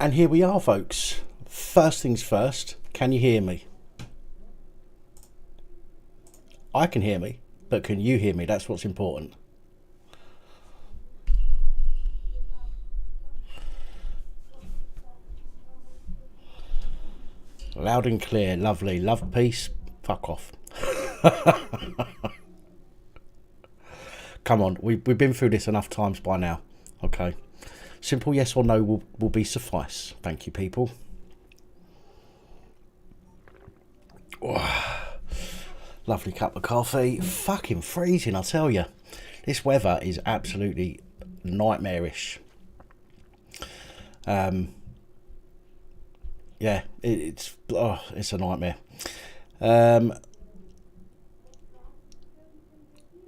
And here we are, folks. First things first, can you hear me? I can hear me, but can you hear me? That's what's important. Loud and clear, lovely. Love, peace, fuck off. Come on, we've been through this enough times by now. Okay. Simple yes or no will be suffice. Thank you, people. Oh, lovely cup of coffee. Fucking freezing, I tell you. This weather is absolutely nightmarish. Yeah, it's a nightmare. Hello,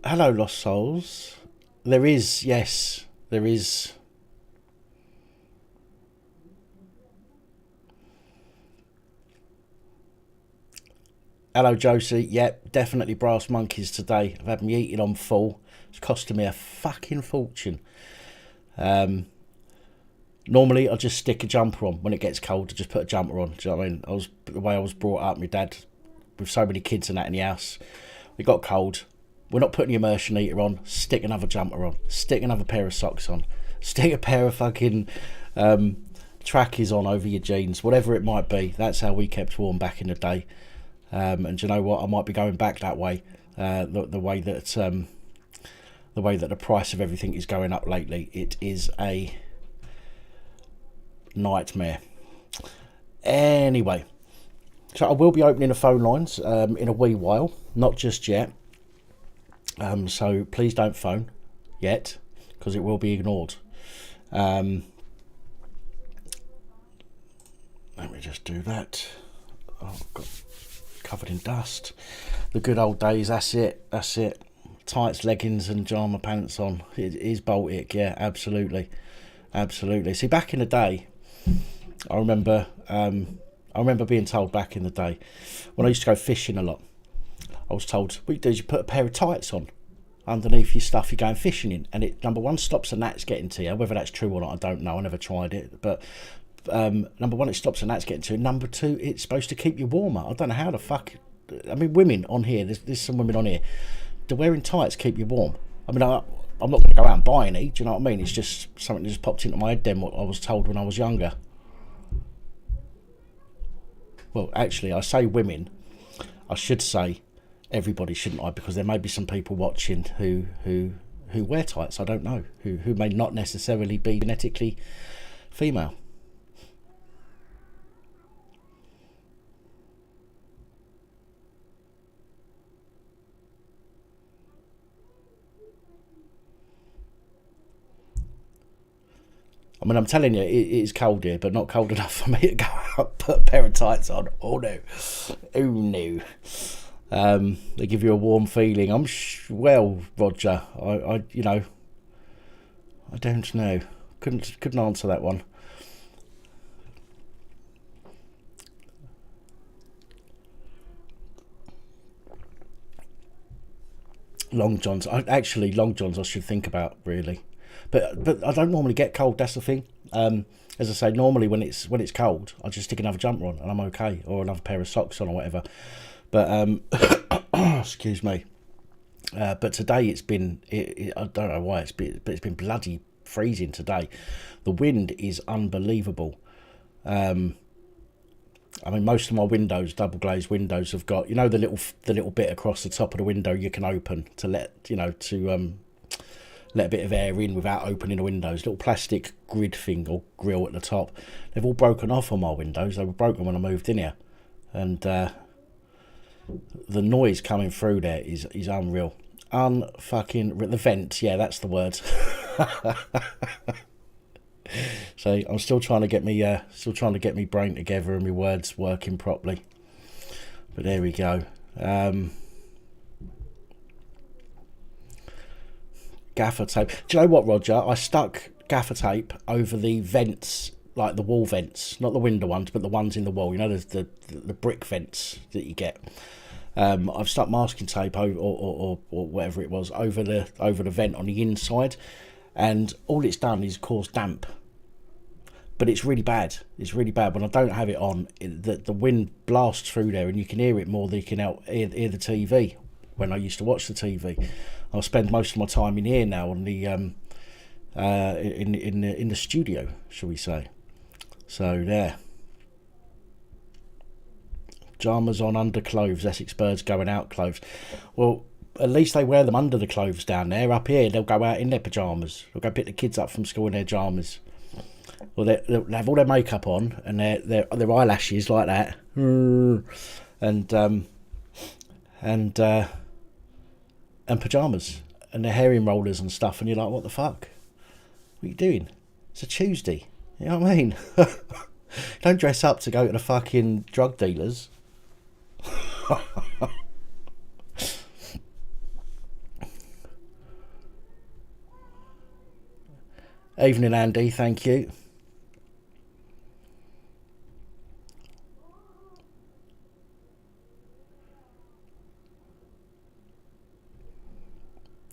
Lost Souls. There is, yes, there is. Hello, Josie. Yep, definitely brass monkeys today. I've had me eating on full. It's costing me a fucking fortune. Normally, I'll just stick a jumper on when it gets cold. I just put a jumper on. Do you know what I mean? The way I was brought up, my dad, with so many kids and that in the house, it got cold. We're not putting the immersion heater on. Stick another jumper on. Stick another pair of socks on. Stick a pair of fucking trackies on over your jeans. Whatever it might be. That's how we kept warm back in the day. And do you know what? I might be going back that way. The way that the price of everything is going up lately, it is a nightmare. Anyway, so I will be opening the phone lines in a wee while, not just yet. So please don't phone yet, because it will be ignored. Let me just do that. Oh, God. Covered in dust. The good old days. That's it. Tights, leggings and jama pants on. It is Baltic. Yeah, absolutely. See, back in the day, I remember being told back in the day when I used to go fishing a lot, I was told, what you do is you put a pair of tights on underneath your stuff you're going fishing in, and it, number one, stops the gnats getting to you. Whether that's true or not, I don't know. I never tried it, but number one, it stops the gnats getting to you. Number two, it's supposed to keep you warmer. I don't know how the fuck. I mean, women on here, there's some women on here, do wearing tights keep you warm? I mean, I'm not going to go out and buy any. Do you know what I mean? It's just something that just popped into my head then, what I was told when I was younger. Well, actually, I say women. I should say everybody, shouldn't I? Because there may be some people watching who wear tights. I don't know. Who may not necessarily be genetically female. I mean, I'm telling you, it is cold here, but not cold enough for me to go out, put a pair of tights on. Oh no. They give you a warm feeling. Well, Roger, I don't know. Couldn't answer that one. Long johns. Long johns I should think about, really. But I don't normally get cold. That's the thing. As I say, normally when it's cold, I just stick another jumper on and I'm okay, or another pair of socks on or whatever. But excuse me. But today it's been. I don't know why but it's been bloody freezing today. The wind is unbelievable. I mean, most of my windows, double glazed windows, have got, you know, the little bit across the top of the window you can open to let let a bit of air in without opening the windows. Little plastic grid thing or grill at the top. They've all broken off on my windows. They were broken when I moved in here, and the noise coming through there is unreal. The vents. Yeah, that's the word. So I'm still trying to get me brain together and my words working properly. But there we go. Gaffer tape. Do you know what, Roger? I stuck gaffer tape over the vents, like the wall vents, not the window ones, but the ones in the wall. You know, the brick vents that you get. I've stuck masking tape over, or whatever it was, over the vent on the inside, and all it's done is cause damp. but it's really bad. It's really bad when I don't have it on. The wind blasts through there, and you can hear it more than you can hear the TV. When I used to watch the TV, I'll spend most of my time in here now on the in the studio, shall we say? So there. Pyjamas on, under clothes. Essex birds going out clothes. Well, at least they wear them under the clothes down there. Up here, they'll go out in their pyjamas. They'll go pick the kids up from school in their pyjamas. Well, they'll have all their makeup on and their eyelashes like that, and pyjamas and their hair in rollers and stuff. And you're like, what the fuck? What are you doing? It's a Tuesday. You know what I mean? Don't dress up to go to the fucking drug dealers. Evening, Andy. Thank you.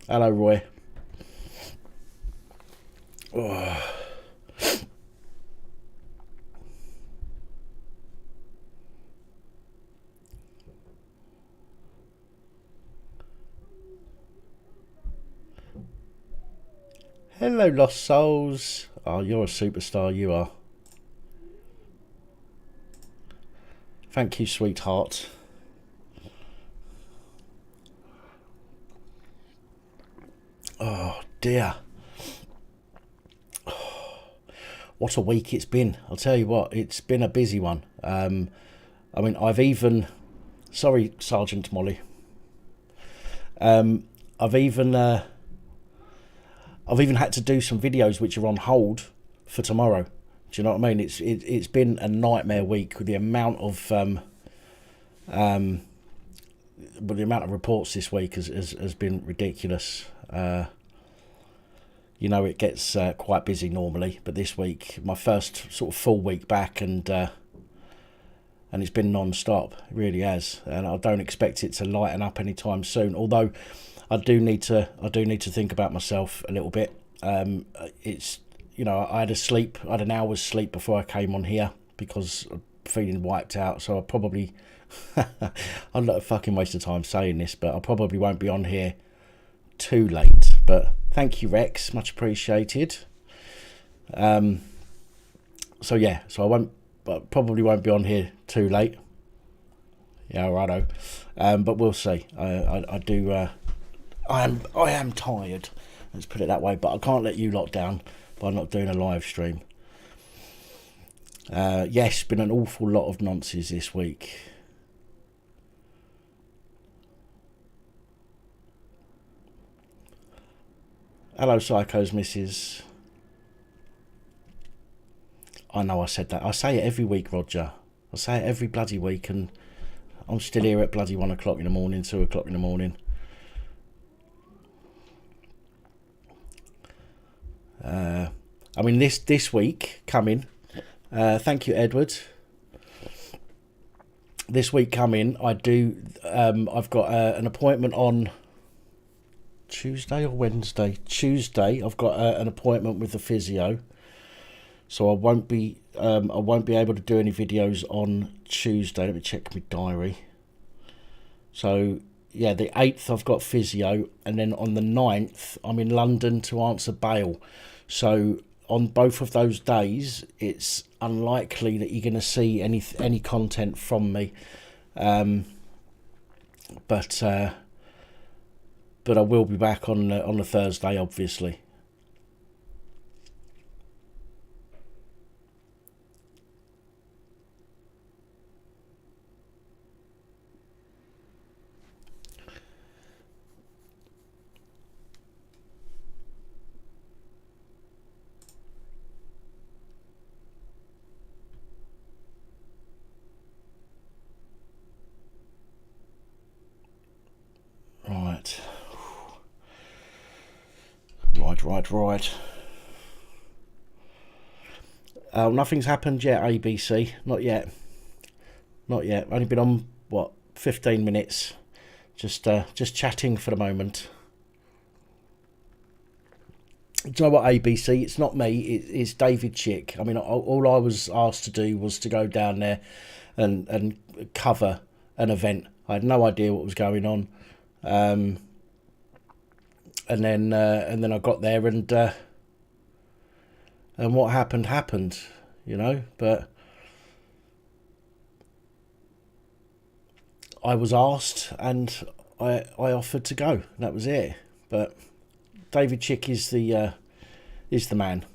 Hello, Roy. Oh. Hello, Lost Souls. Oh, you're a superstar, you are. Thank you, sweetheart. Oh, dear. What a week it's been. I'll tell you what, it's been a busy one. I mean, I've even... Sorry, Sergeant Molly. I've even had to do some videos which are on hold for tomorrow. Do you know what I mean? It's been a nightmare week with the amount of reports this week has been ridiculous. You know, it gets quite busy normally, but this week, my first sort of full week back, and it's been non-stop. It really has, and I don't expect it to lighten up anytime soon. Although I do need to think about myself a little bit. It's, you know, I had an hour's sleep before I came on here because I'm feeling wiped out. So I probably, I'm not a fucking waste of time saying this, but I probably won't be on here too late. But thank you, Rex, much appreciated. So yeah, so I probably won't be on here too late. Yeah, righto. But we'll see. I am tired, let's put it that way, but I can't let you lot down by not doing a live stream. Yes, been an awful lot of nonsense this week. Hello, Psychos, Mrs. I know I said that. I say it every week, Roger. I say it every bloody week, and I'm still here at bloody 1 o'clock in the morning, 2 o'clock in the morning. I mean, this week coming, thank you, Edward. This week coming, I've got an appointment on Tuesday or Wednesday. Tuesday, I've got an appointment with the physio, so I won't be able to do any videos on Tuesday. Let me check my diary. So yeah, the 8th I've got physio, and then on the 9th I'm in London to answer bail. So on both of those days, it's unlikely that you're going to see any content from me. But I will be back on the Thursday, obviously. Right. Nothing's happened yet, ABC. Not yet. Only been on, 15 minutes. Just chatting for the moment. Do you know what, ABC? It's not me. It's David Chick. I mean, all I was asked to do was to go down there and cover an event. I had no idea what was going on, and then I got there, and what happened, you know. But I was asked, and I offered to go. That was it. But David Chick is the man.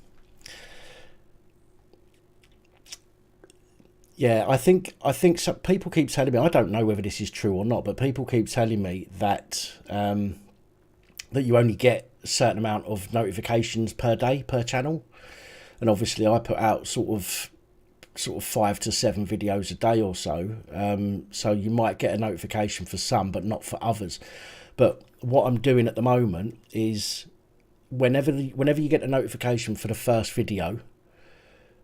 Yeah, I think some people keep telling me, I don't know whether this is true or not, but people keep telling me that that you only get a certain amount of notifications per day per channel, and obviously I put out sort of 5 to 7 videos a day or so, so you might get a notification for some but not for others. But what I'm doing at the moment is whenever you get a notification for the first video,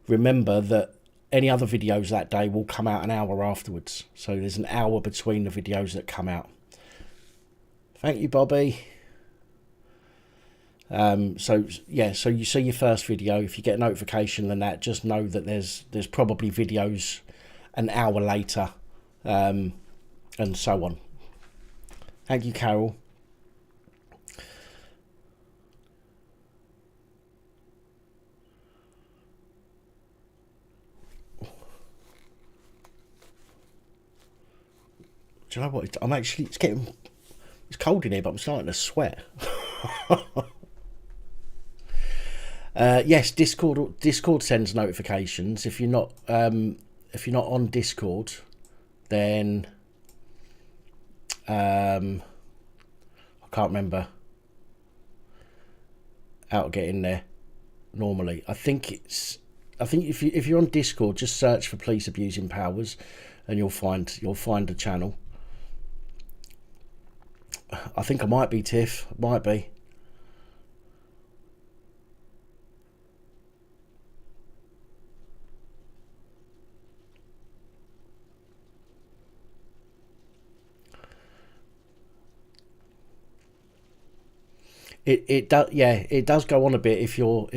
remember that any other videos that day will come out an hour afterwards. So there's an hour between the videos that come out. Thank you, Bobby. So yeah, so you see your first video. If you get a notification than that, just know that there's probably videos an hour later, and so on. Thank you, Carol. Do you know what? It's cold in here, but I'm starting to sweat. Yes, Discord sends notifications. If you're not on Discord, then I can't remember how to get in there. Normally, I think if you're on Discord, just search for Police Abusing Powers, and you'll find the channel. I think I might be Tiff. Might be. It does, yeah, it does go on a bit if you're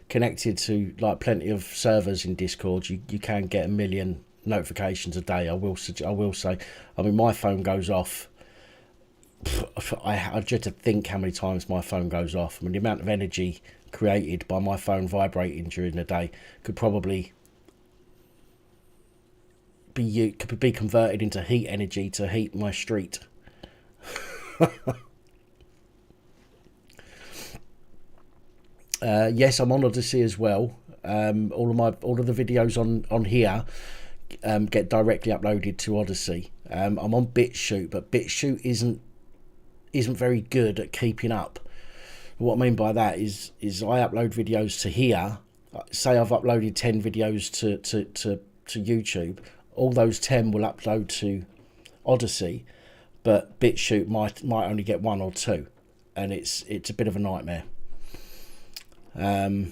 connected to like plenty of servers in Discord. You can get a million notifications a day. I will say. I mean, my phone goes off. I just to think how many times my phone goes off. I mean, the amount of energy created by my phone vibrating during the day could probably be converted into heat energy to heat my street. Yes, I'm on Odyssey as well. All of the videos on here get directly uploaded to Odyssey. I'm on BitChute, but BitChute isn't very good at keeping up. What I mean by that is I upload videos to here. Say I've uploaded 10 videos to YouTube. All those 10 will upload to Odyssey, but BitChute might only get 1 or 2, and it's a bit of a nightmare. Hello,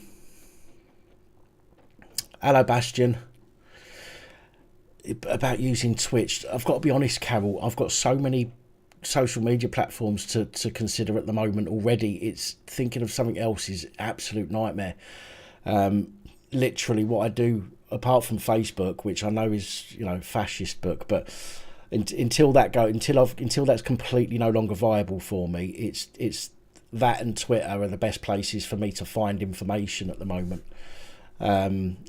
Bastion. About using Twitch, I've got to be honest, Carol, I've got so many social media platforms to consider at the moment already. It's thinking of something else is absolute nightmare. Literally what I do, apart from Facebook, which I know is, you know, fascist book, but until that's completely no longer viable for me, it's that and Twitter are the best places for me to find information at the moment, and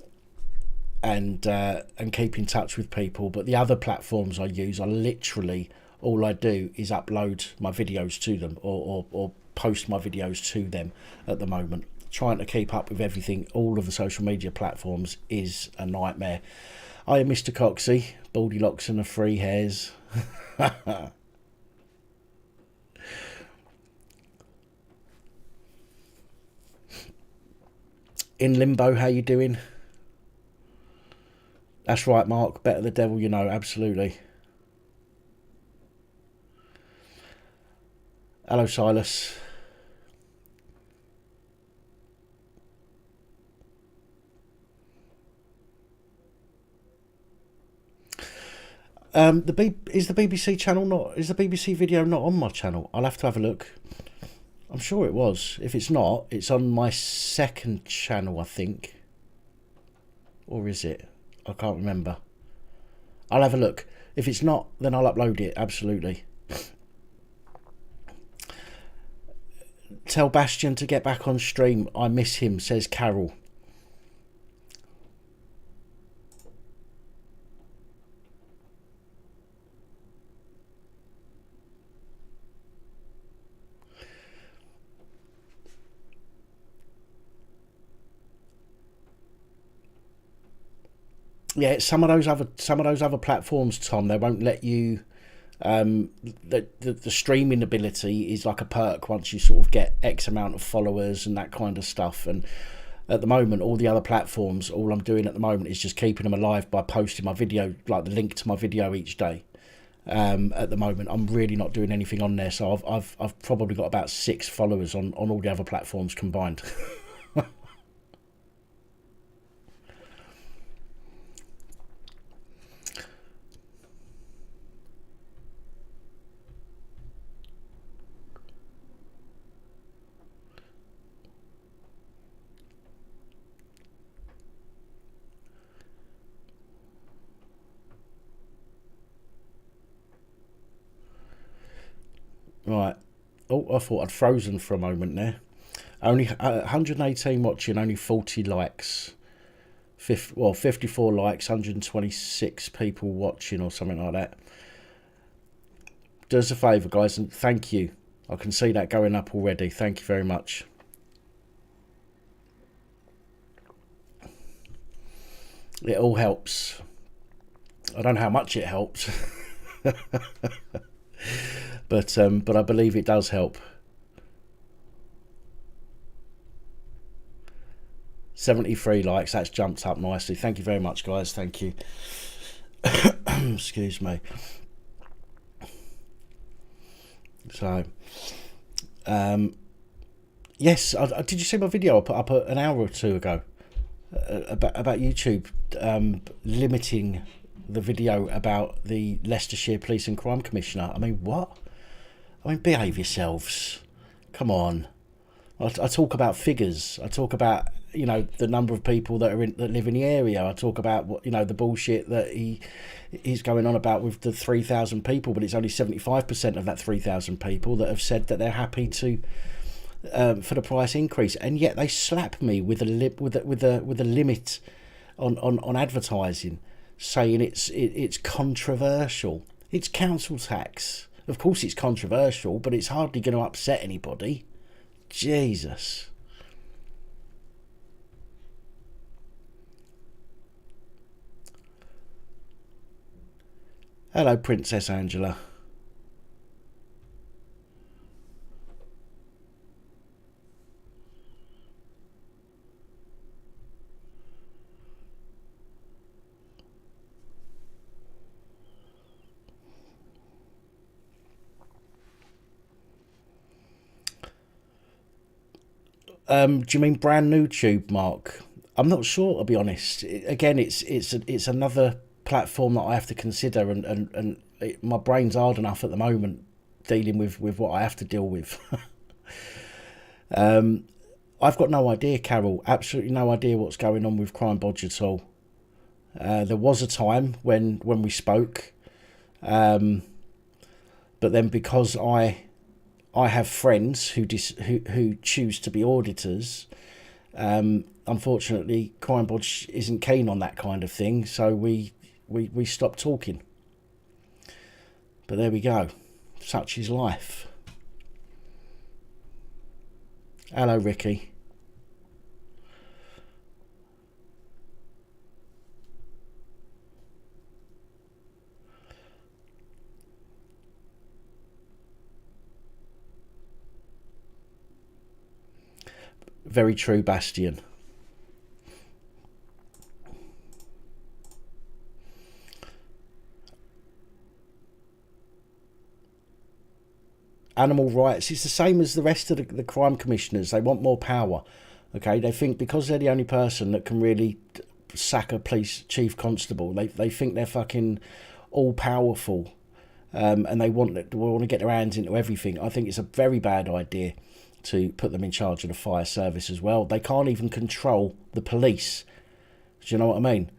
keep in touch with people. But the other platforms I use are literally all I do is upload my videos to them or post my videos to them at the moment. Trying to keep up with everything, all of the social media platforms, is a nightmare. I am Mr. Coxey, baldy locks and the free hairs. In Limbo, how you doing? That's right, Mark. Better the devil you know, absolutely. Hello, Silas. Is the BBC channel not? Is the BBC video not on my channel? I'll have to have a look. I'm sure it was. If it's not, it's on my second channel, I think. Or is it? I can't remember. I'll have a look. If it's not, then I'll upload it, absolutely. Tell Bastian to get back on stream. I miss him, says Carol. Yeah, some of those other platforms, Tom, they won't let you. The streaming ability is like a perk once you sort of get X amount of followers and that kind of stuff. And at the moment, all the other platforms, all I'm doing at the moment is just keeping them alive by posting my video, like the link to my video each day. At the moment, I'm really not doing anything on there, so I've probably got about 6 followers on all the other platforms combined. Right. Oh, I thought I'd frozen for a moment there. Only 118 watching, only 40 likes. 54 likes, 126 people watching or something like that. Do us a favour, guys, and thank you. I can see that going up already. Thank you very much. It all helps. I don't know how much it helps. But I believe it does help. 73 likes, that's jumped up nicely. Thank you very much, guys. Thank you. Excuse me. So, yes, did you see my video I put up an hour or two ago about YouTube limiting the video about the Leicestershire Police and Crime Commissioner? I mean, what? I mean, behave yourselves. Come on. I talk about figures. I talk about, you know, the number of people that live in the area. I talk about what, you know, the bullshit that he's going on about with the 3,000 people, but it's only 75% of that 3,000 people that have said that they're happy to for the price increase, and yet they slap me with a limit on advertising, saying it's controversial. It's council tax. Of course it's controversial, but it's hardly going to upset anybody. Jesus. Hello, Princess Angela. Do you mean brand new tube, Mark? I'm not sure, to be honest. Again, it's another platform that I have to consider, and my brain's hard enough at the moment dealing with what I have to deal with. I've got no idea, Carol. Absolutely no idea what's going on with Crime Bodge at all. There was a time when we spoke, but then because I have friends who choose to be auditors. Unfortunately, Crime Bodge isn't keen on that kind of thing, so we stopped talking. But there we go. Such is life. Hello, Ricky. Very true, Bastian. Animal rights, it's the same as the rest of the crime commissioners. They want more power. Okay, they think because they're the only person that can really sack a police chief constable, they think they're fucking all powerful, and they want to get their hands into everything. I think it's a very bad idea to put them in charge of the fire service as well. They can't even control the police. Do you know what I mean?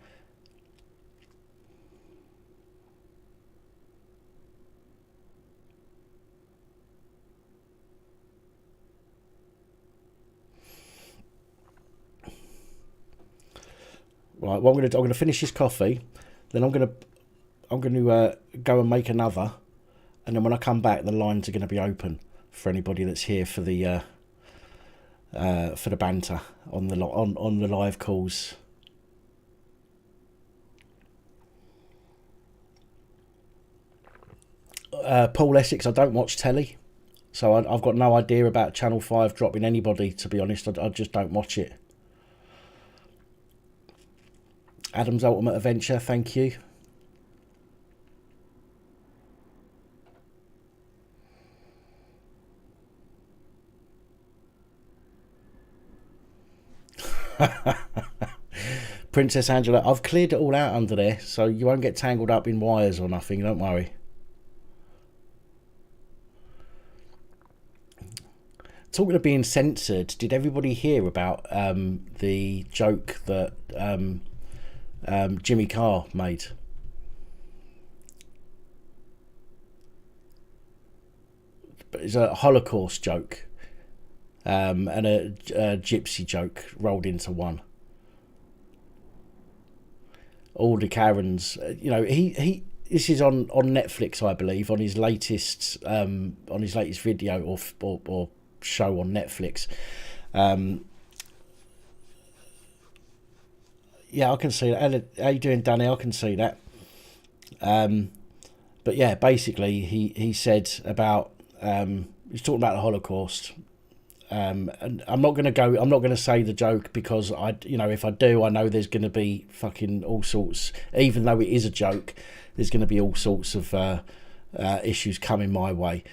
Right, well, I'm gonna finish this coffee, then I'm gonna go and make another, and then when I come back, the lines are gonna be open for anybody that's here for the banter on the live calls. Paul Essex, I don't watch telly, so I've got no idea about Channel 5 dropping anybody, to be honest. I just don't watch it. Adam's Ultimate Adventure, thank you. Princess Angela, I've cleared it all out under there, so you won't get tangled up in wires or nothing, don't worry. Talking of being censored, did everybody hear about the joke that Jimmy Carr made? It's a Holocaust joke and a gypsy joke rolled into one. All the Karens, you know, he this is on Netflix, I believe, on his latest video or show on Netflix. Yeah, I can see that. How you doing, Danny? I can see that. But yeah, basically, he said about he's talking about the Holocaust. And I'm not going to say the joke because if I do, I know there's going to be fucking all sorts. Even though it is a joke, there's going to be all sorts of issues coming my way.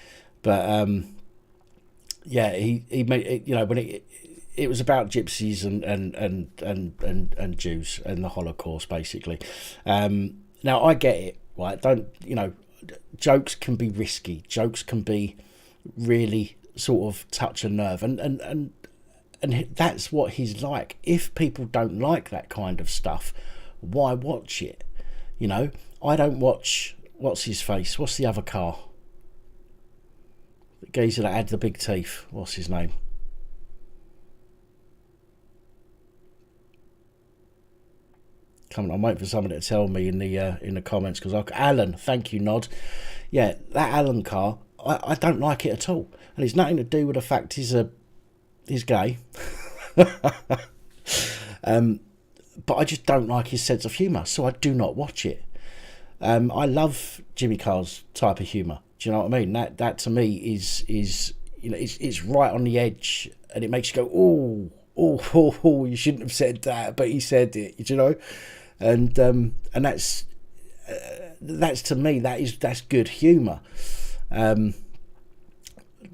But yeah, he made when it was about gypsies and Jews and the Holocaust, basically. Now I get it, right? Jokes can be risky. Jokes can be really sort of touch a nerve, and that's what he's like. If people don't like that kind of stuff, why watch it? I don't watch what's his face. What's the other car? The geezer that had the big teeth. What's his name? Come on, I'm waiting for somebody to tell me in the comments because Alan, thank you, Nod. Yeah, that Alan car, I don't like it at all, and it's nothing to do with the fact he's gay. But I just don't like his sense of humour, so I do not watch it. I love Jimmy Carr's type of humour. Do you know what I mean? That to me is it's right on the edge, and it makes you go, oh, you shouldn't have said that, but he said it. And that's to me that's good humour.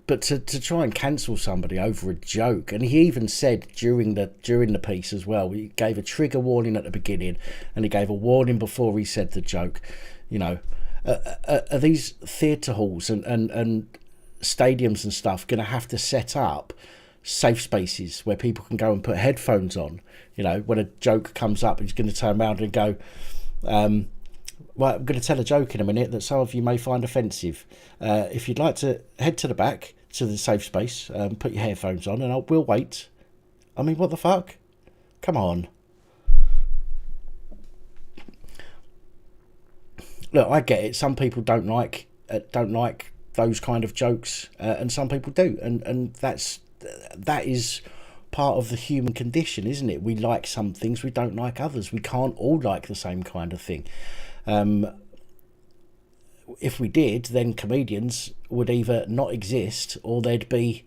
But to try and cancel somebody over a joke, and he even said during the piece as well, he gave a trigger warning at the beginning, and he gave a warning before he said the joke. Are these theatre halls and stadiums and stuff going to have to set up safe spaces where people can go and put headphones on? When a joke comes up, he's going to turn around and go, well, I'm going to tell a joke in a minute that some of you may find offensive. If you'd like to head to the back to the safe space, put your headphones on, and we'll wait. I mean, what the fuck? Come on. Look, I get it. Some people don't like those kind of jokes, and some people do, and that is part of the human condition, isn't it? We like some things, we don't like others. We can't all like the same kind of thing. If we did, then comedians would either not exist or they'd be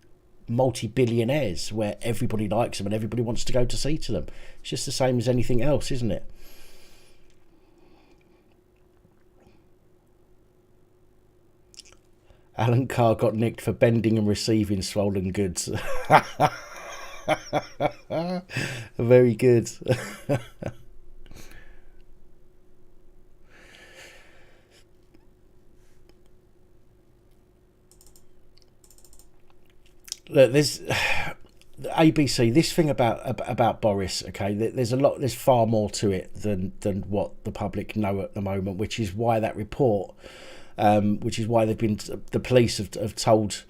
multi-billionaires where everybody likes them and everybody wants to go to see to them. It's just the same as anything else, isn't it? Alan Carr got nicked for bending and receiving swollen goods. Very good. look, there's ABC. This thing about Boris. Okay, there's far more to it than what the public know at the moment, which is why that report, which is why the police have told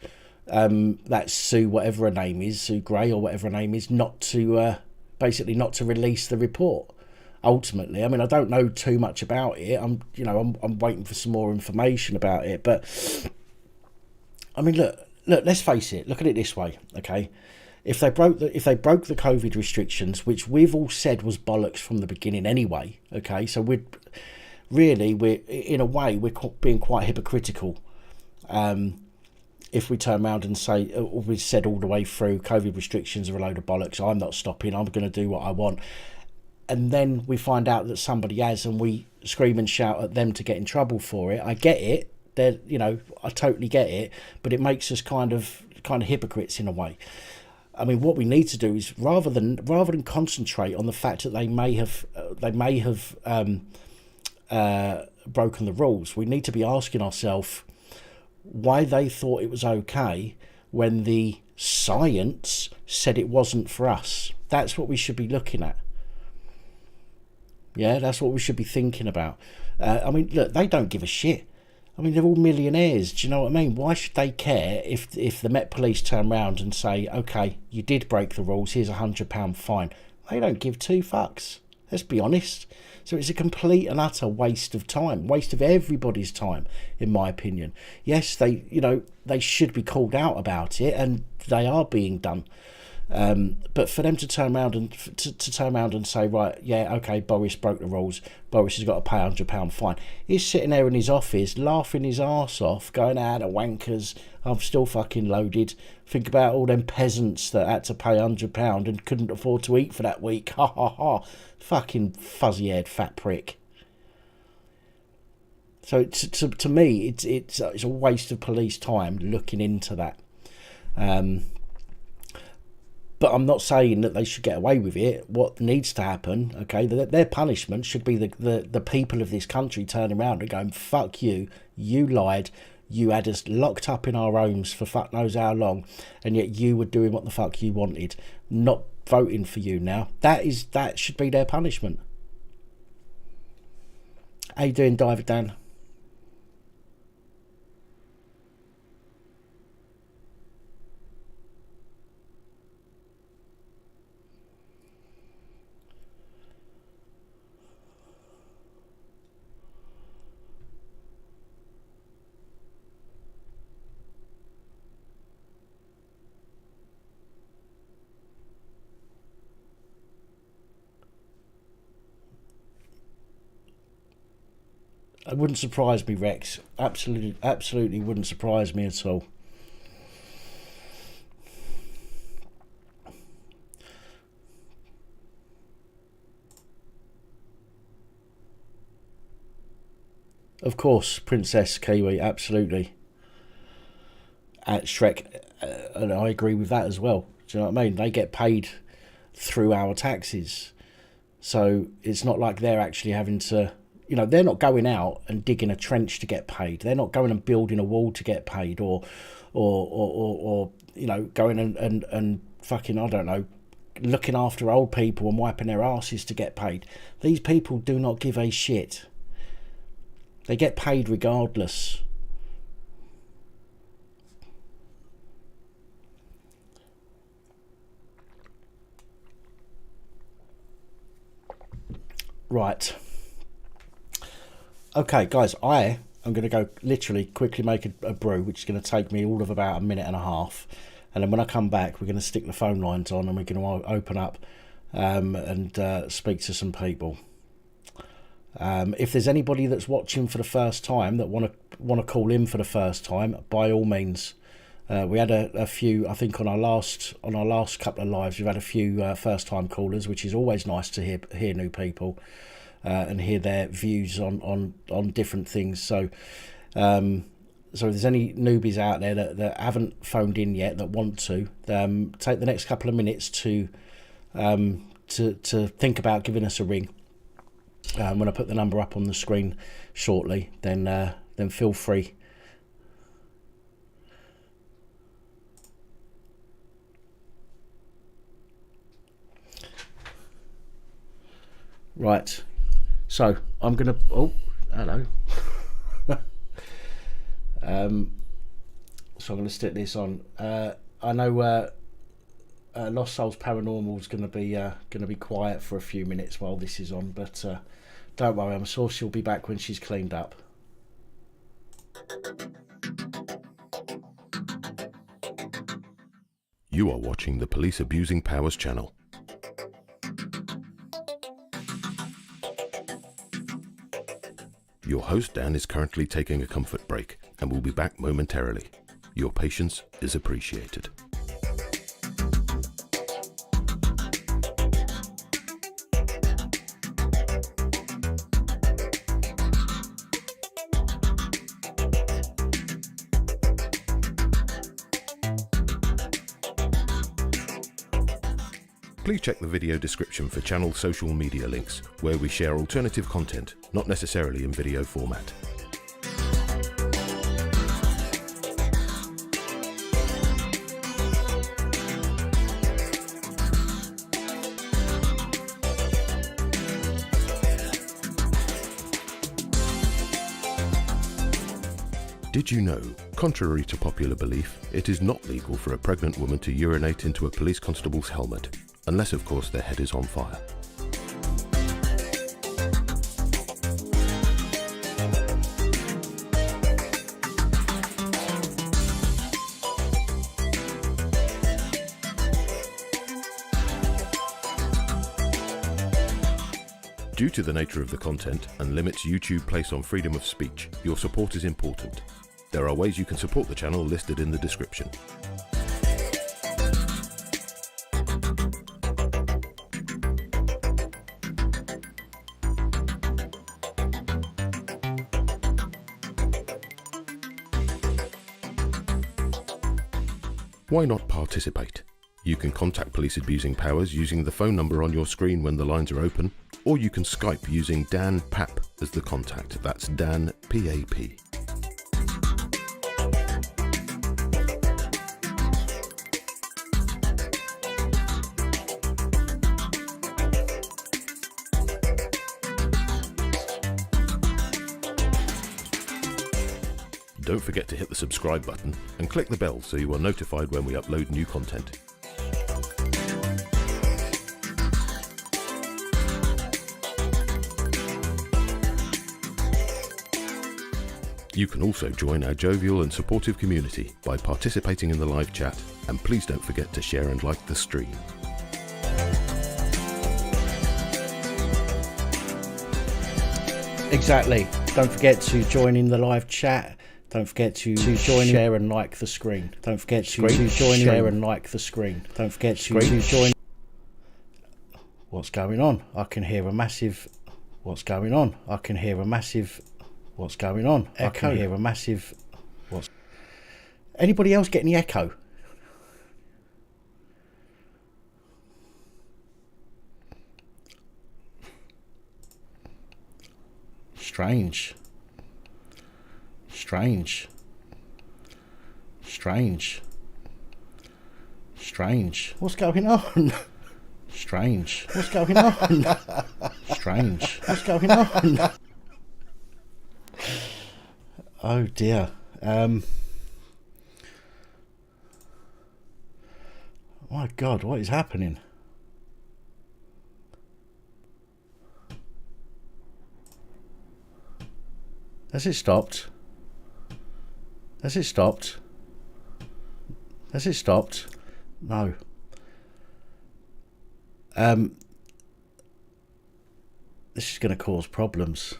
that Sue, whatever her name is, Sue Gray or whatever her name is, not to basically not to release the report. Ultimately, I mean, I don't know too much about it. I'm waiting for some more information about it. But I mean, look. Let's face it. Look at it this way, okay? If they broke the COVID restrictions, which we've all said was bollocks from the beginning anyway, okay? So we're in a way we're being quite hypocritical. If we turn around and say, we said all the way through, COVID restrictions are a load of bollocks. I'm not stopping. I'm going to do what I want. And then we find out that somebody has, and we scream and shout at them to get in trouble for it. I get it. I totally get it, but it makes us kind of hypocrites in a way. I mean, what we need to do is rather than concentrate on the fact that they may have broken the rules, we need to be asking ourselves why they thought it was okay when the science said it wasn't for us. That's what we should be looking at. Yeah, that's what we should be thinking about. I mean, look, they don't give a shit. I mean, they're all millionaires. Do you know what I mean? Why should they care if the Met Police turn around and say, okay, you did break the rules, here's £100 fine? They don't give two fucks. Let's be honest. So it's a complete and utter waste of time, waste of everybody's time, in my opinion. Yes, they should be called out about it, and they are being done. But for them to turn around and say, right, yeah, okay, Boris broke the rules, Boris has got to pay £100 fine. He's sitting there in his office laughing his arse off, going, the wankers, I'm still fucking loaded. Think about all them peasants that had to pay £100 and couldn't afford to eat for that week. Ha ha ha. Fucking fuzzy-haired fat prick. So to me, it's a waste of police time looking into that. But I'm not saying that they should get away with it. What needs to happen, okay, their punishment should be the people of this country turning around and going, fuck you, you lied, you had us locked up in our homes for fuck knows how long, and yet you were doing what the fuck you wanted, not voting for you now. That should be their punishment. How you doing, Diver Dan? It wouldn't surprise me, Rex. Absolutely wouldn't surprise me at all. Of course, Princess Kaylee, absolutely. At Shrek, and I agree with that as well. Do you know what I mean? They get paid through our taxes. So it's not like they're actually having to... they're not going out and digging a trench to get paid. They're not going and building a wall to get paid, or going and fucking, I don't know, looking after old people and wiping their asses to get paid. These people do not give a shit. They get paid regardless. Right. Okay, guys, I'm going to go literally quickly make a brew, which is going to take me all of about a minute and a half. And then when I come back, we're going to stick the phone lines on and we're going to open up and speak to some people. If there's anybody that's watching for the first time that want to call in for the first time, by all means. We had a few, I think, on our last couple of lives, we've had a few first time callers, which is always nice to hear new people and hear their views on different things. So if there's any newbies out there that haven't phoned in yet that want to, take the next couple of minutes to think about giving us a ring. When I put the number up on the screen shortly, then feel free. Right, so I'm gonna, oh, hello. So I'm gonna stick this on. I know Lost Souls Paranormal is gonna be quiet for a few minutes while this is on, but don't worry, I'm sure she'll be back when she's cleaned up. You are watching the Police Abusing Powers channel. Your host Dan is currently taking a comfort break and will be back momentarily. Your patience is appreciated. Please check the video description for channel social media links, where we share alternative content, not necessarily in video format. Did you know, contrary to popular belief, it is not legal for a pregnant woman to urinate into a police constable's helmet, unless of course their head is on fire. Due to the nature of the content and limits YouTube place on freedom of speech, your support is important. There are ways you can support the channel listed in the description. Why not participate? You can contact Police Abusing Powers using the phone number on your screen when the lines are open, or you can Skype using Dan Pap as the contact. That's Dan P-A-P. Don't forget to hit the subscribe button and click the bell so you are notified when we upload new content. You can also join our jovial and supportive community by participating in the live chat, and please don't forget to share and like the stream. Exactly. Don't forget to join in the live chat. Don't forget to join, share and like the screen. Don't forget to join, share and like the screen. Don't forget to join. What's going on? I can hear a massive. What's going on? I can hear a massive. What's going on? Echo. I can hear a massive. What's? Anybody else get any echo? Strange. Strange. Strange. Strange. What's going on? Strange. What's going on? Strange. What's going on? Oh dear. My God, what is happening? Has it stopped? Has it stopped? Has it stopped? No. This is going to cause problems.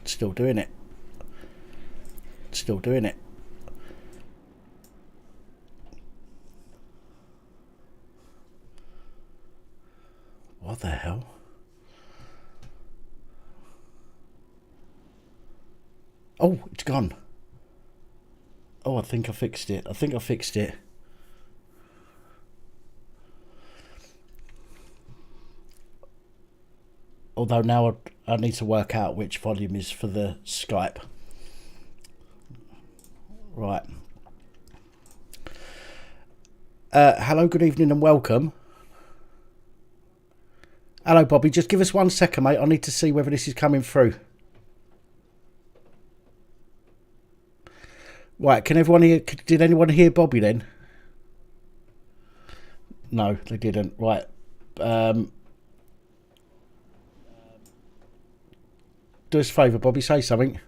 Still doing it. Still doing it. What the hell? Oh, it's gone. Oh, I think I fixed it. I think I fixed it. Although now I need to work out which volume is for the Skype. Right. Hello, good evening and welcome. Hello, Bobby. Just give us 1 second, mate. I need to see whether this is coming through. Right, can everyone hear? Did anyone hear Bobby then? No, they didn't. Right. Do us a favour, Bobby. Say something.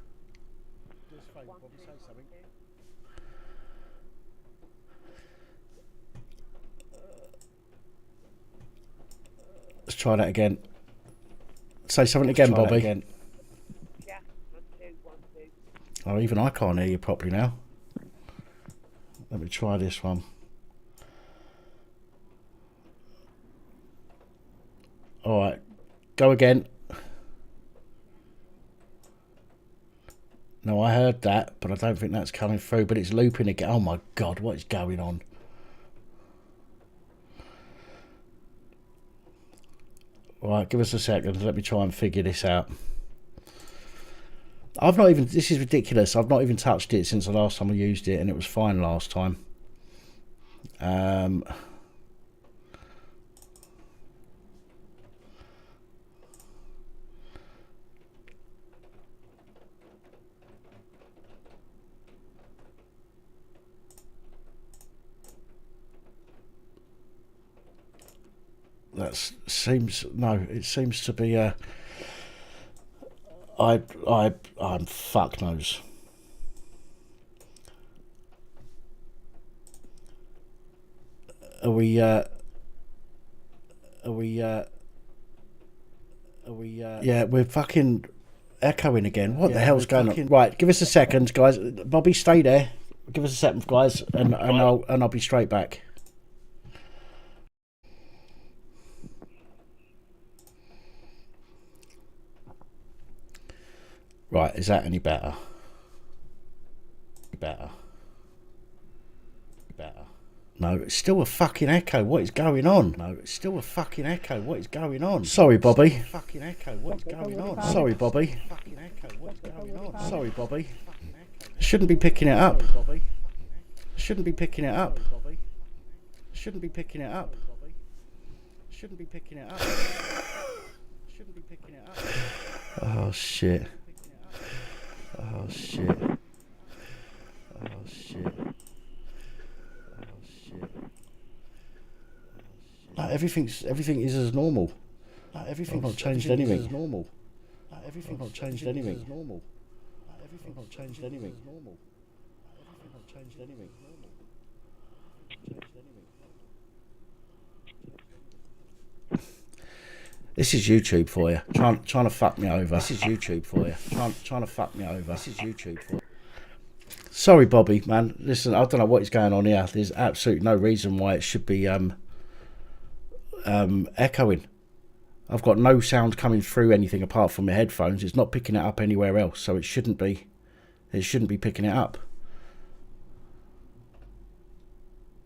Let's try that again. Say something again, Bobby. Again. Yeah, 1, 2, 1, 2. Oh, even I can't hear you properly now. Let me try this one. All right, go again. No, I heard that, but I don't think that's coming through. But it's looping again. Oh my God, what is going on? All right, give us a second. Let me try and figure this out. I've not even, this is ridiculous. I've not even touched it since the last time I used it, and it was fine last time. That seems, no, it seems to be I'm fuck knows. Are we yeah, we're fucking echoing again. What the hell's going on? Right, give us a second, guys. Bobby, stay there. Give us a second, guys, and I'll be straight back. Right, is that any better? Better. No, it's still a fucking echo. What is going on? No, it's still a fucking echo. What is going on? Sorry, Bobby. Fucking echo. What is going on? Sorry, Bobby. Fucking echo. What's going on? Sorry, Bobby. Shouldn't be picking it up. Shouldn't be picking it up. Shouldn't be picking it up. Shouldn't be picking it up. Shouldn't be picking it up. Oh shit. Oh shit. Oh shit. Oh shit. No, everything is as normal. No, everything's not changed anything. As normal. No, everything's not changed anything. As normal. No, everything's not changed anything. Normal. Everything's not changed anything. Normal. This is YouTube for you. Trying to fuck me over. This is YouTube for you. Trying to fuck me over. This is YouTube for you. Sorry, Bobby, man. Listen, I don't know what is going on here. There's absolutely no reason why it should be echoing. I've got no sound coming through anything apart from my headphones. It's not picking it up anywhere else, so it shouldn't be. It shouldn't be picking it up.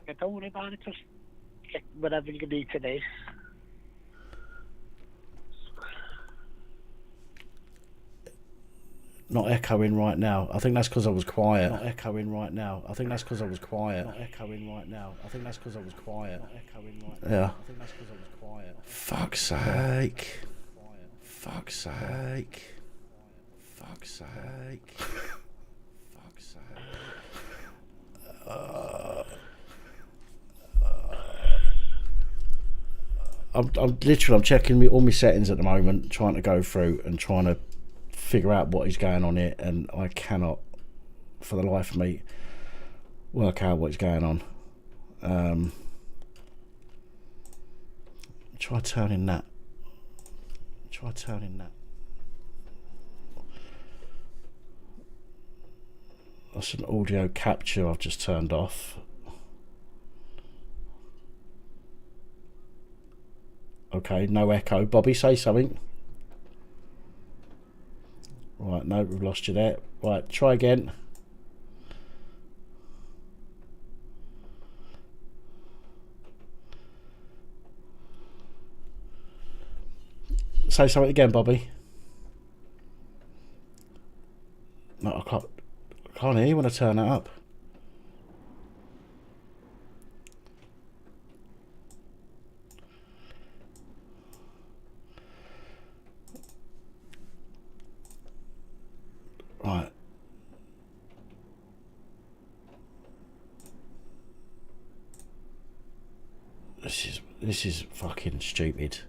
Yeah, don't worry about it. Just get whatever you need today. Not echoing right now. I think that's because I was quiet. Not echoing right now. I think that's because I was quiet. Not echoing right now. I think that's because I was quiet. Not echoing right now. Yeah. I think that's because I was quiet. Fuck's sake. Fuck's sake. Fuck's sake. Fuck's sake. I'm checking all my settings at the moment, trying to go through and trying to figure out what is going on here, and I cannot for the life of me work out what's going on. Try turning that. That's an audio capture I've just turned off. Okay, no echo. Bobby, say something. Right, no, we've lost you there. Right, try again. Say something again, Bobby. No, I can't hear you when I turn it up. Right. This is fucking stupid.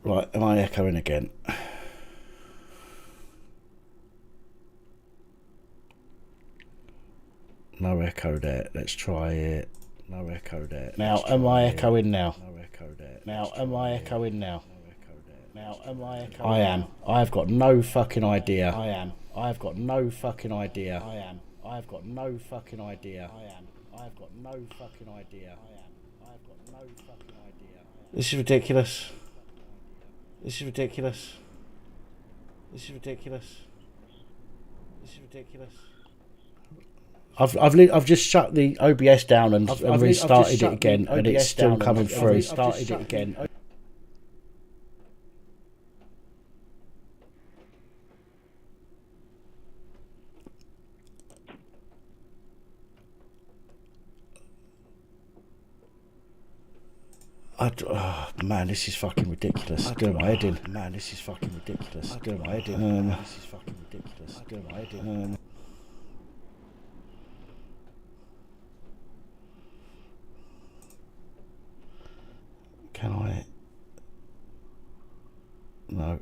Right, am I echoing again? No echo there. Let's try it. No echo there. Now, am I echoing now? No echo there. Now, am I echoing now? No echo there. Now, am I echoing? I am. I've got no fucking idea. I am. I've got no fucking idea. I am. I've got no fucking idea. I am. I've got no fucking idea. I am. I've got no fucking idea. This is ridiculous. This is ridiculous. This is ridiculous. This is ridiculous. I've just shut the OBS down and restarted it again, and it's still coming through. Restarted it again. Oh, man, this is fucking ridiculous. Doing my head in. Man, this is fucking ridiculous. Doing my head in. This is fucking ridiculous. Doing my head in. Can I? No.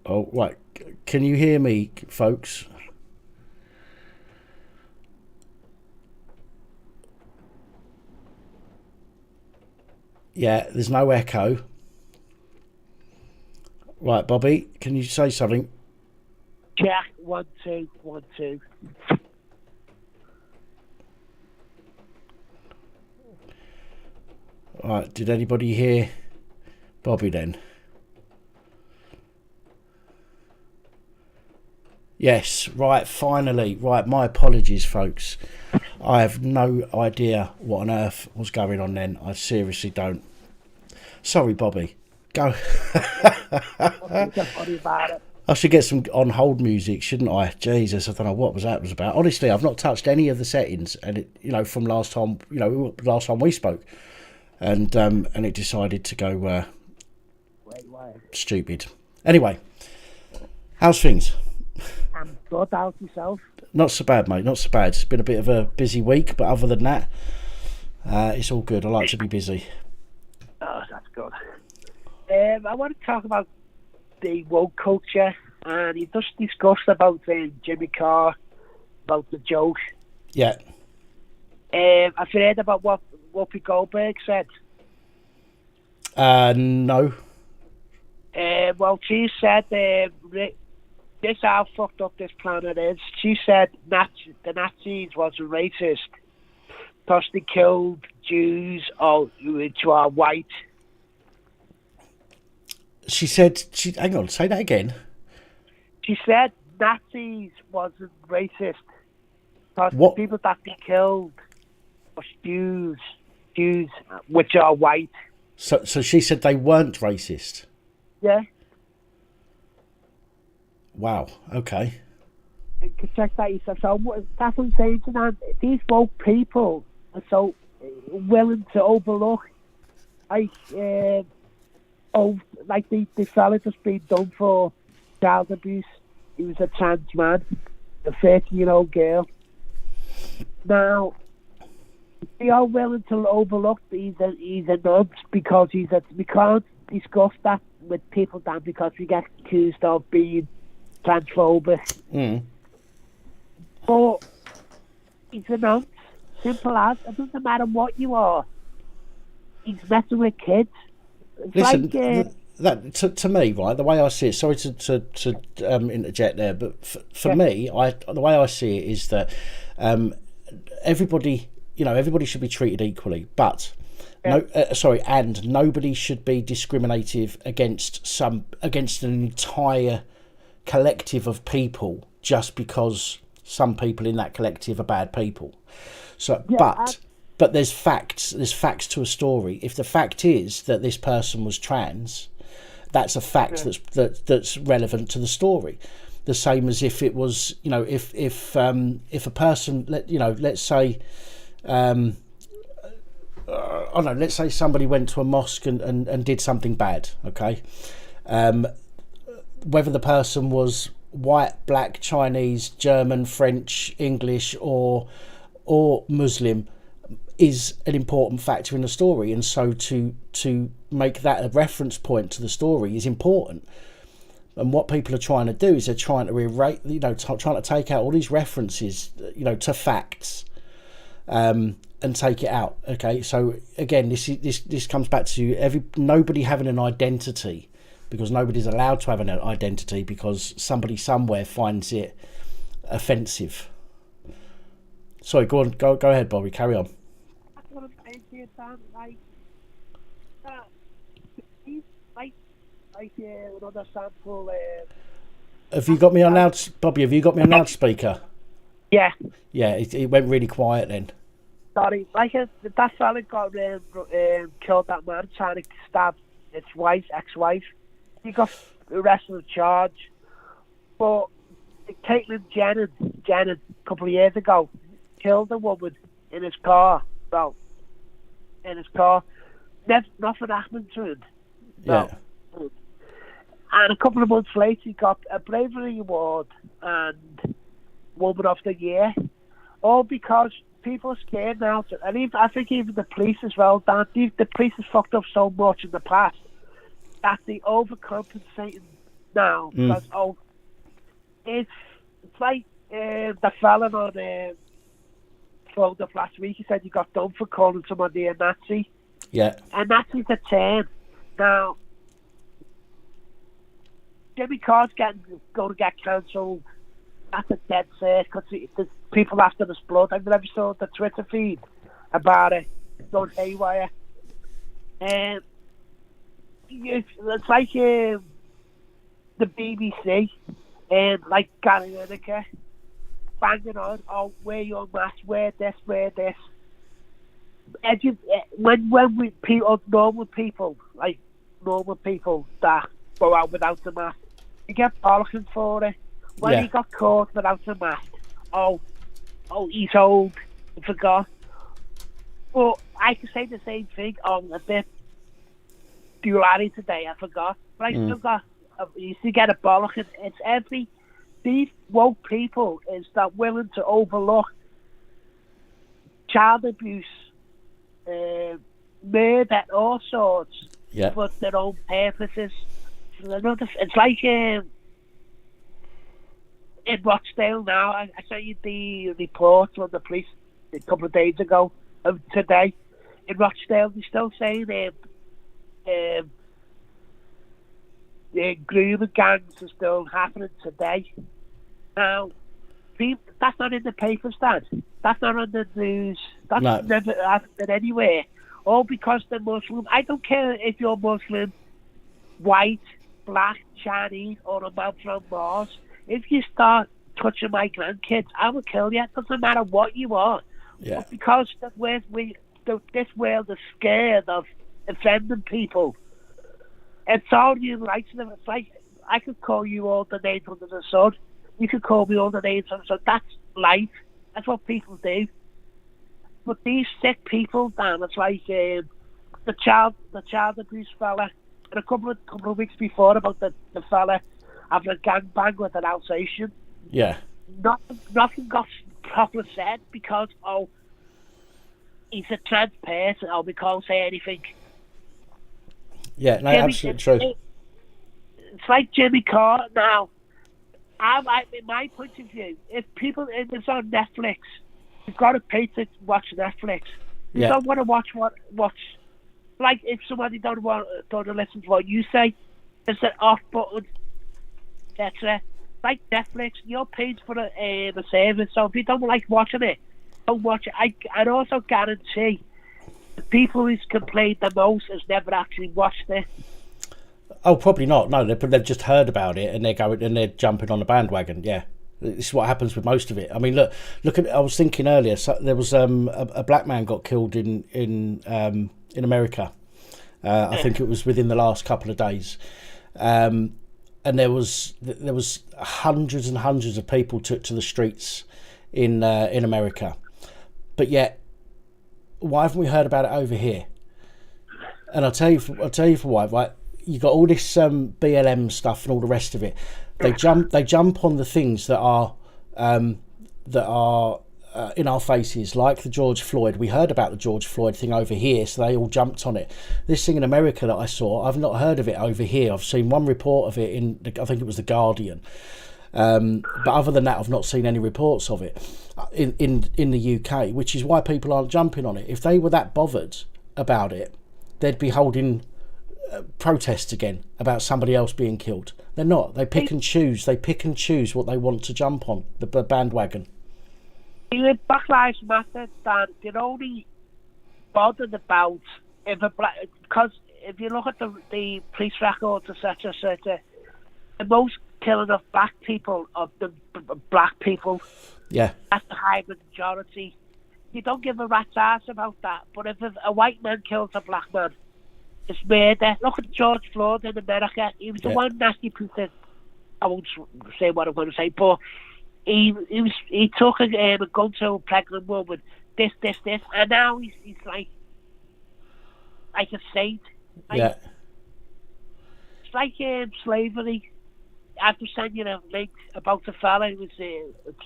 Oh, right. Can you hear me, folks? Yeah, there's no echo. Right, Bobby, can you say something? Check, 1 2 1 2. Right, did anybody hear Bobby then? Yes, right, finally. Right, my apologies, folks. I have no idea what on earth was going on then. I seriously don't. Sorry, Bobby. Go. I should get some on hold music, shouldn't I? Jesus, I don't know what that was about. Honestly, I've not touched any of the settings, and it, you know, from last time, you know, last time we spoke, and it decided to go stupid. Anyway, how's things? I'm good. How's yourself? Not so bad, mate. Not so bad. It's been a bit of a busy week, but other than that, it's all good. I like to be busy. Oh, that's good. I want to talk about the woke culture, and you just discussed about Jimmy Carr, about the joke. Yeah. I've heard about what Whoopi Goldberg said. No. Well, she said, this how fucked up this planet is. She said the Nazis wasn't racist because they killed Jews which are white. She said, hang on, say that again. She said Nazis wasn't racist because the people that they killed was Jews which are white. So she said they weren't racist? Yeah. Wow, okay. You can check that yourself. So that's what I'm saying to them. These woke people are so willing to overlook, like the fella just being done for child abuse. He was a trans man, a 13-year-old girl. Now, they are willing to overlook he's a nonce because we can't discuss that with people then because we get accused of being transphobic. But he's a nonce, simple as. It doesn't matter what you are. He's messing with kids. It's listen, like, that to me, right, the way I see it, sorry to interject there, but for me, the way I see it is that everybody should be treated equally, but and nobody should be discriminative against an entire collective of people just because some people in that collective are bad people. So, Yeah, but there's facts. There's facts to a story. If the fact is that this person was trans, that's a fact that's relevant to the story. The same as if it was, you know, if a person, let's say, I don't know, let's say somebody went to a mosque and did something bad, okay? Whether the person was white, black, Chinese, German, French, English, or Muslim is an important factor in the story, and so to make that a reference point to the story is important. And what people are trying to do is they're trying to erase, trying to take out all these references, to facts, and take it out. Okay, so again, this comes back to nobody having an identity, because nobody's allowed to have an identity because somebody somewhere finds it offensive. Sorry, go ahead, Bobby. Carry on. That's what I'm saying to you, Dan. Another sample. Have you got me on Bobby? Have you got me on loudspeaker? Yeah. Yeah, it went really quiet then. Sorry, that fella got killed, that man trying to stab his ex-wife. He got arrested and charged. But Caitlyn Jenner, a couple of years ago, killed a woman in his car. Nothing happened to him. No. Yeah. And a couple of months later, he got a bravery award and Woman of the Year, all because people are scared now. And I think even the police as well, Dan. The police has fucked up so much in the past that they overcompensating now. Because it's like the fella on phoned up last week. He said he got done for calling somebody a Nazi. Yeah. And Nazi's a term now. Jimmy Carr's going to get cancelled. That's a dead set because there's people after this blood. I've never saw the Twitter feed about it. It's done haywire. It's like the BBC and like Gary Lineker banging on, wear your mask, wear this. When normal people that go out without the mask, you get bollocking for it. When he got caught without the mask, he's old, I forgot. But I can say the same thing on a bit Durari today, I forgot. But I still got, you used to get a bollocking. It's these woke people is that willing to overlook child abuse, murder, all sorts, for their own purposes. It's like in Rochdale now. I sent you the report from the police a couple of days ago. Today in Rochdale, they're still saying grooming gangs are still happening today. Now, that's not in the papers, Dad. That's not on the news. That's never happened anywhere. All because they're Muslim. I don't care if you're Muslim, white, black, Chinese, or a man from Mars. If you start touching my grandkids, I will kill you. It doesn't matter what you are. Yeah. But because this world is scared of offending people, it's all human rights. It's like, I could call you all the names under the sun. You could call me all the names under the sun. That's life. That's what people do. But these sick people, Dan, it's like the child abuse fella. And a couple of weeks before about the fella having a gangbang with an Alsatian. Yeah. Nothing got properly said because he's a trans person, we can't say anything. Yeah, no, absolutely true. It's like Jimmy Carr now. In my point of view, if it's on Netflix, you've got to pay to watch Netflix. You don't want to watch like if somebody don't want to listen to what you say, there's an off button, etc. Like Netflix, you're paid for a service, so if you don't like watching it, don't watch it. I'd also guarantee the people who's complained the most has never actually watched it. Oh, probably not. No, they've just heard about it and they're jumping on the bandwagon. Yeah, This is what happens with most of it. I mean, look at. I was thinking earlier. So there was a black man got killed in America. I think it was within the last couple of days, and there was hundreds and hundreds of people took to the streets in America, but yet why haven't we heard about it over here? And I'll tell you for why. Right, you got all this BLM stuff and all the rest of it. They jump on the things that are in our faces, like the George Floyd. We heard about the George Floyd thing over here, so they all jumped on it. This thing in America that I saw, I've not heard of it over here. I've seen one report of it I think it was the Guardian, but other than that, I've not seen any reports of it in the UK, which is why people aren't jumping on it. If they were that bothered about it, they'd be holding protests again about somebody else being killed. They're not. They pick and choose. They pick and choose what they want to jump on, the bandwagon. Black Lives Matter, Dan, they're only bothered about because if you look at the police records, etc., the most killing of black people, of the black people, that's the high majority. You don't give a rat's ass about that. But if a white man kills a black man, it's murder. Look at George Floyd in America. He was the one nasty person. I won't say what I'm going to say, but he took a gun to a pregnant woman. This, and now he's like a saint. It's like slavery. I have to send you a link about the fella who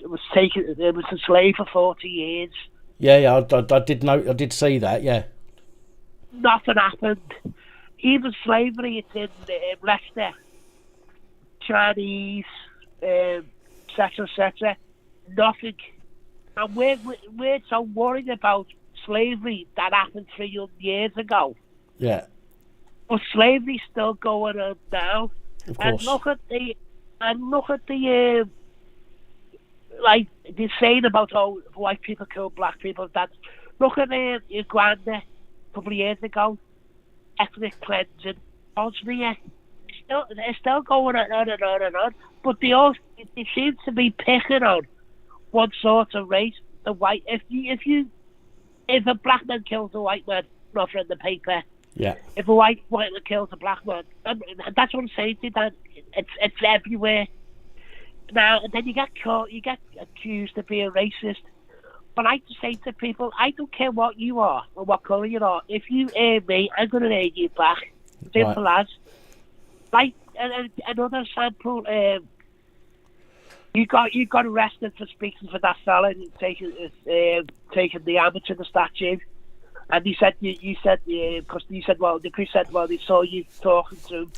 was a slave for 40 years. Yeah, I did know. I did see that. Yeah. Nothing happened. Even slavery, it's in Leicester, Chinese, etc. Nothing. And we're so worried about slavery that happened 300 years ago. Yeah. But slavery's still going on now. Of course. And look at the like they're saying about how white people kill black people. That look at Uganda a couple of years ago, ethnic cleansing, Bosnia. It's still going on and on and on. But they seem to be picking on one sort of race, the white. If a black man kills a white man, nothing in the paper. Yeah. If a white man kills a black man, and that's what I'm saying to you, that it's everywhere. Now, and then you get caught, you get accused of being racist. But I just say to people, I don't care what you are or what colour you are. If you aim me, I'm going to aim you back. Simple as. Like another sample, you got arrested for speaking for that fella and taking the hammer to the statue. And he said, you said, because you said, well, the police said, well, they saw you talking to him.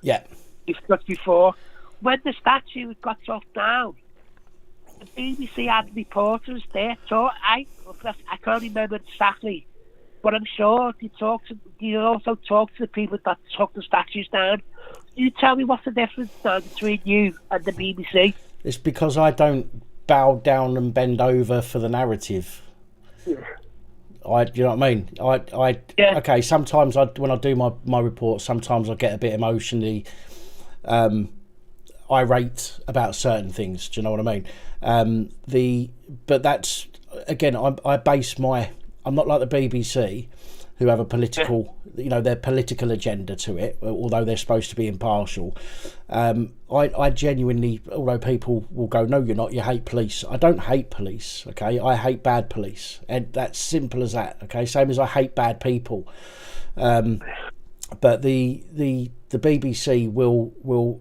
Yeah. Just before. When the statue got chopped down, the BBC had reporters there. So I can't remember exactly, but I'm sure they also talked to the people that took the statues down. You tell me what's the difference now between you and the BBC? It's because I don't bow down and bend over for the narrative. Yeah. You know what I mean? Okay, sometimes when I do my report, sometimes I get a bit emotionally irate about certain things. Do you know what I mean? But that's, again, I base I'm not like the BBC, who have a political, their political agenda to it, although they're supposed to be impartial. I genuinely, although people will go, no, you're not, you hate police. I don't hate police, okay? I hate bad police, and that's simple as that, okay? Same as I hate bad people. But the BBC will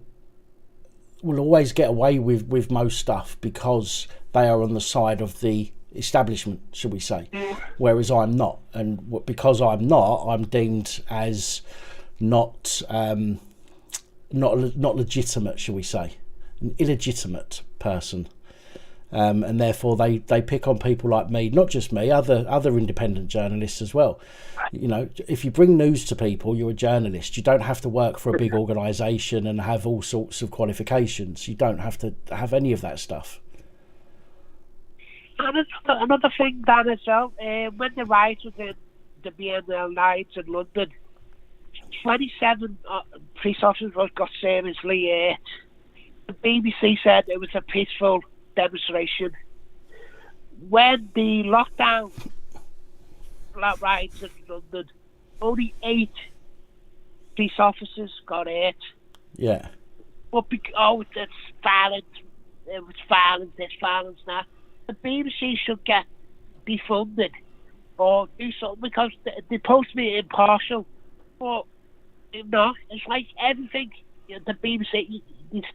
always get away with most stuff because they are on the side of the establishment, shall we say, whereas I'm not, and because I'm not, I'm deemed as not legitimate, shall we say, an illegitimate person, and therefore they pick on people like me, not just me, other independent journalists as well. If you bring news to people, you're a journalist. You don't have to work for a big organisation and have all sorts of qualifications. You don't have to have any of that stuff. And another thing, Dan, as well, when the riots was in the BNL nights in London, 27 police officers got seriously hurt. the BBC said it was a peaceful demonstration. When the lockdown riots in London, only 8 police officers got hurt. Yeah. But it's violent. It was violent. There's violence now. The BBC should get defunded or do something because they're supposed to be impartial. But no, it's like everything. The BBC,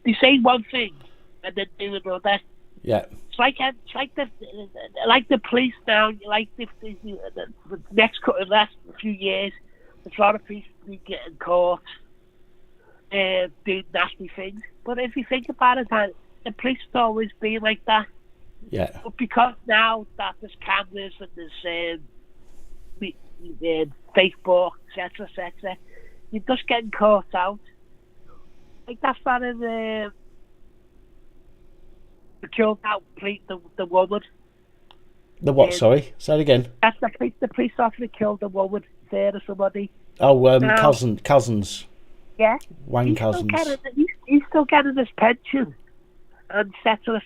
they say one thing and then do another. Yeah. It's like the police now. Like the next few years, there's a lot of police be getting caught doing nasty things. But if you think about it, the police have always been like that. Yeah. But because now that there's cameras and there's Facebook, etc., you're just getting caught out. Like that's that in the killed out the woman. The what? Sorry, say it again. That's the police officer killed the woman there or somebody. Oh, cousins. Yeah. Wayne Cousins. He's still getting his pension and etc.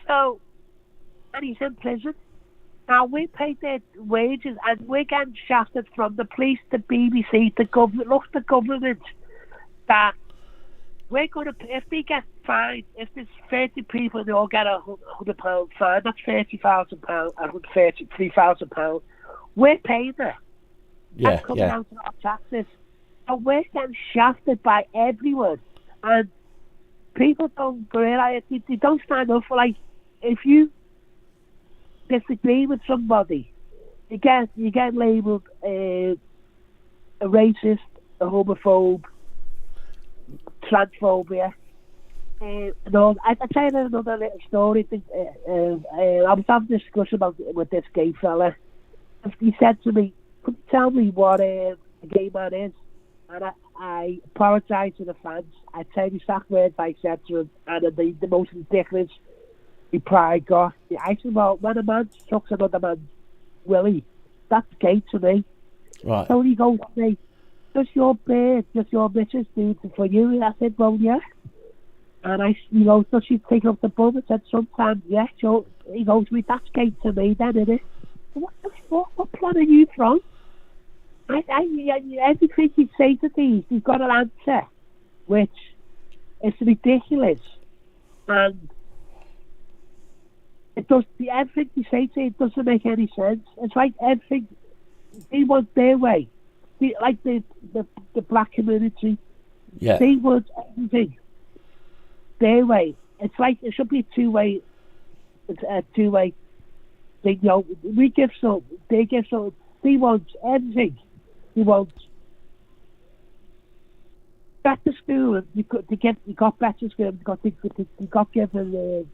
So, and he's in prison. Now we pay their wages and we're getting shafted from the police, the BBC, the government. Look, the government that we're going to, if they get fined, if there's 30 people and they all get £100 fine, that's £30,000, £133,000. We're paying it. Yeah, That's coming out of our taxes. So we're getting shafted by everyone. And people don't realise it. They don't stand up for, like, if you disagree with somebody, you get labelled a racist, a homophobe, transphobia. No, I'll tell you another little story. I was having a discussion with this gay fella. He said to me, "Could you tell me what a gay man is?" And I apologised to the fans. I tell you exact words I said to him, and the most ridiculous reply I got. I said, "Well, when a man sucks another man's willy, that's gay to me." Right. So he goes to me, "Does your missus do it for you?" And I said, "Well, yeah." And does she take up the bum? I said, "Sometimes, yeah." So he goes to me, "That's gay to me, then, isn't it?" What the fuck? What planet are you from? Everything you say to these, you've got an answer, which is ridiculous. And everything you say to it doesn't make any sense. It's like everything, they want their way. Like the black community, Yeah. they want everything their way. It's like it should be a two-way. It's a two-way thing. We give some, they give some. They want everything. They want better school. You got better school. You got given.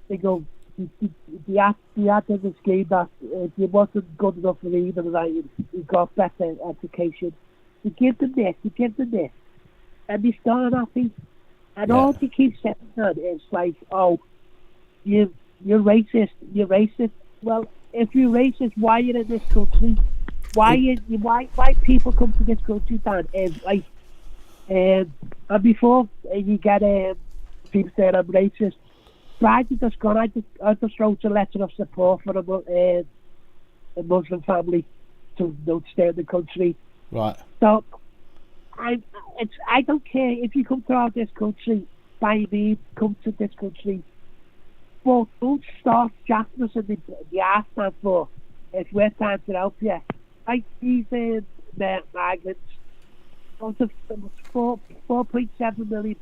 They go. The act of the scheme that it wasn't good enough for him, and he got better education. You give them this, and they still unhappy. And all they keep saying is like, "Oh, you're racist. You're racist." Well, if you're racist, why are you in this country? Why people come to this country, Dan? And before you get people saying I'm racist, I just wrote a letter of support for a Muslim family to stay in the country. Right. So I don't care if you come to this country, by me, come to this country. But don't start jacking us in the arse now for if we're trying to help you. Like these migrants, £4.7 million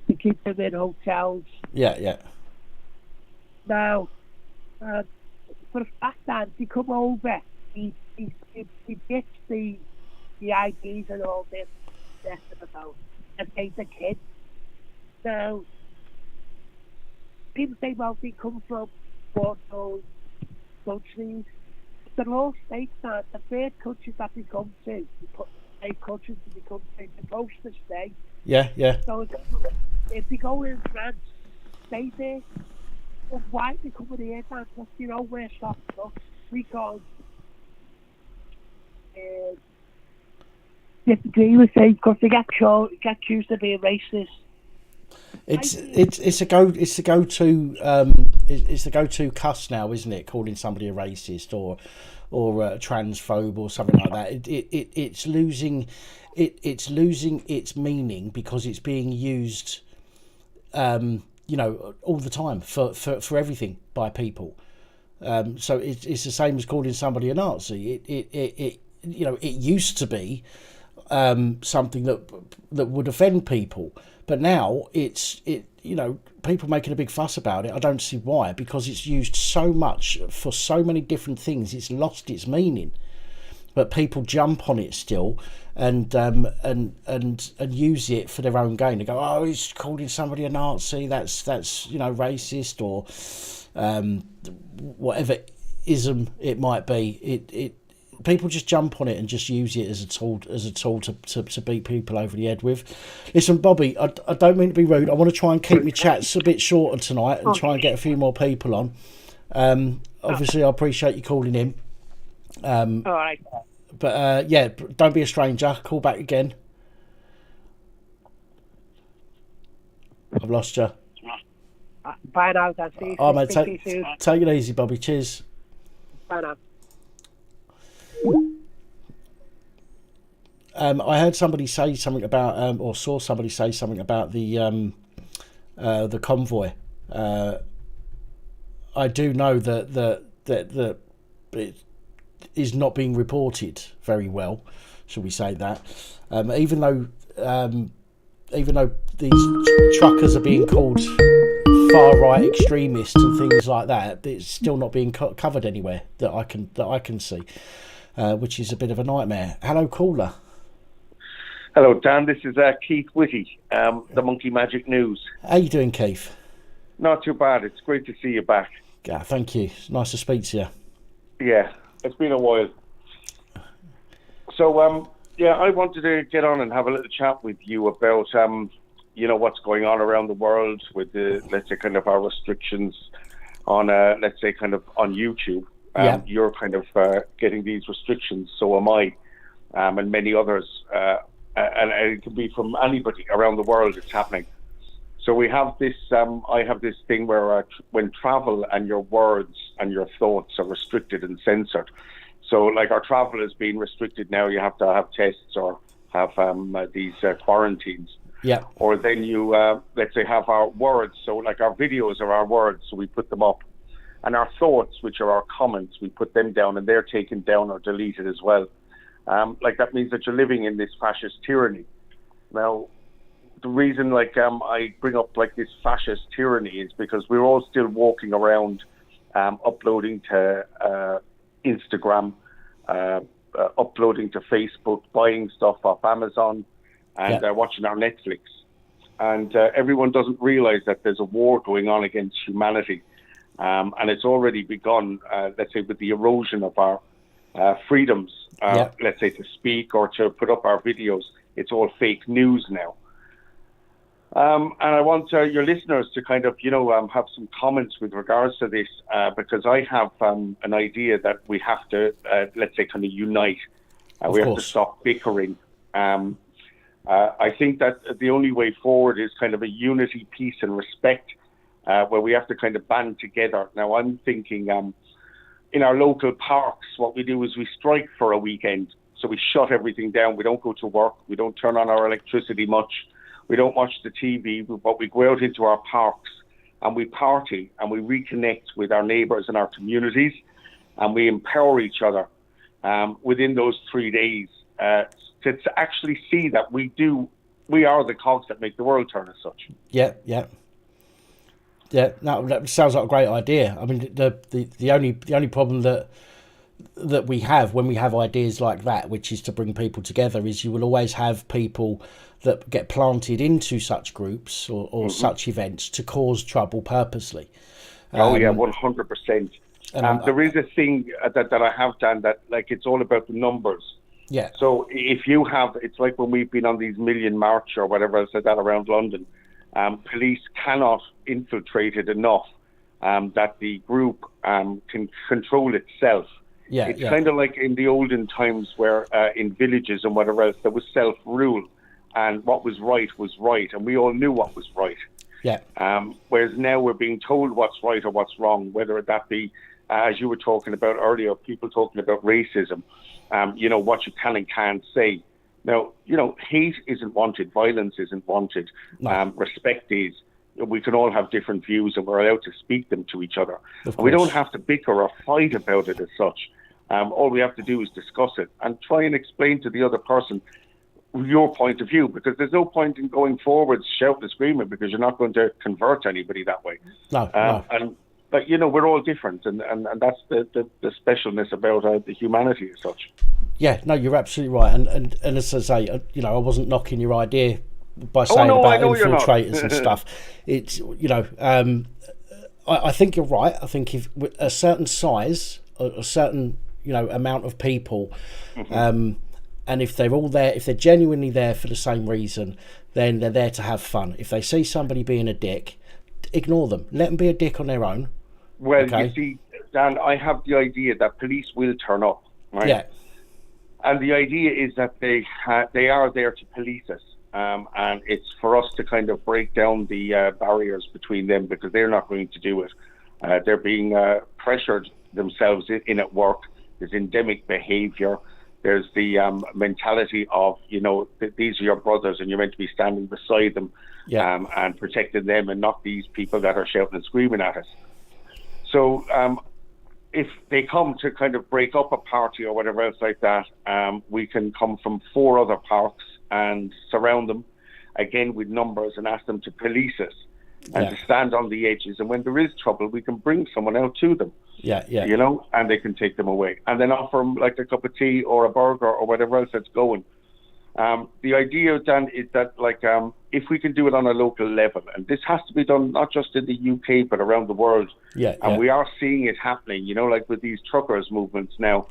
to keep them in hotels. Yeah. Now, for the fact that they come over, he gets the IDs and all this about and take the kids. Now, people say, well, they come from those countries. They're all states that the first countries that they come to, countries that they come to, they're supposed to stay. Yeah. So if they go in France, stay there. But why they come in here, Dan? Because we're soft up. Because disagree with it because they get accused of being racist. It's the go-to cuss now, isn't it? Calling somebody a racist or a transphobe or something like that. It's losing its meaning because it's being used, all the time for everything by people. So it's the same as calling somebody a Nazi. It used to be something that would offend people, but now it's people making a big fuss about it. I don't see why, because it's used so much for so many different things. It's lost its meaning, but people jump on it still and use it for their own gain. They go, oh, he's calling somebody a Nazi. That's racist or whatever ism it might be. People just jump on it and just use it as a tool to beat people over the head with. Listen, Bobby, I don't mean to be rude. I want to try and keep my chats a bit shorter tonight and try and get a few more people on. Obviously, I appreciate you calling in. All right. But don't be a stranger. Call back again. I've lost you. Bye now, Dan. See you. Oh, mate, Speak to you soon. take it easy, Bobby. Cheers. Bye now. I heard somebody say something about, or saw somebody say something about the convoy. I do know that it is not being reported very well, shall we say that? Even though these truckers are being called far right extremists and things like that, it's still not being covered anywhere that I can see, which is a bit of a nightmare. Hello, caller. Hello, Dan. This is Keith Whitty, the Monkey Magic News. How you doing, Keith? Not too bad. It's great to see you back. Yeah, thank you. It's nice to speak to you. Yeah, it's been a while. So, I wanted to get on and have a little chat with you about, what's going on around the world with the, let's say, kind of our restrictions on, let's say, kind of on YouTube. Yeah. You're kind of getting these restrictions, so am I, and many others. And it can be from anybody around the world. It's happening. So we have this. I have this thing where when travel and your words and your thoughts are restricted and censored. So, like, our travel is being restricted now. You have to have tests or have these quarantines. Yeah. Or then you, let's say, have our words. So, like, our videos are our words, so we put them up, and our thoughts, which are our comments, we put them down, and they're taken down or deleted as well. That means that you're living in this fascist tyranny. Now, the reason, I bring up, this fascist tyranny is because we're all still walking around uploading to Instagram, uploading to Facebook, buying stuff off Amazon, and watching our Netflix. And everyone doesn't realize that there's a war going on against humanity. And it's already begun, let's say, with the erosion of our freedoms, let's say, to speak or to put up our videos. It's all fake news now. And I want your listeners to kind of, have some comments with regards to this, because I have an idea that we have to, let's say, kind of unite. We have to stop bickering. I think that the only way forward is kind of a unity, peace and respect, where we have to kind of band together. Now, I'm thinking in our local parks, what we do is we strike for a weekend. So we shut everything down. We don't go to work. We don't turn on our electricity much. We don't watch the TV, but we go out into our parks and we party and we reconnect with our neighbours and our communities, and we empower each other within those 3 days to actually see that we are the cogs that make the world turn as such. Yeah. No, that sounds like a great idea. I mean, the only problem that we have when we have ideas like that, which is to bring people together, is you will always have people that get planted into such groups or such events to cause trouble purposely. 100%. There is a thing that I have done that, it's all about the numbers. Yeah. So if you have, it's like when we've been on these million march or whatever else like that around London, police cannot infiltrate it enough that the group can control itself. Yeah, It's yeah. kind of like in the olden times where in villages and whatever else, there was self-rule, and what was right, and we all knew what was right. Yeah. Whereas now we're being told what's right or what's wrong, whether that be, as you were talking about earlier, people talking about racism, what you can and can't say. Now, hate isn't wanted, violence isn't wanted, No. respect is. We can all have different views and we're allowed to speak them to each other. Of And we don't course. have to bicker or fight about it as such. All we have to do is discuss it and try and explain to the other person your point of view, because there's no point in going forwards shouting and screaming, because you're not going to convert anybody that way. No, But we're all different, and that's the specialness about the humanity as such. Yeah, no, you're absolutely right. And as I say, I wasn't knocking your idea by saying no, I about know you're not. infiltrators and stuff. It's, I think you're right. I think if with a certain size, a certain, amount of people, and if they're all there, if they're genuinely there for the same reason, then they're there to have fun. If they see somebody being a dick, ignore them. Let them be a dick on their own. Well, Okay. you see, Dan, I have the idea that police will turn up, right? Yeah, And the idea is that they are there to police us, and it's for us to kind of break down the barriers between them, because they're not going to do it. They're being pressured themselves in at work. There's endemic behaviour. There's the mentality of, these are your brothers and you're meant to be standing beside them, Yeah. and protecting them, and not these people that are shouting and screaming at us. So if they come to kind of break up a party or whatever else like that, we can come from 4 other parks and surround them, again with numbers, and ask them to police us and Yeah. to stand on the edges. And when there is trouble, we can bring someone out to them. yeah, yeah. And they can take them away, and then offer them like a cup of tea or a burger or whatever else that's going. The idea, Dan, is that if we can do it on a local level, and this has to be done not just in the UK but around the world, Yeah, and yeah. we are seeing it happening, like with these truckers movements now.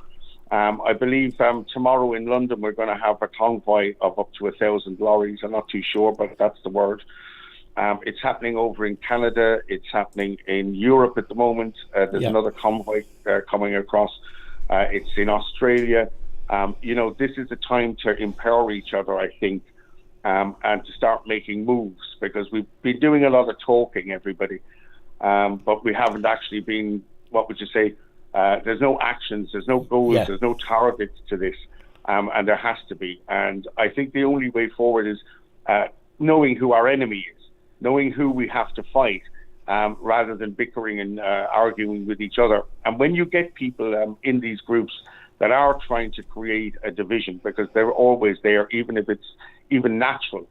I believe tomorrow in London we're going to have a convoy of up to 1,000 lorries. I'm not too sure, but that's the word. It's happening over in Canada. It's happening in Europe at the moment. There's Yeah. another convoy coming across. It's in Australia. This is the time to empower each other, I think, and to start making moves, because we've been doing a lot of talking, everybody, but we haven't actually been, what would you say, there's no actions, there's no goals, Yeah. there's no targets to this, and there has to be. And I think the only way forward is knowing who our enemy is, knowing who we have to fight, rather than bickering and arguing with each other. And when you get people in these groups that are trying to create a division, because they're always there, even if it's even natural,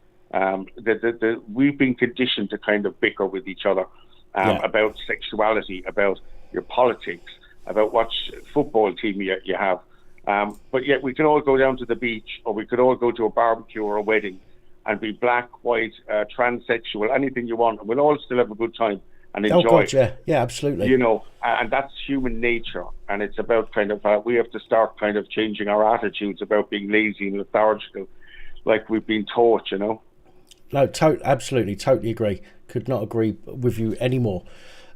we've been conditioned to kind of bicker with each other about sexuality, about your politics, about what football team you have. But yet we can all go down to the beach, or we could all go to a barbecue or a wedding, and be black, white, transsexual, anything you want, and we'll all still have a good time and enjoy. Oh God, yeah, absolutely. And that's human nature. And it's about kind of, we have to start kind of changing our attitudes about being lazy and lethargical, like we've been taught, No, absolutely, totally agree. Could not agree with you anymore.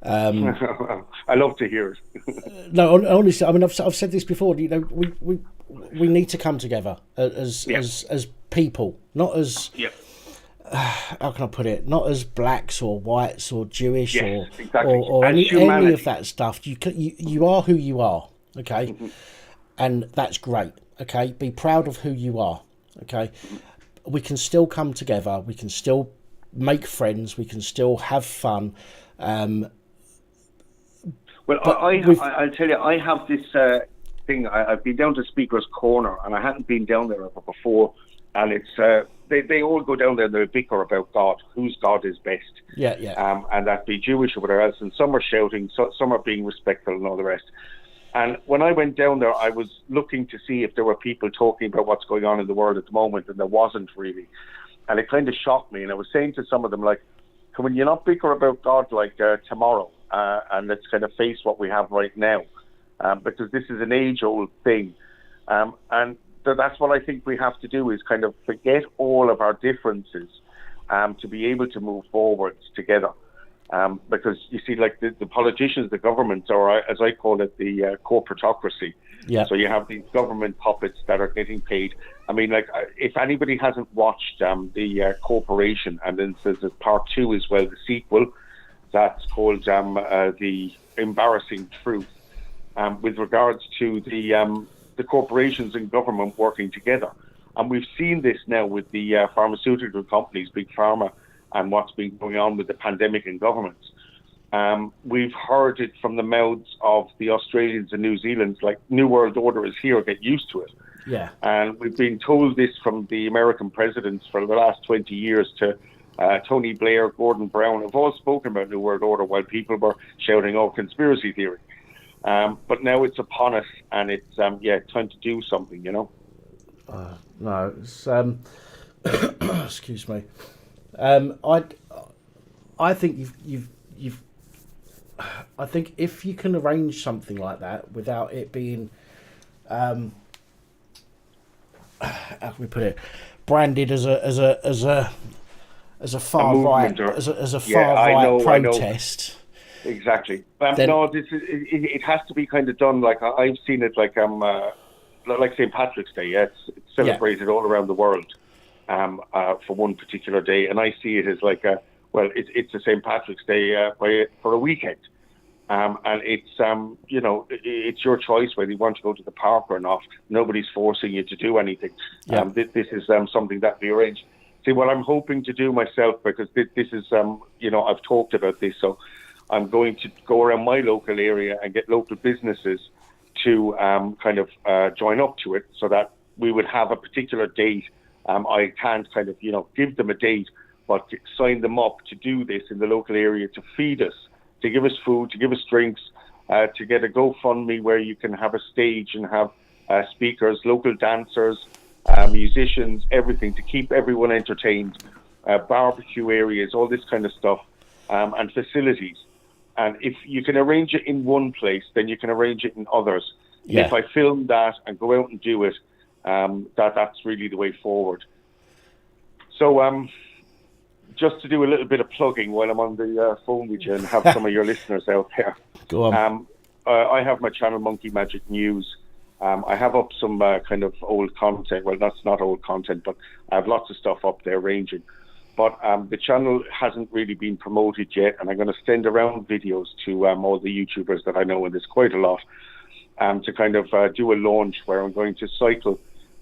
I love to hear it. No, honestly, I mean, I've said this before. We need to come together as people, not as how can I put it? Not as blacks or whites or Jewish or any of that stuff. You are who you are, okay, and that's great. Okay, be proud of who you are. Okay, we can still come together. We can still make friends. We can still have fun. Well, I'll tell you, I have this thing. I've been down to Speaker's Corner, and I hadn't been down there ever before. And it's they all go down there and they bicker about God, whose God is best. And that be Jewish or whatever else. And some are shouting, some are being respectful, and all the rest. And when I went down there, I was looking to see if there were people talking about what's going on in the world at the moment, and there wasn't really. And it kind of shocked me. And I was saying to some of them, like, can you not bicker about God like tomorrow? And let's kind of face what we have right now, because this is an age-old thing. And that's what I think we have to do, is kind of forget all of our differences to be able to move forward together. Because you see, like the politicians, the governments, or as I call it, the corporatocracy. Yeah. So you have these government puppets that are getting paid. I mean, like, if anybody hasn't watched the Corporation, and then there's part 2 as well, the sequel, that's called The Embarrassing Truth, with regards to the corporations and government working together. And we've seen this now with the pharmaceutical companies, Big Pharma, and what's been going on with the pandemic in governments. We've heard it from the mouths of the Australians and New Zealanders, like, New World Order is here, get used to it. Yeah. And we've been told this from the American presidents for the last 20 years to Tony Blair, Gordon Brown, have all spoken about New World Order while people were shouting, oh, conspiracy theory. But now it's upon us, and it's, time to do something, you know? No, it's, excuse me. I think I think if you can arrange something like that without it being, how can we put it, branded as a far right, as a far right protest. Exactly. No, it has to be kind of done like I've seen it, like St. Patrick's Day. Yeah, it's celebrated all around the world for one particular day, and I see it as like it's a St. Patrick's Day for a weekend, and it's it's your choice whether you want to go to the park or not. Nobody's forcing you to do anything. Yeah. This is something that we arrange. See, what I'm hoping to do myself, because this is I've talked about this, so I'm going to go around my local area and get local businesses to join up to it, so that we would have a particular date. I can't kind of give them a date, but sign them up to do this in the local area, to feed us, to give us food, to give us drinks, to get a GoFundMe where you can have a stage and have speakers, local dancers, musicians, everything, to keep everyone entertained, barbecue areas, all this kind of stuff, and facilities. And if you can arrange it in one place, then you can arrange it in others. Yeah. If I film that and go out and do it, that's really the way forward. So just to do a little bit of plugging while I'm on the phone with you and have some of your listeners out there. Go on. I have my channel, Monkey Magic News. I have up some kind of old content. Well, that's not old content, but I have lots of stuff up there ranging. But the channel hasn't really been promoted yet, and I'm going to send around videos to all the YouTubers that I know, and there's quite a lot, to kind of do a launch where I'm going to cycle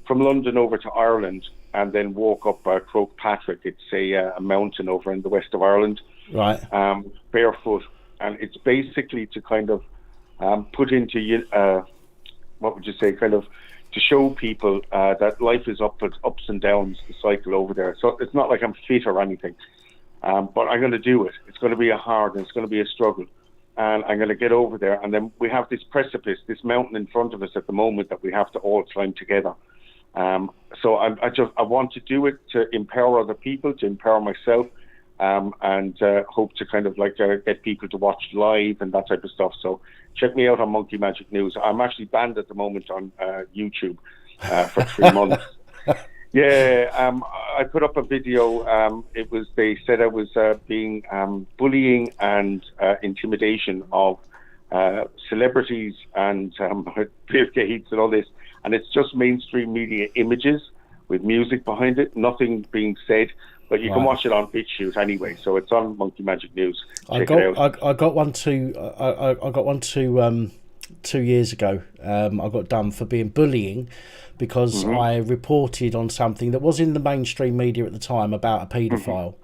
from London over to Ireland and then walk up Croagh Patrick. It's a mountain over in the west of Ireland, right? Barefoot, and it's basically to kind of put into what would you say, kind of to show people that life is ups and downs, the cycle over there. So it's not like I'm fit or anything, but I'm going to do it. It's going to be it's going to be a struggle, and I'm going to get over there. And then we have this precipice, this mountain in front of us at the moment that we have to all climb together. So I want to do it to empower other people, to empower myself, and hope to kind of get people to watch live and that type of stuff. So check me out on Monkey Magic News. I'm actually banned at the moment on YouTube for 3 months. Yeah, I put up a video. They said I was being bullying and intimidation of celebrities and Bill Gates and all this. And it's just mainstream media images with music behind it, nothing being said. But you can watch it on BitChute anyway, so it's on Monkey Magic News. I got one 2 years ago. I got done for being bullying because I reported on something that was in the mainstream media at the time about a paedophile,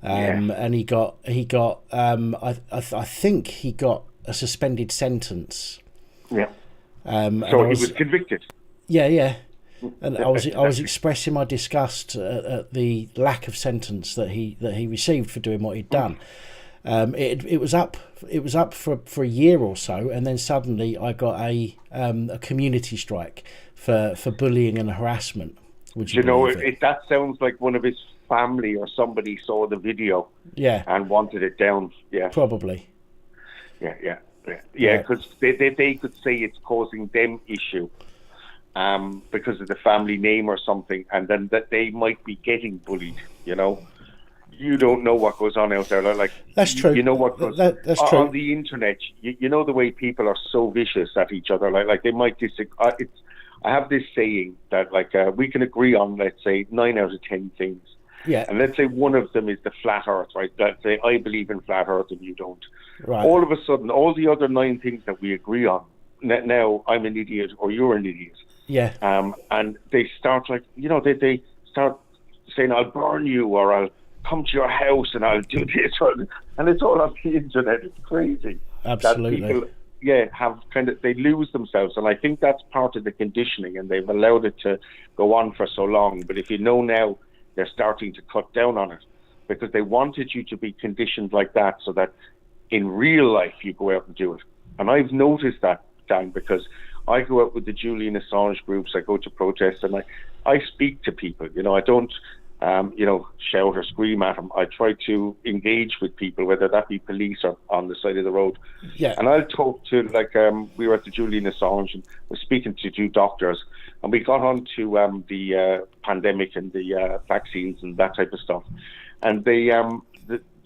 and he got I think he got a suspended sentence. Yeah. So he was convicted. Yeah. And I was expressing my disgust at the lack of sentence that he received for doing what he'd done. It was up for a year or so, and then suddenly I got a community strike for bullying and harassment. Would you know believe it? That sounds like one of his family or somebody saw the video, and wanted it down. Yeah, probably. Yeah. Because they could say it's causing them issue. Because of the family name or something, and then that they might be getting bullied. You you don't know what goes on out there. Like That's true. You know what goes That's true. on the internet. You know the way people are so vicious at each other. Like they might disagree. I have this saying that we can agree on, let's say, 9 out of 10 things. Yeah. And let's say one of them is the flat Earth, right? Let's say I believe in flat Earth and you don't. Right. All of a sudden, all the other 9 things that we agree on, now I'm an idiot or you're an idiot. Yeah. And they start they start saying, I'll burn you, or I'll come to your house and I'll do this. And it's all on the internet. It's crazy. Absolutely. That people, have they lose themselves. And I think that's part of the conditioning, and they've allowed it to go on for so long. But if you know now, they're starting to cut down on it because they wanted you to be conditioned like that so that in real life you go out and do it. And I've noticed that, Dan, because I go out with the Julian Assange groups, I go to protests, and I speak to people. I don't shout or scream at them. I try to engage with people, whether that be police or on the side of the road. Yeah. And I'll talk to, we were at the Julian Assange and we're speaking to 2 doctors, and we got on to the pandemic and the vaccines and that type of stuff. And they,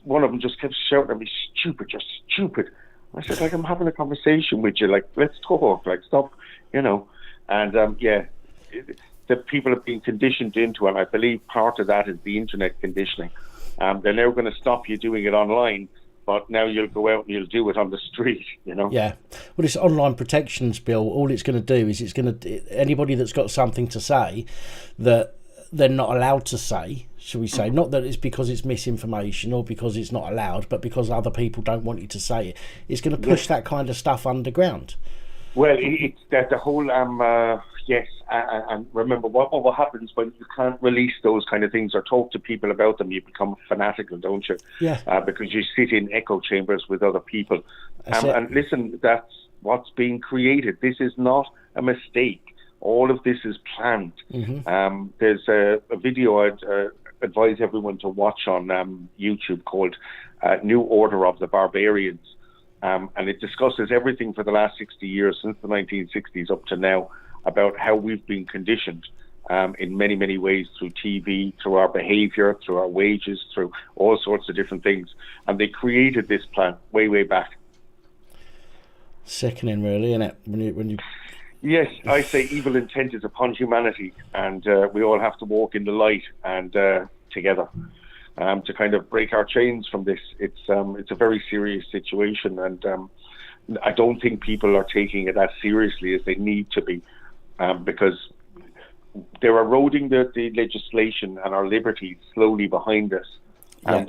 one of them just kept shouting at me, stupid, you're stupid. I said, I'm having a conversation with you, let's talk, stop, And the people have been conditioned into, and I believe part of that is the internet conditioning. They're now going to stop you doing it online, but now you'll go out and you'll do it on the street, Yeah. Well, this online protections bill, all it's going to do is anybody that's got something to say that they're not allowed to say, shall we say, not that it's because it's misinformation or because it's not allowed, but because other people don't want you to say it. It's going to push that kind of stuff underground. Well, it's that the whole yes, and remember what happens when you can't release those kind of things or talk to people about them. You become fanatical, don't you? Yeah. Because you sit in echo chambers with other people. And listen, that's what's being created. This is not a mistake. All of this is planned. Mm-hmm. There's a video I'd advise everyone to watch on YouTube called New Order of the Barbarians. And it discusses everything for the last 60 years, since the 1960s up to now, about how we've been conditioned in many, many ways through TV, through our behavior, through our wages, through all sorts of different things. And they created this plan way, way back. Sickening, really, isn't it? When you... Yes, I say evil intent is upon humanity, and we all have to walk in the light and together. To kind of break our chains from this. It's a very serious situation, and I don't think people are taking it as seriously as they need to be, because they're eroding the legislation and our liberties slowly behind us,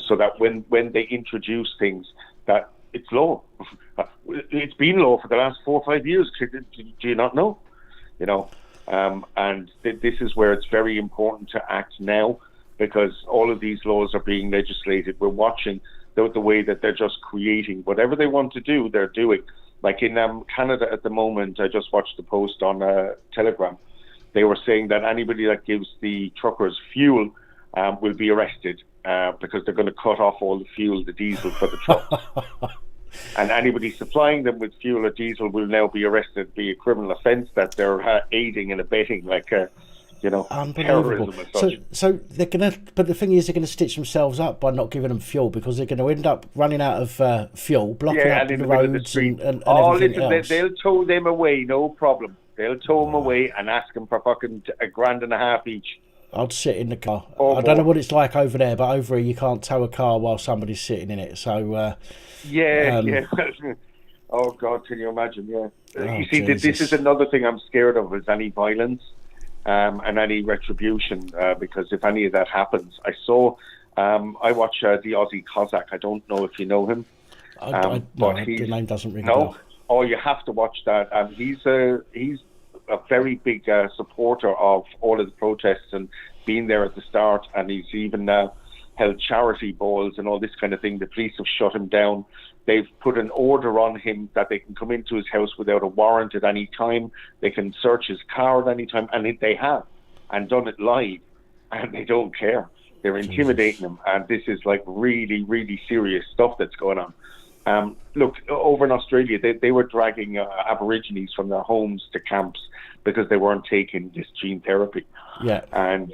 so that when they introduce things, that it's law. It's been law for the last 4 or 5 years. Do you not know? And this is where it's very important to act now, because all of these laws are being legislated. We're watching the way that they're just creating whatever they want to do, they're doing. Like in Canada at the moment, I just watched the post on Telegram. They were saying that anybody that gives the truckers fuel will be arrested because they're going to cut off all the fuel, the diesel for the trucks. And anybody supplying them with fuel or diesel will now be arrested, be a criminal offence that they're aiding and abetting, terrorism and such. So they're gonna, but the thing is, they're gonna stitch themselves up by not giving them fuel, because they're gonna end up running out of fuel, blocking up the roads and everything else. They'll tow them away, no problem. They'll tow them away and ask them for fucking $1,500 each. I'd sit in the car. I don't know what it's like over there, but over here you can't tow a car while somebody's sitting in it. So oh God, can you imagine? Yeah. You see, Jesus. This is another thing I'm scared of, is any violence. And any retribution, because if any of that happens, I watch the Aussie Cossack. I don't know if you know him. The name doesn't ring a no. bell. Oh, you have to watch that. He's a very big supporter of all of the protests and being there at the start. And he's even held charity balls and all this kind of thing. The police have shut him down. They've put an order on him that they can come into his house without a warrant at any time. They can search his car at any time, and they have, and done it live, and they don't care. They're intimidating him, and this is like really, really serious stuff that's going on. Look, over in Australia, they were dragging Aborigines from their homes to camps because they weren't taking this gene therapy. Yeah. And,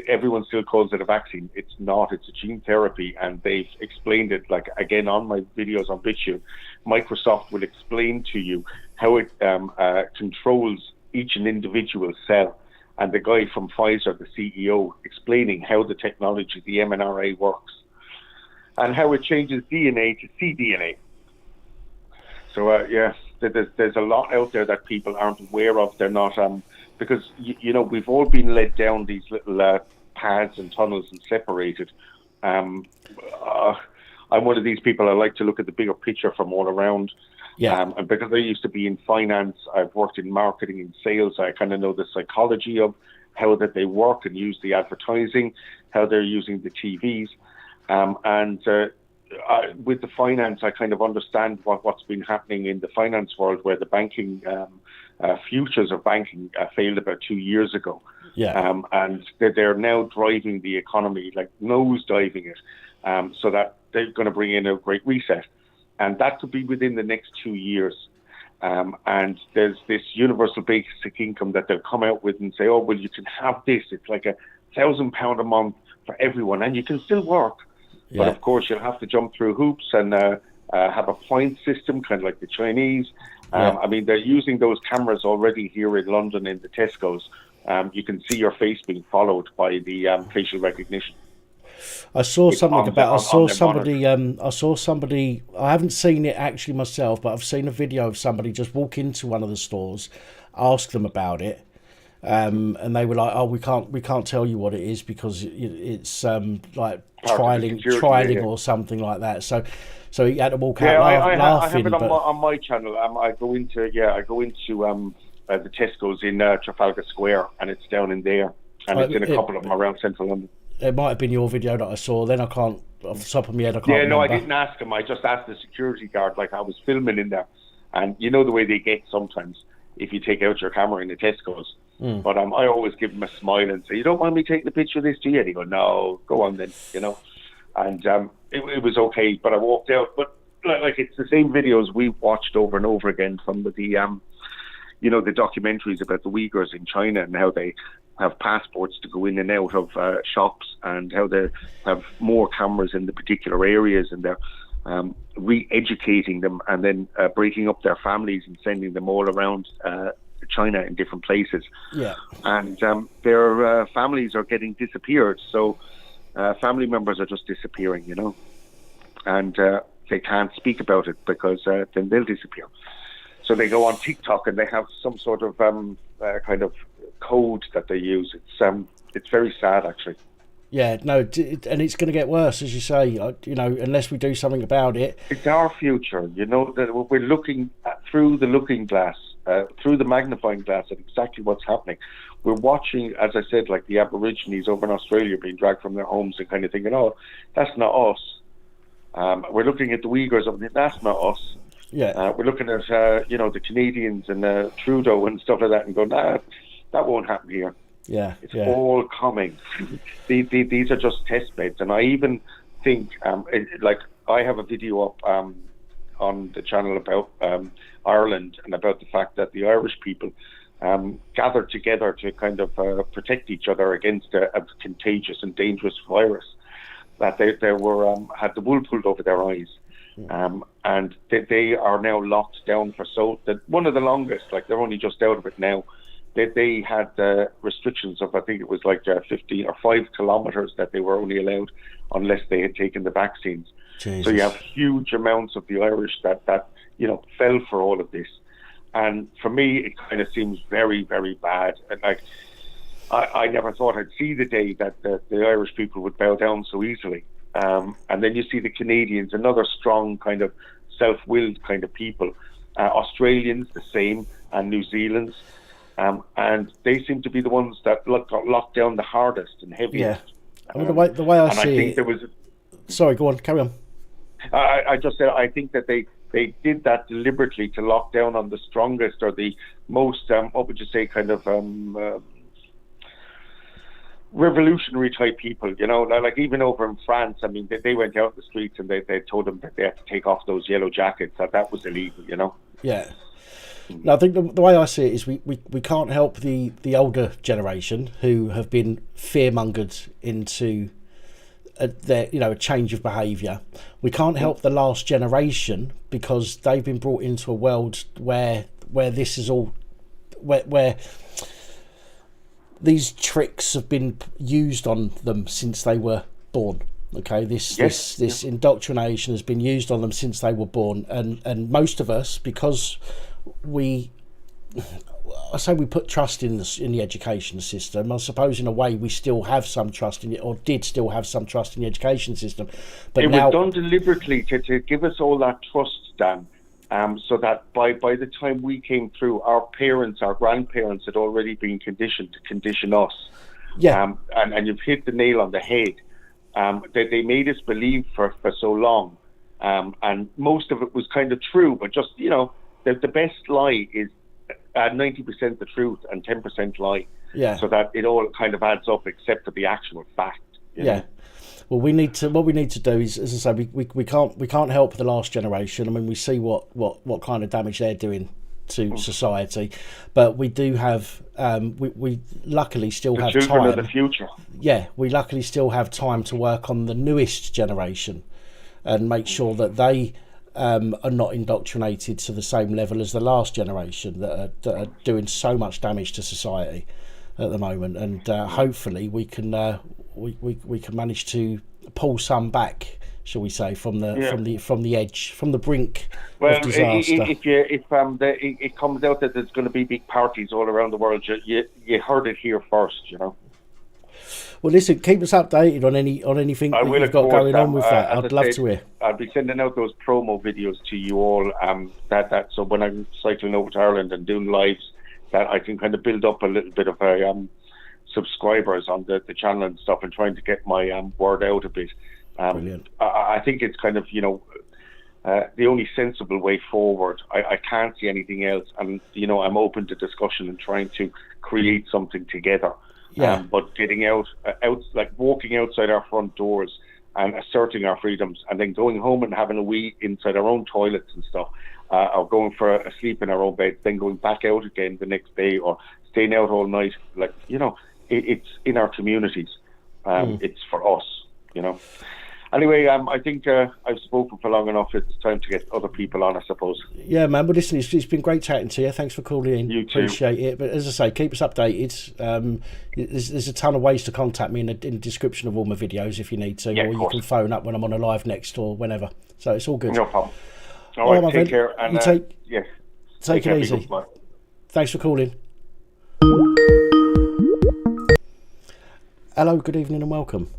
everyone still calls it a vaccine. It's not. It's a gene therapy. And they've explained it, like, again, on my videos on BitChute. Microsoft will explain to you how it controls each and individual cell. And the guy from Pfizer, the CEO, explaining how the technology, the mRNA, works and how it changes DNA to cDNA. So, there's a lot out there that people aren't aware of. They're not, because, we've all been led down these little paths and tunnels and separated. I'm one of these people, I like to look at the bigger picture from all around. Yeah. And because I used to be in finance, I've worked in marketing and sales, I kind of know the psychology of how that they work and use the advertising, how they're using the TVs. With the finance, I kind of understand what's been happening in the finance world, where the banking futures of banking failed about 2 years ago. Yeah. And they're now driving the economy, like nosediving it, so that they're going to bring in a great reset. And that could be within the next 2 years. And there's this universal basic income that they'll come out with and say, oh, well, you can have this. It's like £1,000 a month for everyone, and you can still work. Yeah. But of course, you'll have to jump through hoops and have a point system, kind of like the Chinese. I mean, they're using those cameras already here in London in the Tesco's. You can see your face being followed by the facial recognition. I saw something about. I saw somebody. I haven't seen it actually myself, but I've seen a video of somebody just walk into one of the stores, ask them about it, and they were like, "Oh, we can't tell you what it is because it's like trialing or something like that." So he had to walk out laughing. I have it on my channel. I go into the Tesco's in Trafalgar Square, and it's down in there, and it's in a couple of them around central London. It might have been your video that I saw. Then I can't, off the top of my head, I can't remember. I didn't ask him. I just asked the security guard, like I was filming in there. And you know the way they get sometimes if you take out your camera in the Tesco's. But I always give him a smile and say, you don't want me taking a picture of this, do you? And he go, no, go on then, And it was okay, but I walked out. But like it's the same videos we've watched over and over again from the documentaries about the Uyghurs in China and how they have passports to go in and out of shops, and how they have more cameras in the particular areas, and they're re-educating them and then breaking up their families and sending them all around China in different places. Yeah. And their families are getting disappeared. So family members are just disappearing, and they can't speak about it because then they'll disappear. So they go on TikTok and they have some sort of kind of code that they use. It's very sad, actually. Yeah, no, and it's going to get worse, as you say. Unless we do something about it. It's our future. That we're looking through the looking glass, through the magnifying glass, at exactly what's happening. We're watching, as I said, like the Aborigines over in Australia being dragged from their homes and kind of thinking, "Oh, that's not us." We're looking at the Uyghurs and that's not us. Yeah. We're looking at the Canadians and Trudeau and stuff like that, and going, nah, that won't happen here. Yeah, it's all coming. These are just test beds, and I even think, I have a video up on the channel about Ireland and about the fact that the Irish people gathered together to kind of protect each other against a contagious and dangerous virus. That they were had the wool pulled over their eyes. And they are now locked down for one of the longest, like they're only just out of it now. They had restrictions of, I think it was like 15 or 5 kilometers that they were only allowed unless they had taken the vaccines. Jesus. So you have huge amounts of the Irish that fell for all of this. And for me, it kind of seems very, very bad. And I never thought I'd see the day that the Irish people would bow down so easily. And then you see the Canadians, another strong kind of self-willed kind of people. Australians, the same, and New Zealand's. And they seem to be the ones that got locked down the hardest and heaviest. Yeah. I mean, the way I see it... There was... Sorry, go on, carry on. I just said, I think that they did that deliberately to lock down on the strongest or the most, what would you say, kind of... revolutionary type people, you know, like even over in France. I mean, they went out in the streets and they told them that they had to take off those yellow jackets, that was illegal, you know. Yeah. No, I think the way I see it is we can't help the older generation who have been fear-mongered into a change of behaviour. We can't help the last generation because they've been brought into a world where this is all where these tricks have been used on them since they were born. Okay, this indoctrination has been used on them since they were born, and most of us, because we put trust in the education system. I suppose in a way we still have some trust in it, or did still have some trust in the education system. But it now, was done deliberately to give us all that trust, Dan. So that by the time we came through, our parents, our grandparents had already been conditioned to condition us. Yeah. And you've hit the nail on the head. They made us believe for so long. And most of it was kind of true, but just, you know, the best lie is 90% the truth and 10% lie. Yeah. So that it all kind of adds up except for the actual fact. You know? Well, what we need to do is, as I say, we can't help the last generation. I mean, we see what kind of damage they're doing to society, but we do have we luckily still have children time. Of the future. Yeah, we luckily still have time to work on the newest generation and make sure that they are not indoctrinated to the same level as the last generation that are doing so much damage to society at the moment. And hopefully we can manage to pull some back, shall we say, from the edge, from the brink of disaster. If it comes out that there's going to be big parties all around the world, you heard it here first, you know. Well, listen, keep us updated on anything that you've got going on with that. I'd love to hear. I'll be sending out those promo videos to you all. So when I'm cycling over to Ireland and doing lives, that I can kind of build up a little bit of a subscribers on the channel and stuff, and trying to get my word out a bit. Brilliant. I think it's kind of, you know, the only sensible way forward. I can't see anything else, and you know, I'm open to discussion and trying to create something together. Yeah. But getting out, like walking outside our front doors and asserting our freedoms, and then going home and having a wee inside our own toilets and stuff, or going for a sleep in our own beds, then going back out again the next day, or staying out all night. Like, you know, it's in our communities. It's for us, you know. Anyway, I think I've spoken for long enough. It's time to get other people on, I suppose. Yeah, man. But listen, it's been great chatting to you. Thanks for calling in. You too. Appreciate it. But as I say, keep us updated. There's a ton of ways to contact me in the description of all my videos if you need to, or you can phone up when I'm on a live next or whenever. So it's all good. No problem. All right, take care. And take it easy. Thanks for calling. Hello, good evening and welcome.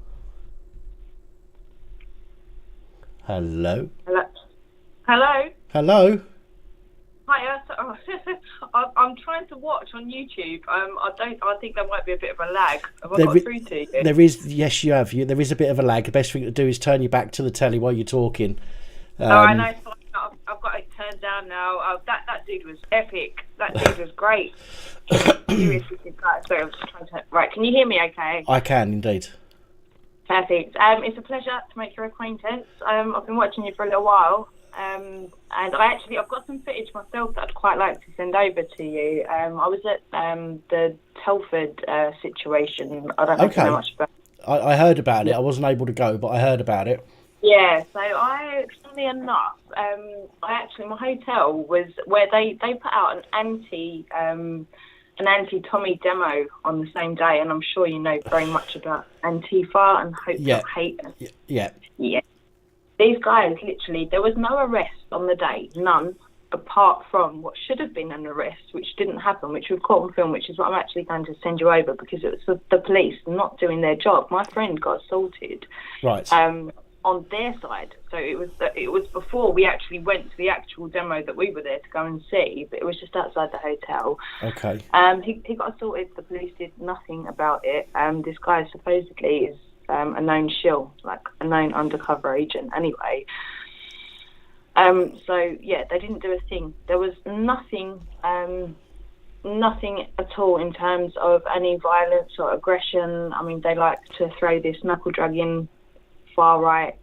Hello. Hello. Hello. Hiya. I'm trying to watch on YouTube. I think there might be a bit of a lag. Have I got through to you? There is. Yes, you have. There is a bit of a lag. The best thing to do is turn you back to the telly while you're talking. I know. It's fine. I've got it turned down now. That dude was epic. That dude was great. Seriously, sorry, I was just trying to. Right, can you hear me? Okay. I can indeed. Perfect. It's a pleasure to make your acquaintance. I've been watching you for a little while, and I've got some footage myself that I'd quite like to send over to you. I was at the Telford situation. I don't know if you know much about it. I heard about it. I wasn't able to go, but I heard about it. Yeah, so funny enough, my hotel was where they put out an anti-Tommy demo on the same day, and I'm sure you know very much about Antifa and hate. Yeah. These guys, literally, there was no arrest on the day, none, apart from what should have been an arrest, which didn't happen, which we've caught on film, which is what I'm actually going to send you over, because it was the police not doing their job. My friend got assaulted. Right. On their side, so it was before we actually went to the actual demo that we were there to go and see, but it was just outside the hotel. Okay. He got assaulted. The police did nothing about it. This guy supposedly is a known shill, like a known undercover agent. Anyway, so yeah, they didn't do a thing. There was nothing nothing at all in terms of any violence or aggression. I mean, they like to throw this knuckle-dragging far-right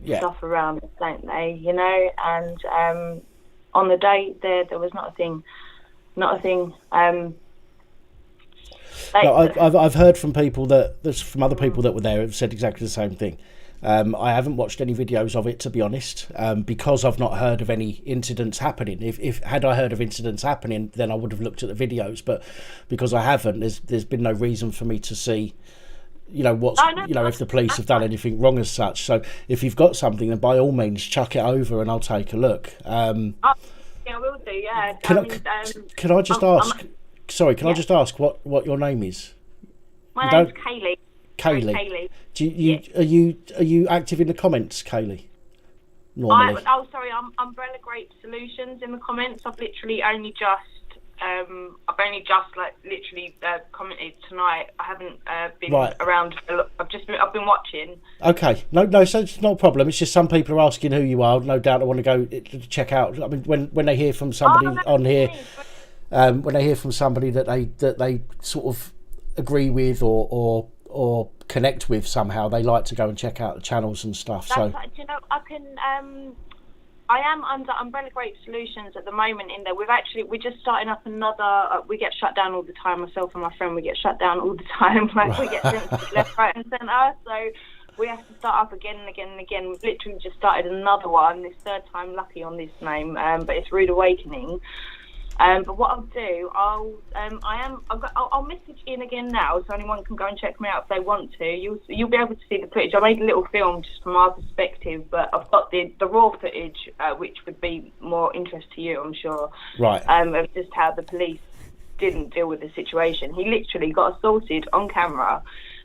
stuff around, don't they? You know, and on the day there was not a thing. I've heard from people from other people that were there have said exactly the same thing. I haven't watched any videos of it, to be honest, because I've not heard of any incidents happening. If had I heard of incidents happening, then I would have looked at the videos. But because I haven't, there's been no reason for me to see, you know, if the police have done anything wrong as such. So if you've got something, then by all means, chuck it over and I'll take a look. Yeah, I will do. Yeah. Can I just ask? Sorry, can I just ask what your name is? My name's Kaylee. Kaylee. Kaylee. Do you are you active in the comments, Kaylee? Normally. Sorry, I'm Umbrella Grape Solutions in the comments. I've only just commented tonight. I haven't been around. I've been watching. Okay, no, so it's not a problem. It's just some people are asking who you are. No doubt, I want to go check out. I mean, when they hear from somebody on here, when they hear from somebody that they sort of agree with or connect with somehow, they like to go and check out the channels and stuff. Do you know, I am under Umbrella Grape Solutions at the moment. In there, we're just starting up another. We get shut down all the time. Myself and my friend, we get shut down all the time. Like we get sent left, right, and centre. So we have to start up again and again and again. We've literally just started another one. This third time lucky on this name, but it's Rude Awakening. But what I'll do, I'll message in again now, so anyone can go and check me out if they want to. You'll be able to see the footage. I made a little film just from our perspective, but I've got the raw footage, which would be more interest to you, I'm sure. Right. Of just how the police didn't deal with the situation. He literally got assaulted on camera,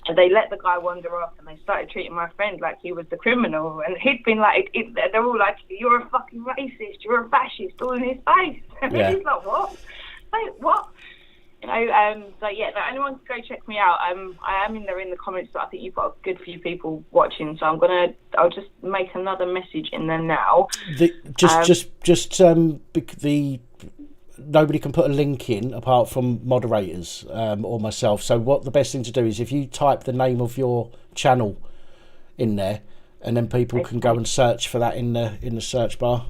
and they let the guy wander off, and they started treating my friend like he was the criminal. And he'd been like, they're all like, "You're a fucking racist, you're a fascist," all in his face. And he's like, "What? Wait, what?" You know, so yeah, anyone can go check me out. I am in there in the comments, but I think you've got a good few people watching, so I'll just make another message in there now. Nobody can put a link in apart from moderators or myself. So what the best thing to do is if you type the name of your channel in there, and then people can go and search for that in the search bar.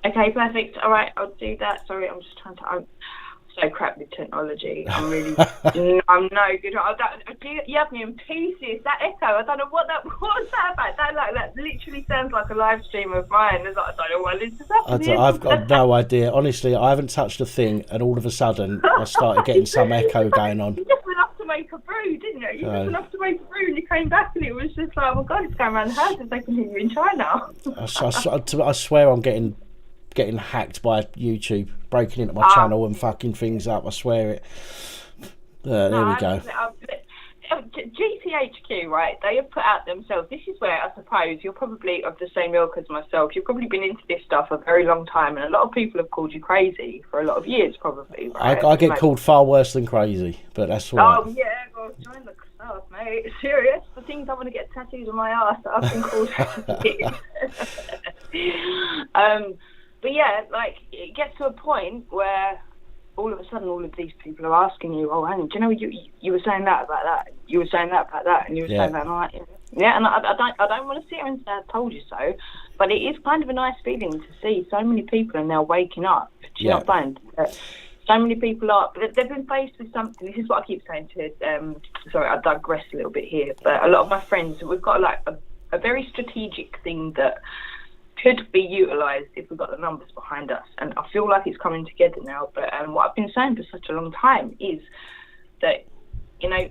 Okay, perfect. All right, I'll do that. Sorry, I'm just trying to. I'm so crap with technology. I'm really. I'm no good. You have me in pieces. That echo. I don't know what was that about. That literally sounds like a live stream of mine. It's like, I don't know what this is happening. I've got no idea. Honestly, I haven't touched a thing, and all of a sudden, I started getting some echo going on. You just went off to make a brew, didn't you? You just went off to make a brew, and you came back, and it was just like, oh my God, it's going around the house if they can hear you in China. I swear I'm getting hacked by YouTube, breaking into my channel and fucking things up. I swear it. There we go. GCHQ, right? They have put out themselves. This is where I suppose you're probably of the same ilk as myself. You've probably been into this stuff a very long time, and a lot of people have called you crazy for a lot of years, probably. Right? I get called far worse than crazy, but that's all. Oh yeah, well, join the club, mate. Serious? The things I want to get tattoos on my ass that I've been called crazy. But yeah, like, it gets to a point where all of a sudden all of these people are asking you, "Oh, Annie, do you know you were saying that about that? You were saying that about that, and you were saying that." And I'm like, yeah, and I don't want to sit here and say I told you so, but it is kind of a nice feeling to see so many people are now waking up. Do you not find that so many people they've been faced with something? This is what I keep saying to. Sorry, I digress a little bit here, but a lot of my friends, we've got like a very strategic thing that could be utilised if we've got the numbers behind us, and I feel like it's coming together now. But what I've been saying for such a long time is that, you know,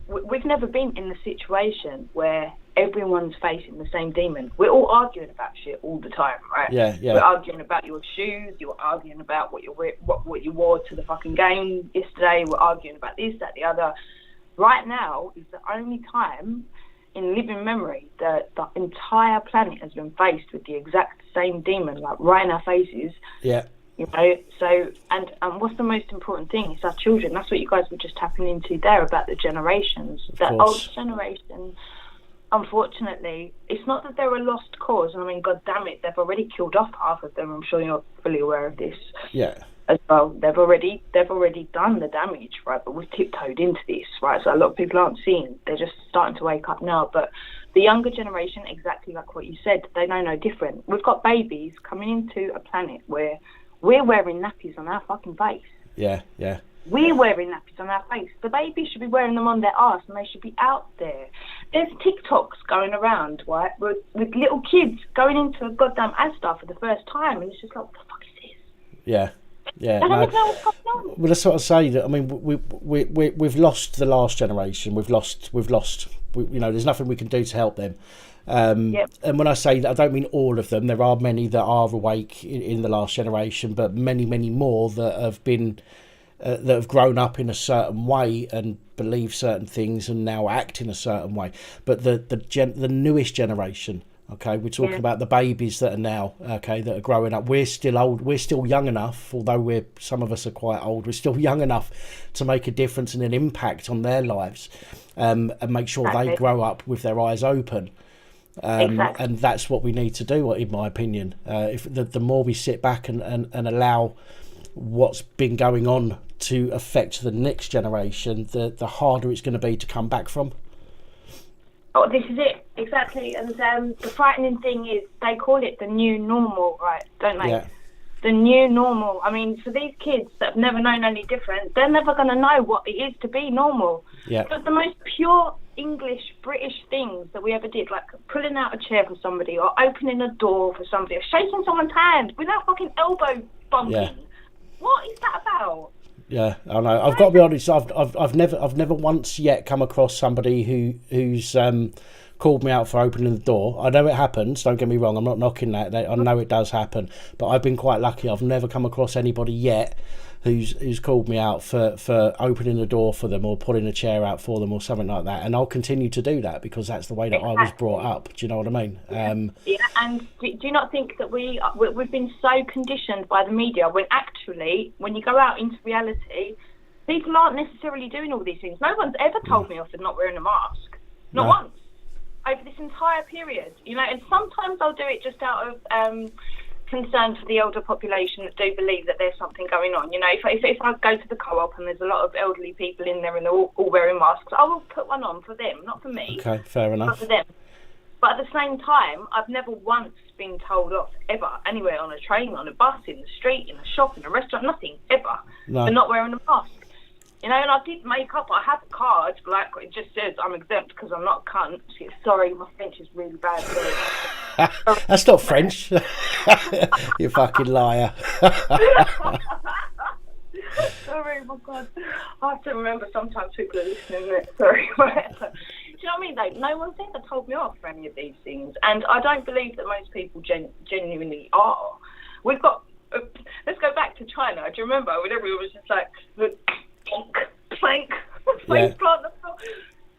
we've never been in the situation where everyone's facing the same demon. We're all arguing about shit all the time, right? Yeah. We're arguing about your shoes. You're arguing about what you wore to the fucking game yesterday. We're arguing about this, that, the other. Right now is the only time in living memory that the entire planet has been faced with the exact same demon, like right in our faces. Yeah. You know, so, and what's the most important thing? It's our children. That's what you guys were just tapping into there about the generations. The old generation, unfortunately, it's not that they're a lost cause. I mean, God damn it, they've already killed off half of them. I'm sure you're fully aware of this. Yeah. as well. They've already done the damage, right? But we've tiptoed into this, right? So a lot of people aren't seeing. They're just starting to wake up now. But the younger generation, exactly like what you said, they know no different. We've got babies coming into a planet where we're wearing nappies on our fucking face. Yeah. We're wearing nappies on our face. The babies should be wearing them on their arse, and they should be out there. There's TikToks going around, right, with little kids going into a goddamn Asda for the first time, and it's just like, what the fuck is this? Yeah. I don't even know what's going on. Well, that's what I say. That I mean, we've lost the last generation. We've lost. There's nothing we can do to help them. Yep. And when I say that, I don't mean all of them. There are many that are awake in the last generation, but many more that have been that have grown up in a certain way and believe certain things and now act in a certain way. But the newest generation, okay, we're talking about the babies that are now, okay, that are growing up. We're still old. We're still young enough, although some of us are quite old. We're still young enough to make a difference and an impact on their lives, and make sure they grow up with their eyes open. And that's what we need to do, in my opinion. If the more we sit back and allow what's been going on to affect the next generation, the harder it's going to be to come back from. Oh, this is it, exactly. And the frightening thing is they call it the new normal, right? Don't they? Yeah. The new normal. I mean, for these kids that have never known any different, they're never going to know what it is to be normal. Yeah. But the most pure English, British things that we ever did, like pulling out a chair for somebody or opening a door for somebody or shaking someone's hand without fucking elbow bumping. Yeah. What is that about? Yeah, I know. I've got to be honest. I've never once yet come across somebody who's called me out for opening the door. I know it happens. Don't get me wrong. I'm not knocking that. I know it does happen. But I've been quite lucky. I've never come across anybody yet who's called me out for opening the door for them or putting a chair out for them or something like that. And I'll continue to do that because that's the way that I was brought up. Do you know what I mean? Yeah, and do you not think that we've been so conditioned by the media when actually, when you go out into reality, people aren't necessarily doing all these things. No one's ever told me off for not wearing a mask. Not once. Over this entire period, and sometimes I'll do it just out of concern for the elder population that do believe that there's something going on. If I go to the co-op and there's a lot of elderly people in there and they're all wearing masks, I will put one on for them, not for me. Okay, fair enough. But for them. But at the same time, I've never once been told off ever, anywhere, on a train, on a bus, in the street, in a shop, in a restaurant, nothing ever, for not wearing a mask. And I did make up. I have a card, like it just says I'm exempt because I'm not a cunt. Sorry, my French is really bad. That's not French. You fucking liar. Sorry, my God. I have to remember sometimes people are listening. Sorry. Do you know what I mean? Though? No one's ever told me off for any of these things. And I don't believe that most people genuinely are. We've got... let's go back to China. Do you remember when everyone was just like... plank, face plant the floor.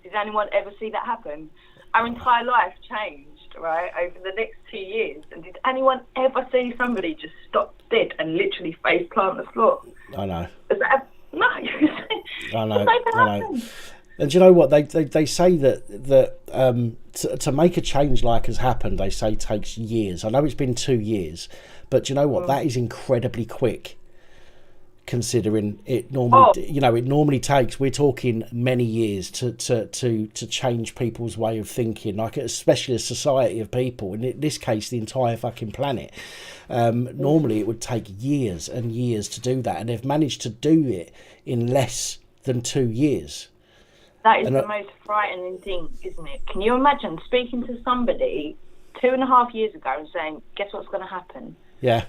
Did anyone ever see that happen? Our entire life changed, right, over the next 2 years. And did anyone ever see somebody just stop dead and literally face plant the floor? I know. No. I know. And do you know what they say that to make a change like has happened, they say takes years. I know it's been 2 years, but do you know what? That is incredibly quick. Considering it normally, it normally takes. We're talking many years to change people's way of thinking, like especially a society of people. In this case, the entire fucking planet. Normally, it would take years and years to do that, and they've managed to do it in less than 2 years. That is the most frightening thing, isn't it? Can you imagine speaking to somebody 2.5 years ago and saying, "Guess what's going to happen?" Yeah.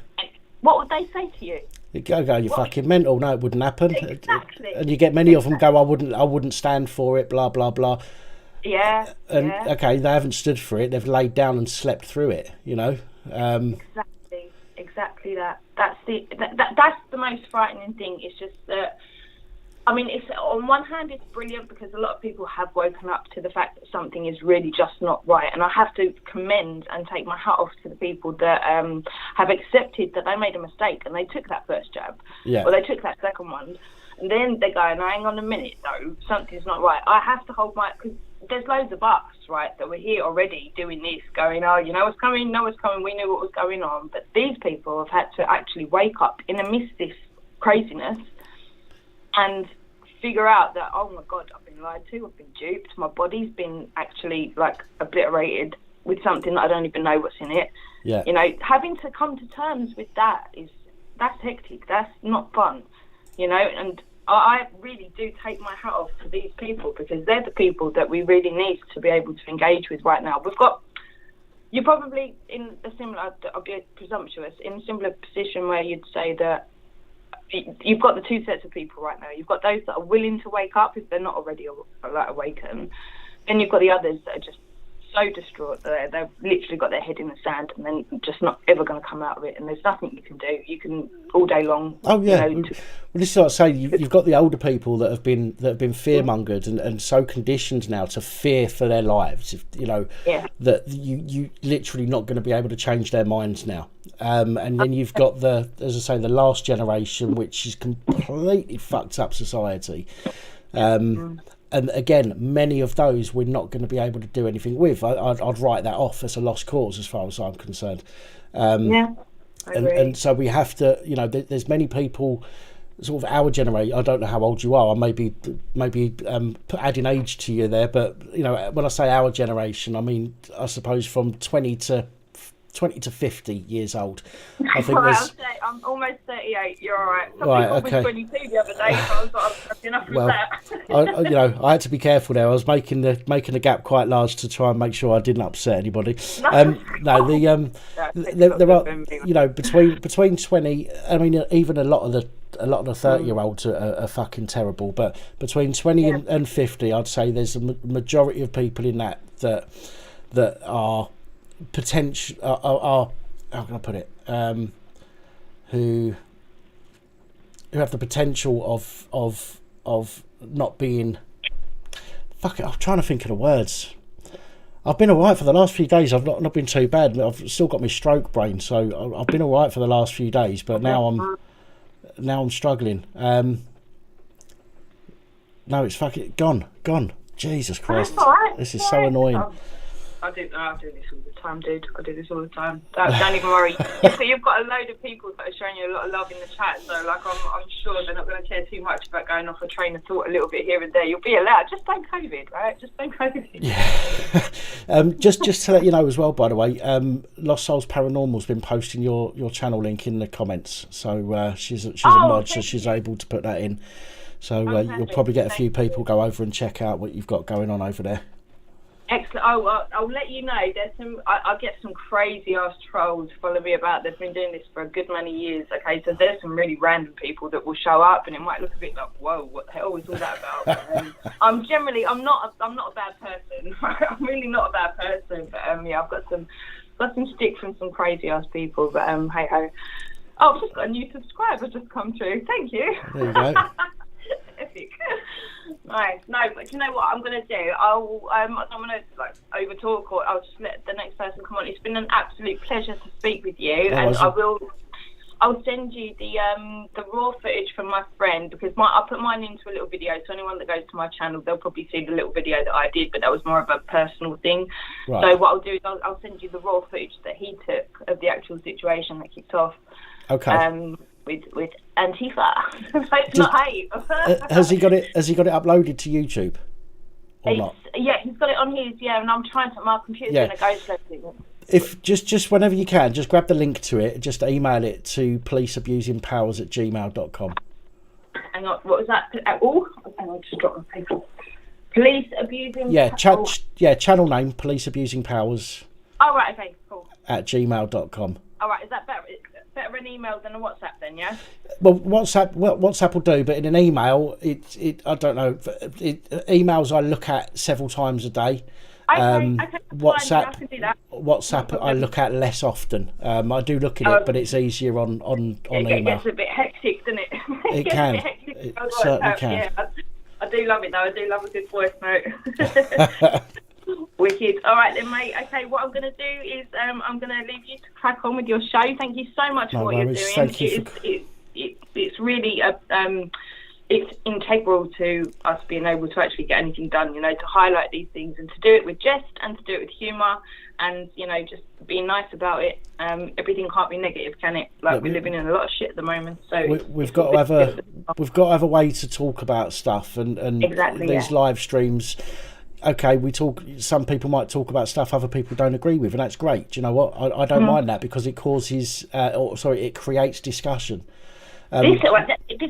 What would they say to you? You go, you're fucking mental. No, it wouldn't happen. Exactly. And you get many of them go, I wouldn't stand for it. Blah blah blah. Yeah. And okay, they haven't stood for it. They've laid down and slept through it. Exactly that. That's the most frightening thing. It's just that. I mean, it's on one hand, it's brilliant because a lot of people have woken up to the fact that something is really just not right. And I have to commend and take my hat off to the people that have accepted that they made a mistake and they took that first jab. Yeah. Or they took that second one. And then they go, no, hang on a minute, though, something's not right. I have to hold my... Because there's loads of us, right, that were here already doing this, going, oh, you know what's coming, we knew what was going on. But these people have had to actually wake up in the midst of this craziness and figure out that, oh my God, I've been lied to, I've been duped, my body's been actually like obliterated with something that I don't even know what's in it. Yeah. You know, having to come to terms with that's hectic. That's not fun, you know, and I really do take my hat off to these people, because they're the people that we really need to be able to engage with right now. You're probably in a similar, I'll be presumptuous, in a similar position where you'd say that you've got the two sets of people right now. You've got those that are willing to wake up if they're not already like awakened. Then you've got the others that are just so distraught that they've literally got their head in the sand and then just not ever going to come out of it. And there's nothing you can do. You can all day long. Oh yeah. You know, well, this is what I say. You've got the older people that have been fearmongered and so conditioned now to fear for their lives. You know, that you literally not going to be able to change their minds now. And then you've got as I say, the last generation, which is completely fucked up society. And again, many of those we're not going to be able to do anything with. I'd write that off as a lost cause as far as I'm concerned. I agree. And so we have to, you know, there's many people, sort of our generation. I don't know how old you are. I maybe adding age to you there, but you know, when I say our generation, I mean I suppose from 20 to 50 years old. I think I'm almost 38. You're all right. Right, Somebody called me 22 the other day, so I was like, enough of that. I had to be careful there. I was making the gap quite large to try and make sure I didn't upset anybody. There are, you know, between 20. I mean, even a lot of the 30-year-olds are fucking terrible. But between 20 and 50, I'd say there's a majority of people in that are potential are how can I put it, who have the potential of not being, fuck it, I'm trying to think of the words. I've been alright for the last few days. I've not been too bad. I've still got my stroke brain, so I've been alright for the last few days, but now I'm struggling. No, it's fucking gone. Jesus Christ, this is so annoying. I do this all the time, dude. I do this all the time. Don't even worry. You've got a load of people that are showing you a lot of love in the chat, so like I'm sure they're not going to care too much about going off a train of thought a little bit here and there. You'll be allowed. Just don't COVID, right? Just don't COVID. Yeah. Just to let you know as well, by the way, Lost Souls Paranormal's been posting your channel link in the comments, so she's a mod, so she's able to put that in. So you'll probably get a few people go over and check out what you've got going on over there. Excellent. I'll let you know. There's I get some crazy ass trolls follow me about. They've been doing this for a good many years. Okay, so there's some really random people that will show up, and it might look a bit like, whoa, what the hell is all that about? I'm not a bad person. I'm really not a bad person. But I've got some stick from some crazy ass people. But hey ho. Oh, I've just got a new subscriber just come through. Thank you. There you go. Epic. Nice. No, but you know what I'm going to do? I don't want to like over talk, or I'll just let the next person come on. It's been an absolute pleasure to speak with you, and I'll send you the raw footage from my friend, because I'll put mine into a little video, so anyone that goes to my channel, they'll probably see the little video that I did, but that was more of a personal thing. Right. So what I'll do is I'll send you the raw footage that he took of the actual situation that kicked off. Okay. With Antifa. So it's not hate. Has he got it uploaded to YouTube? Or not? Yeah, he's got it on his, and I'm trying to, my computer's going to go slow. If just whenever you can, just grab the link to it, just email it to policeabusingpowers@gmail.com. Hang on, what was that? Oh, hang on, just drop my paper. Police abusing. Channel name Police Abusing Powers. Oh right, okay, cool. @gmail.com. All right, is that better? Better an email than a WhatsApp then, yeah? Well, WhatsApp will do, but in an email, it I don't know. Emails I look at several times a day. Okay, WhatsApp, I can do that. WhatsApp I look at less often. I do look at it, but it's easier on email. It gets a bit hectic, doesn't it? It can. It certainly can. Yeah, I do love it though. I do love a good voice note. Wicked. All right then, mate. Okay, what I'm going to do is I'm going to leave you to crack on with your show. Thank you so much for what you're doing. Thank you. It's really it's integral to us being able to actually get anything done, you know, to highlight these things and to do it with jest and to do it with humour and, you know, just being nice about it. Everything can't be negative, can it? Like, we're living in a lot of shit at the moment. So we've got to have a way to talk about stuff, and exactly, these live streams. Okay, some people might talk about stuff other people don't agree with, and that's great. Do you know what? I don't mind that, because it causes, it creates discussion. This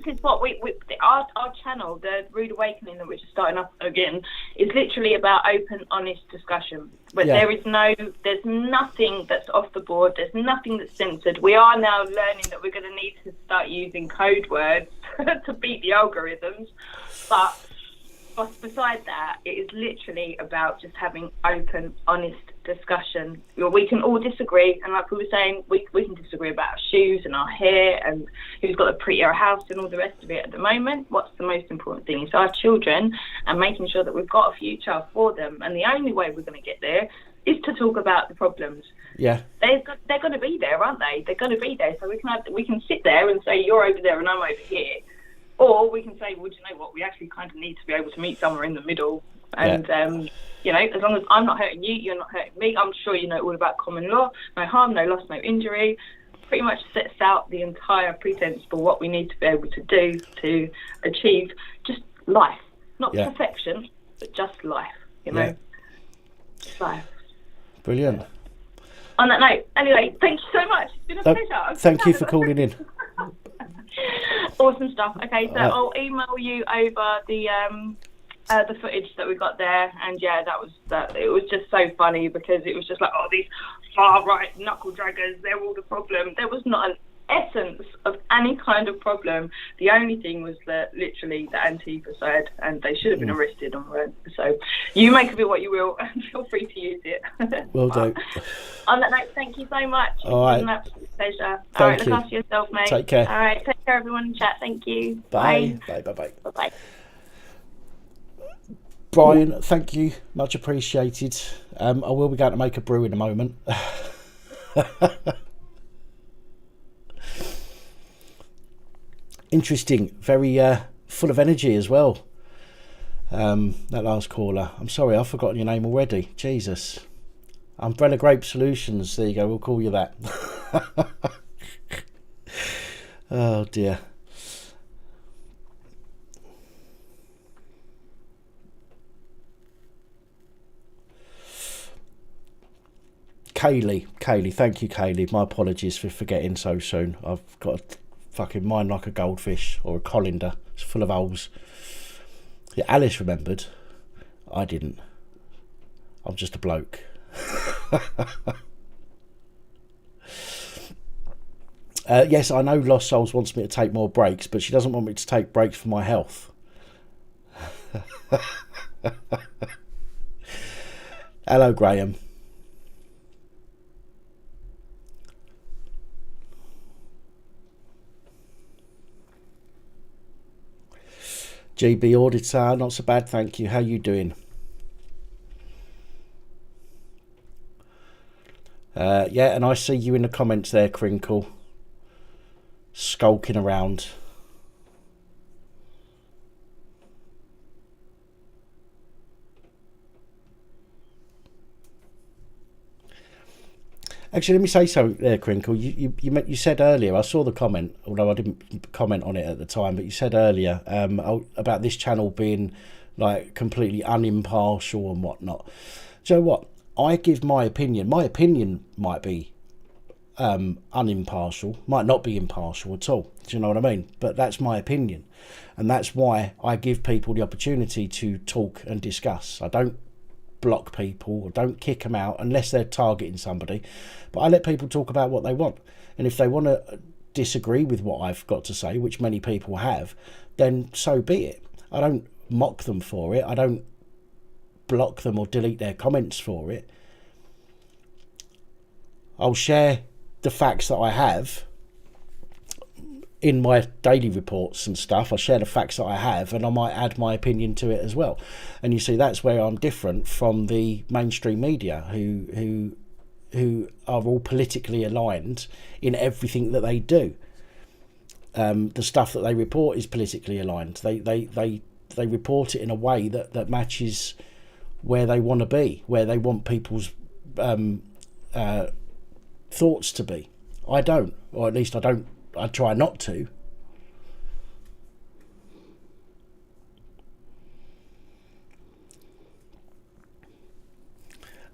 is what our channel, the Rude Awakening, that we're just starting up again, is literally about open, honest discussion. But there's nothing that's off the board. There's nothing that's censored. We are now learning that we're going to need to start using code words to beat the algorithms. But besides that, it is literally about just having open, honest discussion. We can all disagree, and like we were saying, we can disagree about our shoes and our hair and who's got a prettier house and all the rest of it. At the moment, what's the most important thing is our children and making sure that we've got a future for them. And the only way we're going to get there is to talk about the problems. Yeah, they're going to be there, aren't they? They're going to be there. So we can sit there and say, you're over there and I'm over here. Or we can say, well, do you know what? We actually kind of need to be able to meet somewhere in the middle. And, you know, as long as I'm not hurting you, you're not hurting me. I'm sure you know all about common law. No harm, no loss, no injury. Pretty much sets out the entire pretense for what we need to be able to do to achieve just life. Not perfection, but just life, you know. Life. Brilliant. On that note, anyway, thank you so much. It's been a pleasure. Thank you for calling in. Awesome stuff. Okay, so I'll email you over the footage that we got there, and it was just so funny, because it was just like, oh, these far right knuckle draggers, they're all the problem. There was not an essence of any kind of problem. The only thing was that literally the Antifa side, and they should have been arrested on weren't. So you make of it what you will, and feel free to use it. Will do. On that note, thank you so much. All right. It's been an absolute pleasure. Thank All right, you. look after yourself, mate. Take care. All right, take care, everyone in chat. Thank you. Bye. Bye. Bye. Bye. Bye. Bye. Brian, thank you. Much appreciated. I will be going to make a brew in a moment. Interesting. Very full of energy as well. That last caller. I'm sorry, I've forgotten your name already. Jesus. Umbrella Grape Solutions. There you go. We'll call you that. Oh, dear. Kaylee, thank you, Kaylee. My apologies for forgetting so soon. I've got a fucking mind like a goldfish or a colander. It's full of holes. Yeah, Alice remembered. I didn't. I'm just a bloke. Yes, I know Lost Souls wants me to take more breaks, but she doesn't want me to take breaks for my health. Hello, Graham. GB Auditor, not so bad, thank you. How you doing? Yeah, and I see you in the comments there, Crinkle. Skulking around. Actually, let me say so there, Crinkle. You said earlier, I saw the comment, although I didn't comment on it at the time, but you said earlier about this channel being like completely unimpartial and whatnot. Do you know what? I give my opinion. My opinion might be unimpartial, might not be impartial at all. Do you know what I mean? But that's my opinion. And that's why I give people the opportunity to talk and discuss. I don't block people or don't kick them out unless they're targeting somebody, but I let people talk about what they want, and if they want to disagree with what I've got to say, which many people have, then so be it. I don't mock them for it. I don't block them or delete their comments for it. I'll share the facts that I have in my daily reports and stuff. I share the facts that I have, and I might add my opinion to it as well. And you see, that's where I'm different from the mainstream media, who are all politically aligned in everything that they do. the stuff that they report is politically aligned. They report it in a way that matches where they want to be, where they want people's thoughts to be. I don't, or at least I don't. I try not to.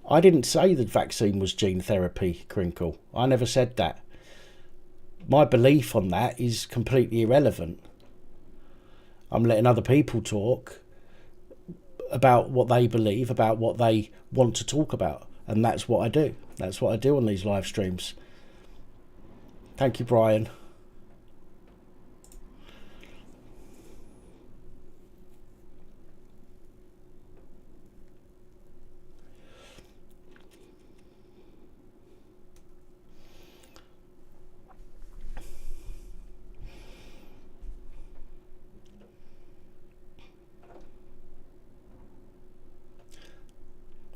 I didn't say the vaccine was gene therapy, Crinkle. I never said that. My belief on that is completely irrelevant. I'm letting other people talk about what they believe, about what they want to talk about. And that's what I do. That's what I do on these live streams. Thank you, Brian.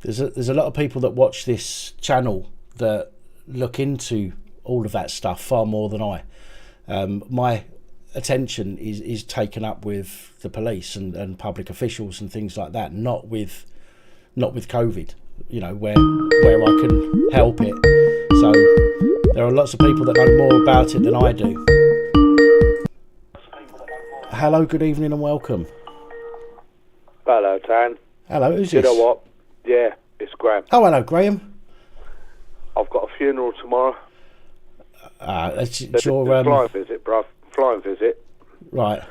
There's a lot of people that watch this channel that look into all of that stuff far more than I. My attention is taken up with the police and public officials and things like that, not with COVID. You know, where I can help it. So there are lots of people that know more about it than I do. Hello, good evening, and welcome. Hello, Tan. Hello, who's this? You know what? Yeah, it's Graham. Oh, hello, Graham. I've got a funeral tomorrow. It's It's your a flying visit, bruv. Flying visit. right.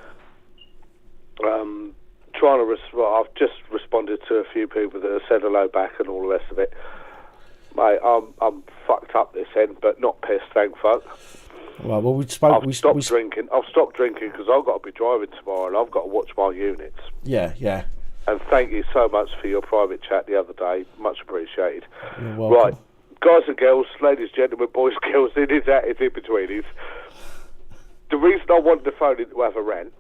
I've just responded to a few people that have said hello back and all the rest of it. Mate, I'm fucked up this end, but not pissed, thank fuck. Well, we spoke. I've stopped drinking. I've stopped drinking because I've got to be driving tomorrow and I've got to watch my units. Yeah. And thank you so much for your private chat the other day. Much appreciated. You're welcome. Right, guys and girls, ladies, gentlemen, boys, girls, it is out, it's in between it. The reason I wanted to phone in to have a rant,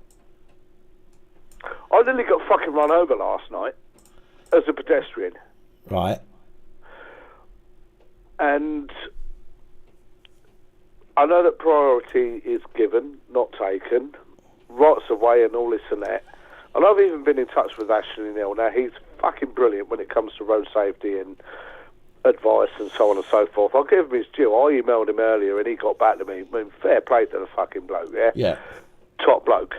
I nearly got fucking run over last night as a pedestrian. Right. And I know that priority is given, not taken, rights of way and all this and that. And I've even been in touch with Ashley Neal. Now, he's fucking brilliant when it comes to road safety and advice and so on and so forth. I'll give him his due. I emailed him earlier and he got back to me. I mean, fair play to the fucking bloke, yeah? Yeah. Top bloke.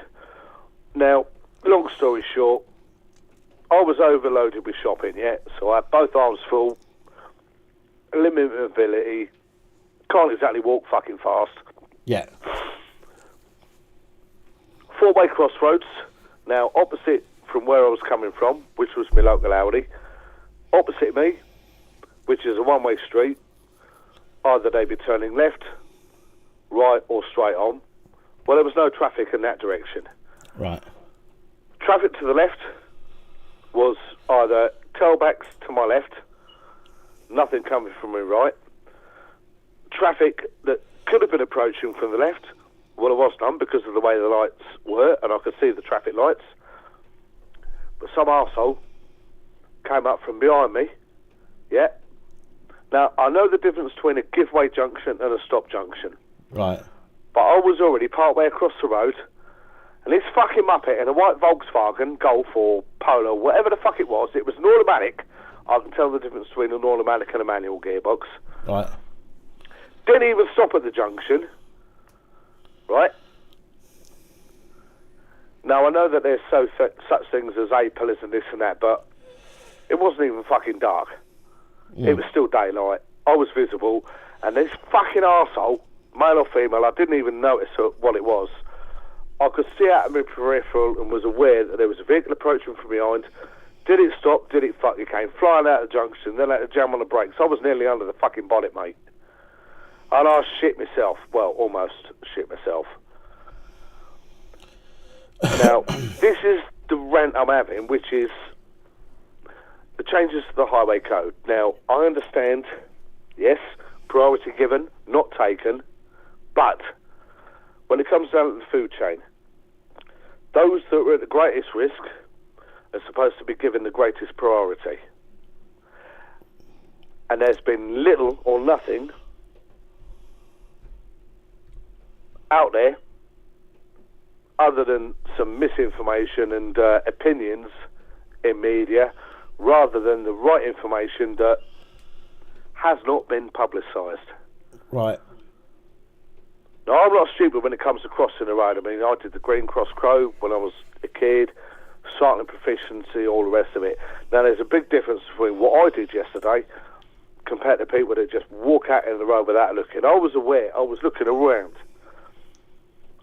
Now, long story short, I was overloaded with shopping, yeah? So I had both arms full, limited mobility, can't exactly walk fucking fast. Yeah. Four-way crossroads. Now, opposite from where I was coming from, which was my local Audi, opposite me, which is a one-way street, either they'd be turning left, right, or straight on. Well, there was no traffic in that direction. Right. Traffic to the left was either tailbacks to my left, nothing coming from my right. Traffic that could have been approaching from the left, well, it was none because of the way the lights were, and I could see the traffic lights. But some arsehole came up from behind me, yeah. Now, I know the difference between a give-way junction and a stop junction. Right. But I was already part-way across the road, and this fucking muppet in a white Volkswagen, Golf or Polo, whatever the fuck it was an automatic. I can tell the difference between an automatic and a manual gearbox. Right. Didn't even stop at the junction. Right? Now, I know that there's such things as A-pillars and this and that, but it wasn't even fucking dark. It was still daylight. I was visible, and this fucking arsehole, male or female, I didn't even notice what it was. I could see out of my peripheral and was aware that there was a vehicle approaching from behind. Did it stop? Did it fucking came flying out of the junction, then had to jam on the brakes. I was nearly under the fucking bonnet, mate. And I shit myself. Well, almost shit myself. Now, this is the rant I'm having, which is the changes to the highway code. Now, I understand, yes, priority given, not taken, but when it comes down to the food chain, those that are at the greatest risk are supposed to be given the greatest priority. And there's been little or nothing out there other than some misinformation and opinions in media, rather than the right information that has not been publicised. Right. Now, I'm not stupid when it comes to crossing the road. I mean, I did the Green Cross Crow when I was a kid, cycling proficiency, all the rest of it. Now, there's a big difference between what I did yesterday compared to people that just walk out in the road without looking. I was aware. I was looking around.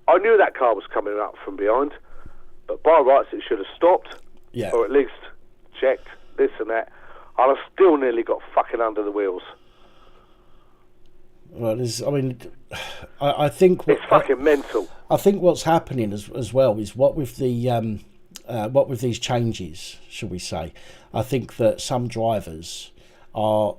I knew that car was coming up from behind, but by rights it should have stopped, or at least checked this and that. And I still nearly got fucking under the wheels. Well, I think it's fucking mental. I think what's happening as well is what with these changes, shall we say? I think that some drivers are.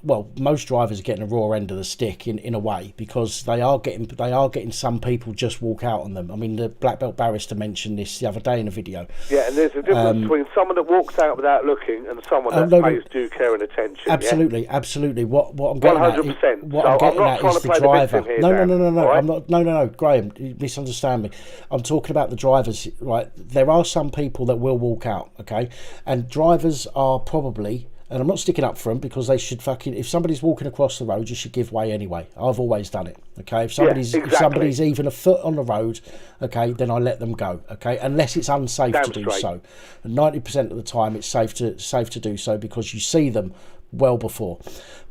Most drivers are getting a raw end of the stick in a way, because they are getting some people just walk out on them. I mean, the black belt barrister mentioned this the other day in a video. Yeah, and there's a difference between someone that walks out without looking and someone that pays due care and attention. Absolutely, yeah? Absolutely. What I'm getting 100%. at, what I'm getting at is the driver. No. Right? I'm not. No, Graham, you misunderstand me. I'm talking about the drivers. Right, there are some people that will walk out. Okay, and drivers are probably. And I'm not sticking up for them, because they should if somebody's walking across the road, you should give way anyway. I've always done it. Okay, if somebody's even a foot on the road, okay, then I let them go. Okay, unless it's unsafe to do so. And 90% of the time, it's safe to do so, because you see them well before.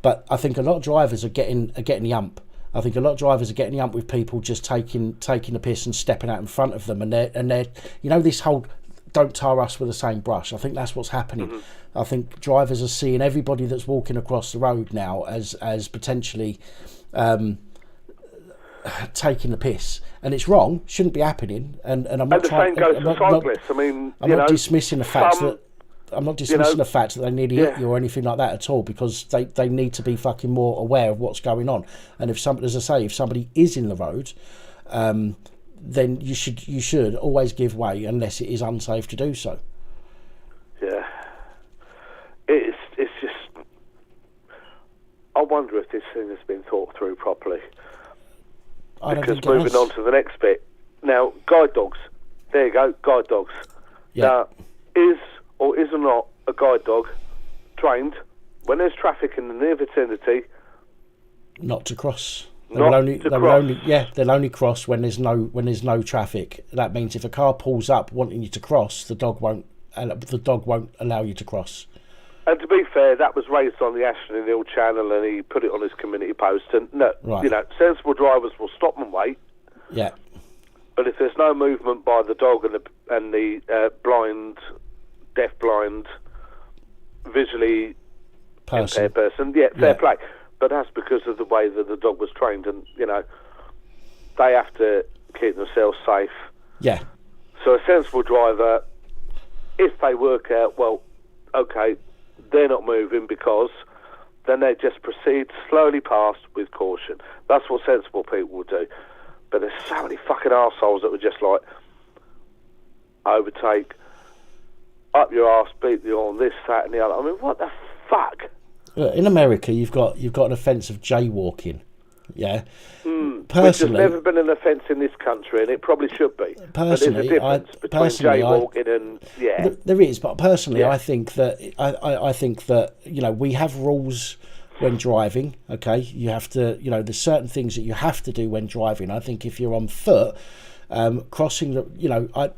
But I think a lot of drivers are getting the ump. I think a lot of drivers are getting the ump with people just taking the piss and stepping out in front of them, and they're this whole don't tar us with the same brush. I think that's what's happening. Mm-hmm. I think drivers are seeing everybody that's walking across the road now as potentially taking the piss, and it's wrong. Shouldn't be happening. And I'm not trying. And the same goes for cyclists. I mean, I'm not dismissing the fact that. I'm not dismissing the fact that they need to hit you or anything like that at all, because they need to be fucking more aware of what's going on. And if somebody, as I say, if somebody is in the road, then you should always give way unless it is unsafe to do so. Yeah, it's just. I wonder if this thing has been thought through properly. Because moving on to the next bit now, guide dogs. There you go, guide dogs. Yeah. Now, is or is not a guide dog trained when there's traffic in the near vicinity? Not to cross. They'll only cross when there's no traffic. That means if a car pulls up wanting you to cross, the dog won't allow you to cross. And to be fair, that was raised on the Ashton and Hill channel, and he put it on his community post. And sensible drivers will stop and wait. Yeah. But if there's no movement by the dog and the blind, deaf-blind, visually impaired person, fair play. But that's because of the way that the dog was trained, and they have to keep themselves safe. Yeah. So a sensible driver, if they work out, well, okay, they're not moving, because then they just proceed slowly past with caution. That's what sensible people will do. But there's so many fucking arseholes that were just like, overtake, up your arse, beat the horn, this, that, and the other. I mean, what the fuck? In America, you've got an offence of jaywalking. Yeah. Personally, which has never been an offence in this country, and it probably should be. Personally, but there's a difference between jaywalking and there is. But personally, I think that I think that we have rules when driving. Okay, you have to. There's certain things that you have to do when driving. I think if you're on foot, crossing the.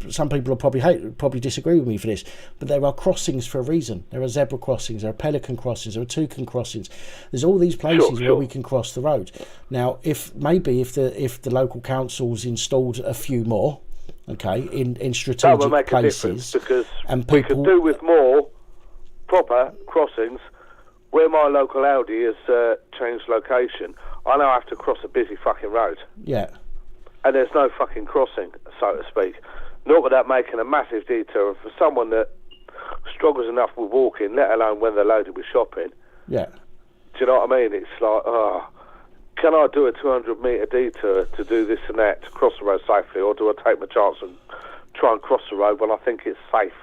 Some people will probably disagree with me for this, but there are crossings for a reason. There are zebra crossings, there are pelican crossings, there are toucan crossings. There's all these places where we can cross the road. Now, if the local council's installed a few more, in strategic that will make places, a because and people, we could do with more proper crossings. Where my local Audi has changed location, I now have to cross a busy fucking road. Yeah. And there's no fucking crossing, so to speak. Not without making a massive detour. For someone that struggles enough with walking, let alone when they're loaded with shopping. Yeah. Do you know what I mean? It's like, can I do a 200-metre detour to do this and that, to cross the road safely, or do I take my chance and try and cross the road when I think it's safe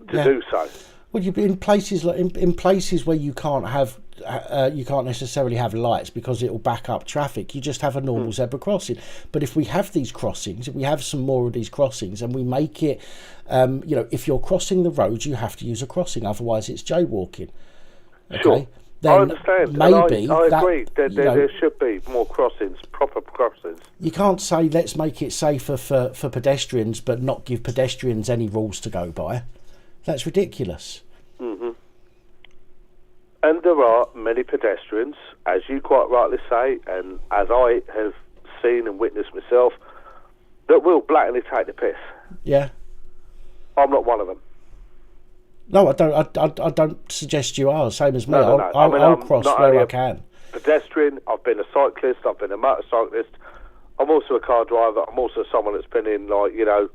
to do so? Well, you in places like in places where you can't necessarily have lights because it will back up traffic. You just have a normal zebra crossing. But if we have these crossings, if we have some more of these crossings, and we make it, if you're crossing the road, you have to use a crossing. Otherwise, it's jaywalking. Okay. Sure. Then I understand. Maybe and I agree. There should be more crossings, proper crossings. You can't say let's make it safer for pedestrians, but not give pedestrians any rules to go by. That's ridiculous. Mm-hmm. And there are many pedestrians, as you quite rightly say, and as I have seen and witnessed myself, that will blatantly take the piss. Yeah. I'm not one of them. No, I don't. I don't suggest you are. Same as me. No. I'll cross where I can. Pedestrian. I've been a cyclist. I've been a motorcyclist. I'm also a car driver. I'm also someone that's been in, the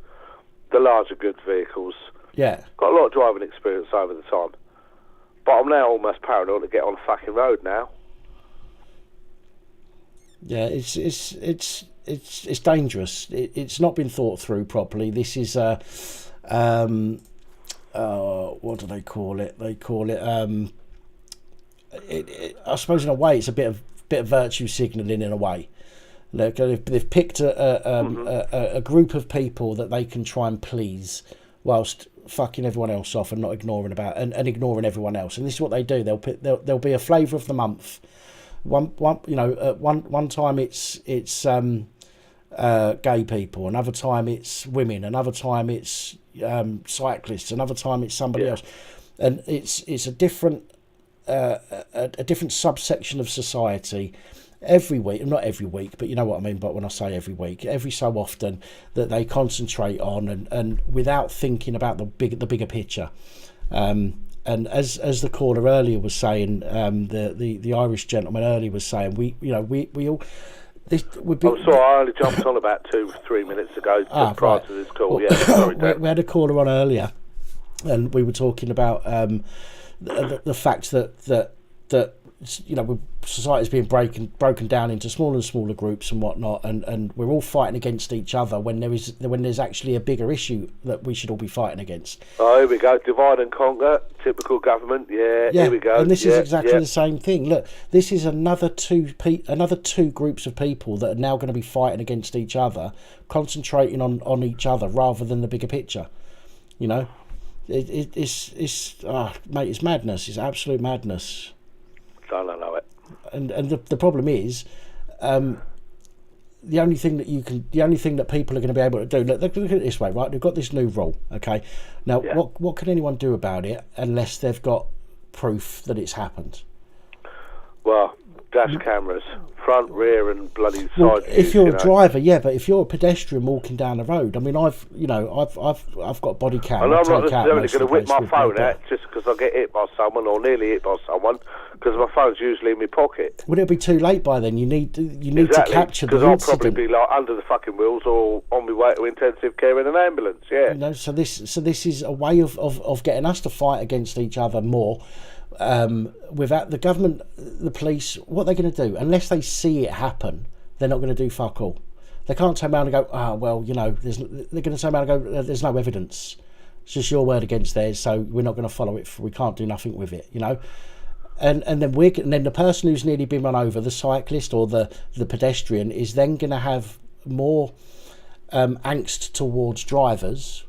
larger goods vehicles. Yeah. Got a lot of driving experience over the time. But I'm now almost paranoid to get on the fucking road now. Yeah, it's dangerous. It's not been thought through properly. This is what do they call it? They call it I suppose in a way it's a bit of virtue signalling in a way. Look, they've picked a group of people that they can try and please, whilst fucking everyone else off and not ignoring ignoring everyone else. And this is what they do. There'll be a flavour of the month. One time it's gay people, another time it's women, another time it's cyclists, another time it's somebody else, and it's a different subsection of society. Every week, not every week, but you know what I mean. But when I say every week, every so often, that they concentrate on and without thinking about the bigger picture. And as the caller earlier was saying, the Irish gentleman earlier was saying, we all. I'm sorry, I only jumped on about 2-3 minutes ago, prior to this call. Well, yeah, sorry, Dan. we had a caller on earlier, and we were talking about the fact that society's being broken down into smaller and smaller groups and whatnot, and we're all fighting against each other when there's actually a bigger issue that we should all be fighting against. Oh, here we go, divide and conquer, typical government. Yeah, here we go. And this is exactly the same thing. Look, this is another two groups of people that are now going to be fighting against each other, concentrating on each other rather than the bigger picture. Mate, it's madness. It's absolute madness. I don't know it. And the problem is, the only thing that people are going to be able to do. Look at it this way, right? They've got this new rule. Okay, now what can anyone do about it unless they've got proof that it's happened? Well, dash cameras, front, rear, and bloody side. If you're a driver, but if you're a pedestrian walking down the road, I mean, I've got body cam. And I'm not necessarily going to whip my phone out just because I get hit by someone or nearly hit by someone, because my phone's usually in my pocket. Would it be too late by then? You need to capture the incident. Because I'll probably be under the fucking wheels or on my way to intensive care in an ambulance. Yeah. So this is a way of getting us to fight against each other more. Without the government, the police, what they're going to do, unless they see it happen, they're not going to do fuck all. They can't turn around and go, they're going to turn around and go, there's no evidence. It's just your word against theirs, so we're not going to follow it. We can't do nothing with it, And then the person who's nearly been run over, the cyclist or the pedestrian, is then going to have more angst towards drivers.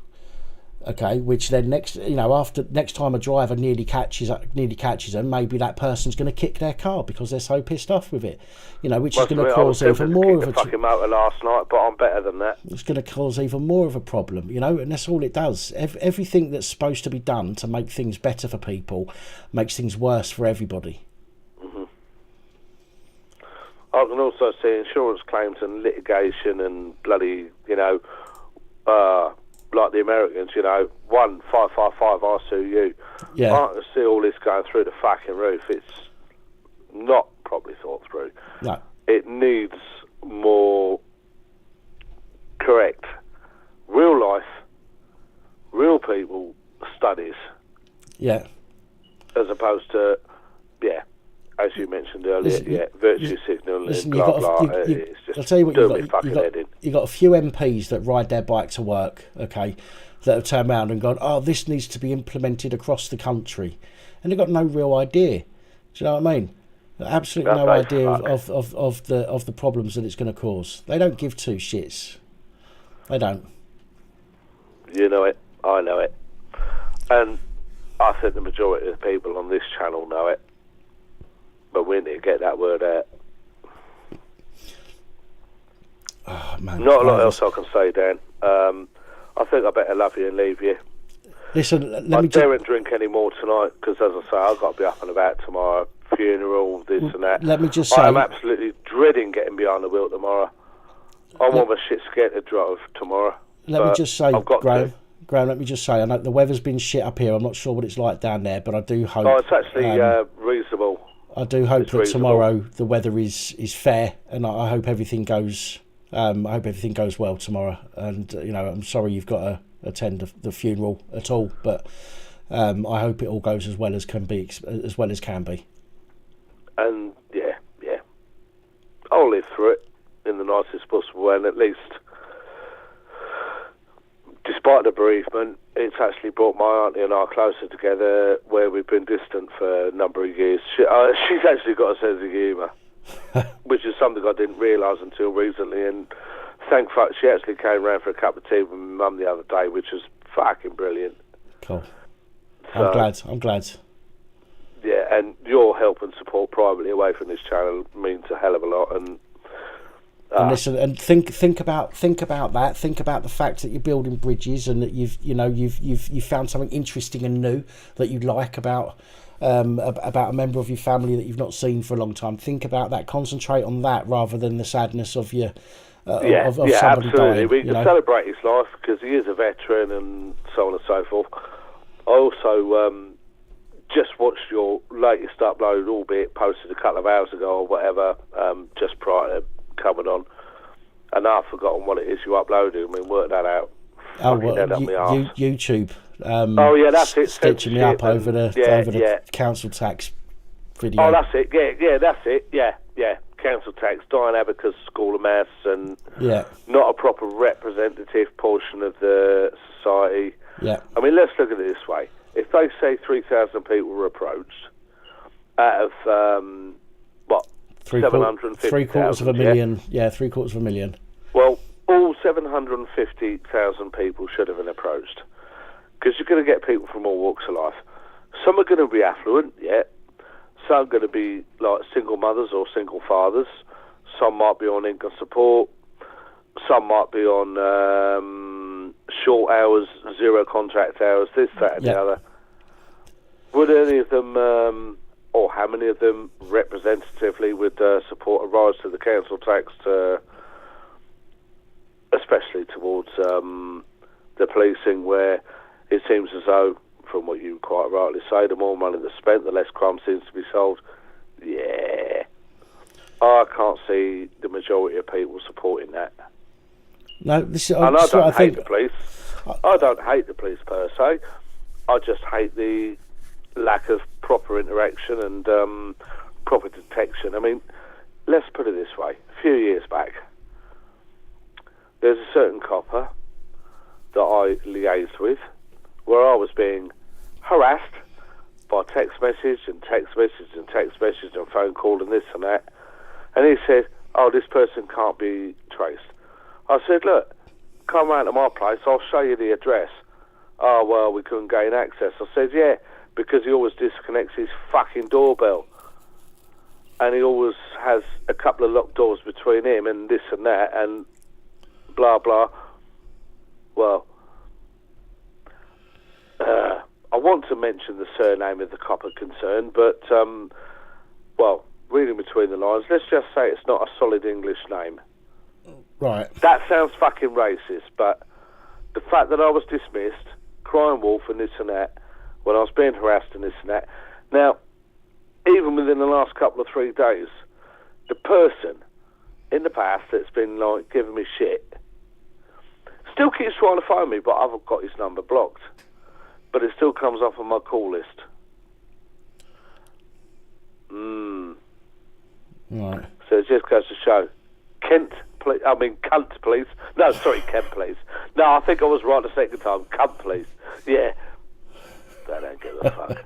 Okay, which then next time a driver nearly catches them, maybe that person's going to kick their car because they're so pissed off with it, which is going to cause even more of a fucking motor last night, but I'm better than that. It's going to cause even more of a problem, and that's all it does. Everything that's supposed to be done to make things better for people makes things worse for everybody. Mm-hmm. I can also see insurance claims and litigation and bloody, like the Americans, 1-555, I sue you. Yeah. I can see all this going through the fucking roof. It's not properly thought through. No. It needs more correct, real life, real people studies. Yeah. As opposed to, as you mentioned earlier, virtue signalling, listen, blah, blah. It's just I'll tell you what, you got a few MPs that ride their bike to work, okay, that have turned around and gone, oh, this needs to be implemented across the country. And they've got no real idea. Do you know what I mean? Absolutely no idea of the problems that it's going to cause. They don't give two shits. They don't. You know it. I know it. And I think the majority of the people on this channel know it. But we need to get that word out. Oh, man, not a lot else I can say, Dan. I think I better love you and leave you. Listen, I daren't drink any more tonight because, as I say, I've got to be up and about tomorrow. Funeral, this and that. Let me just say, I'm absolutely dreading getting behind the wheel tomorrow. I'm almost shit scared to drive tomorrow. Let me just say, Graham, let me just say, I know the weather's been shit up here. I'm not sure what it's like down there, but I do hope... Oh, it's actually reasonable. I do hope that tomorrow the weather is fair, and I hope everything goes... I hope everything goes well tomorrow. And, you know, I'm sorry you've got to attend the funeral at all, but I hope it all goes as well as can be. And, yeah. I'll live through it in the nicest possible way, and at least... Despite the bereavement, it's actually brought my auntie and I closer together where we've been distant for a number of years. She's actually got a sense of humour, which is something I didn't realise until recently. And thank fuck, she actually came round for a cup of tea with my mum the other day, which was fucking brilliant. Cool. So, I'm glad. Yeah, and your help and support privately away from this channel means a hell of a lot. And listen, and think about that. Think about the fact that you're building bridges and that you've found something interesting and new that you like about a member of your family that you've not seen for a long time. Think about that. Concentrate on that rather than the sadness of your of somebody absolutely. dying. We can celebrate his life because he is a veteran and so on and so forth. I also just watched your latest upload, albeit posted a couple of hours ago or whatever, just prior to coming on, and I've forgotten what it is you uploaded. I mean, work that out. YouTube. That's it. Stitching me up over the council tax video. Oh, that's it. Yeah, that's it. Yeah. Council tax, dying abacus, school of maths, and not a proper representative portion of the society. Yeah. I mean, let's look at it this way. If they say 3,000 people were approached out of 750,000. Three-quarters of a million. Yeah, 750,000. Well, all 750,000 people should have been approached because you're going to get people from all walks of life. Some are going to be affluent, Some are going to be like single mothers or single fathers. Some might be on income support. Some might be on short hours, zero contract hours, this, that, and the other. Would any of them, or how many of them, representatively would support a rise to the council tax, especially towards the policing, where it seems as though, from what you quite rightly say, the more money that's spent, the less crime seems to be solved. Yeah. I can't see the majority of people supporting that. No, and I don't hate the police. I don't hate the police per se. I just hate the lack of proper interaction and proper detection. I mean, let's put it this way. A few years back, there's a certain copper that I liaised with where I was being harassed by text message and phone call and this and that. And he said, oh, this person can't be traced. I said, look, come round to my place, I'll show you the address. Oh, well, we couldn't gain access. I said, yeah, because he always disconnects his fucking doorbell. And he always has a couple of locked doors between him and this and that and blah, blah. Well, I want to mention the surname of the copper concerned, but, well, reading between the lines, let's just say it's not a solid English name. Right. That sounds fucking racist, but the fact that I was dismissed, crying wolf and this and that, when I was being harassed and this and that. Now, even within the last couple of 3 days, the person in the past that's been, like, giving me shit still keeps trying to phone me, but I've got his number blocked. But it still comes up on my call list. Right. So it just goes to show. Cunt, please. No, sorry, Kent, please. No, I think I was right the second time. Cunt, please. Yeah. They don't give a fuck.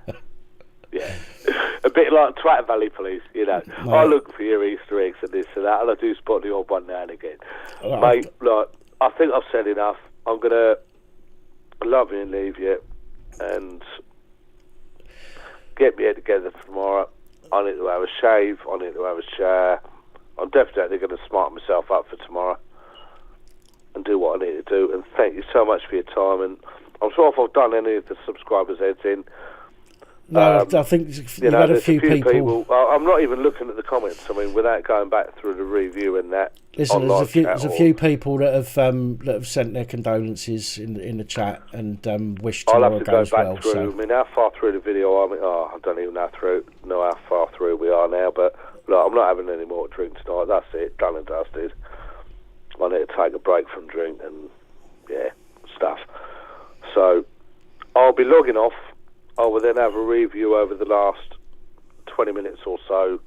Yeah. A bit like Twat Valley Police, you know. Mate. I look for your Easter eggs and this and that, and I do spot the odd one now and again. Mate, look, I think I've said enough. I'm going to love you and leave you and get me head together for tomorrow. I need to have a shave. I need to have a shower. I'm definitely going to smart myself up for tomorrow and do what I need to do. And thank you so much for your time. And I'm sorry if I've done any of the subscribers' heads in. No, I think you've had a few people. I'm not even looking at the comments. I mean, without going back through the review and that. Listen, there's a few people that have sent their condolences in the chat and wish tomorrow goes well. I'll have to go back through. I mean, how far through the video are we? I don't even know how far through we are now. But look, I'm not having any more to drink tonight. That's it, done and dusted. I need to take a break from drink and stuff. So I'll be logging off. I will then have a review over the last 20 minutes or so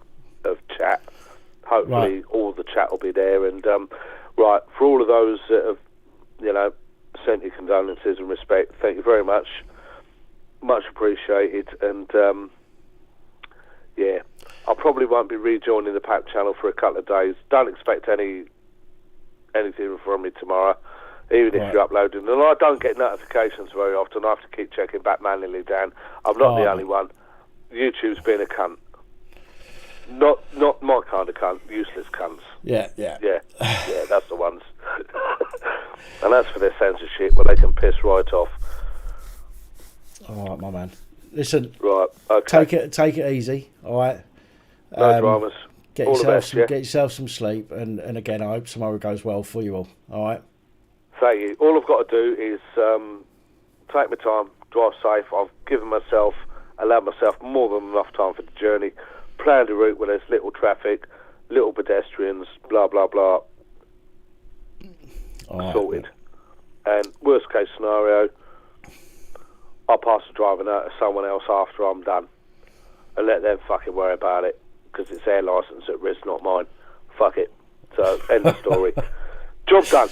of chat. Hopefully all the chat will be there. And, for all of those that have, sent you condolences and respect, thank you very much. Much appreciated. And, I probably won't be rejoining the PAP channel for a couple of days. Don't expect anything from me tomorrow. Even if you're uploading. And I don't get notifications very often. I have to keep checking back manually, Dan. I'm not the only one. YouTube's been a cunt. Not my kind of cunt. Useless cunts. Yeah, that's the ones. And as for their censorship, well, they can piss right off. All right, my man. Listen. Right, okay. Take it easy, all right? No dramas. Get yourself some sleep. And again, I hope tomorrow goes well for you all right? Thank you. All I've got to do is take my time, drive safe. I've allowed myself more than enough time for the journey. Planned a route where there's little traffic, little pedestrians, blah, blah, blah. Sorted. And worst case scenario, I'll pass the driving out to someone else after I'm done and let them fucking worry about it because it's their licence at risk, not mine. Fuck it. So, end of story. Job done.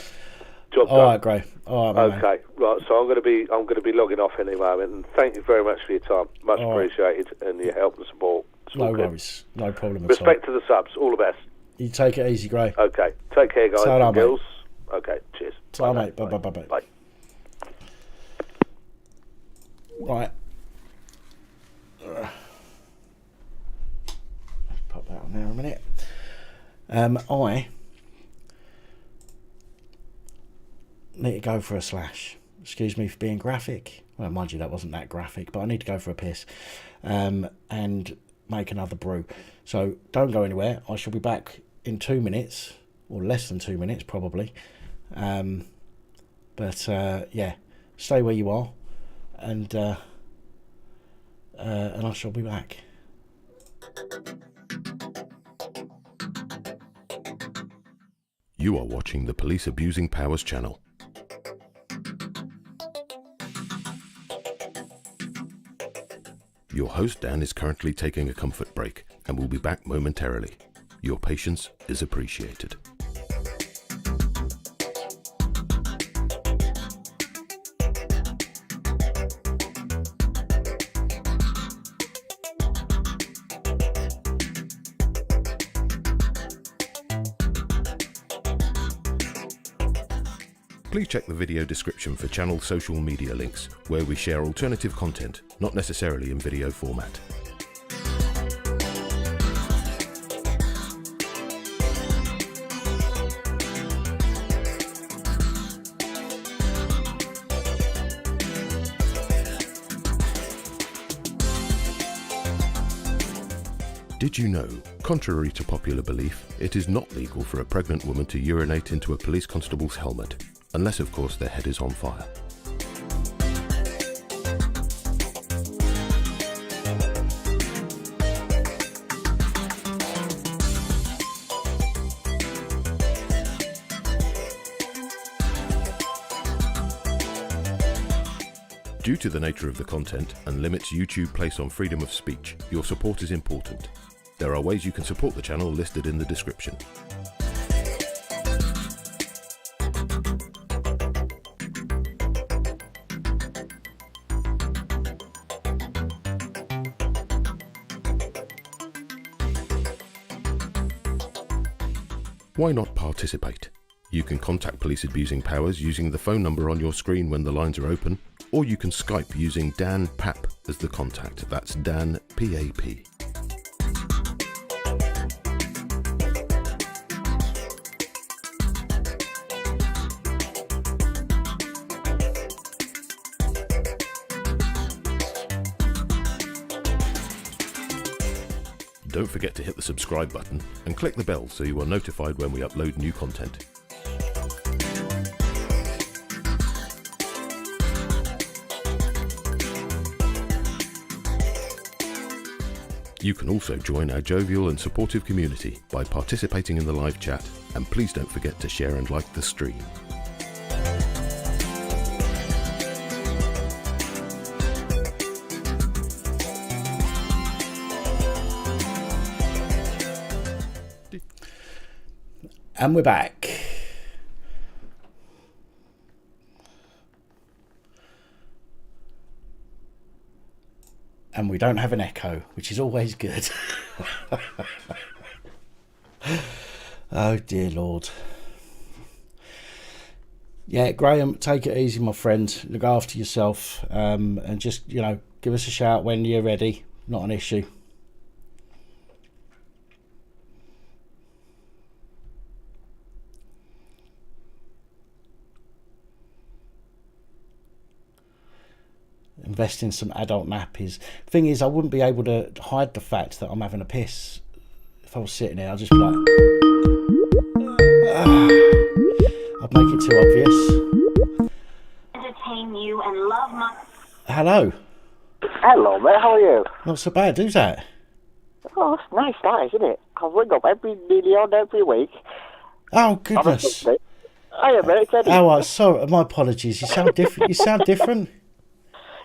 All right, Gray. All right, okay, man. Right. So I'm going to be logging off any moment. And thank you very much for your time. Much appreciated, and your help and support. No worries, no problem at all. Respect to the subs. All the best. You take it easy, Gray. Okay. Take care, guys and girls. Okay. Cheers. Bye, mate. Bye. Right. Pop that on there a minute. I need to go for a slash. Excuse me for being graphic. Well, mind you, that wasn't that graphic, but I need to go for a piss and make another brew. So don't go anywhere. I shall be back in 2 minutes, or less than 2 minutes probably. Stay where you are, and I shall be back. You are watching the Police Abusing Powers channel. Your host Dan is currently taking a comfort break and will be back momentarily. Your patience is appreciated. Please check the video description for channel social media links, where we share alternative content, not necessarily in video format. Did you know, contrary to popular belief, it is not legal for a pregnant woman to urinate into a police constable's helmet, unless of course their head is on fire. Due to the nature of the content and limits YouTube place on freedom of speech, your support is important. There are ways you can support the channel listed in the description. Why not participate? You can contact police abusing powers using the phone number on your screen when the lines are open, or you can Skype using Dan Pap as the contact. That's Dan P-A-P. Don't forget to hit the subscribe button and click the bell so you are notified when we upload new content. You can also join our jovial and supportive community by participating in the live chat, and please don't forget to share and like the stream. And we're back. And we don't have an echo, which is always good. Oh dear Lord. Yeah, Graham, take it easy, my friend. Look after yourself, and just, you know, give us a shout when you're ready. Not an issue. Invest in some adult nappies. Thing is, I wouldn't be able to hide the fact that I'm having a piss. If I was sitting there, I'd just be like, I'd make it too obvious. Entertain you and love my... Hello. Hello, mate. How are you? Not so bad. Who's that? Oh, it's nice, isn't it? I ring up nearly on every week. Oh goodness. Hiya, mate. It's Eddie. Oh, sorry. My apologies. You sound different. You sound different.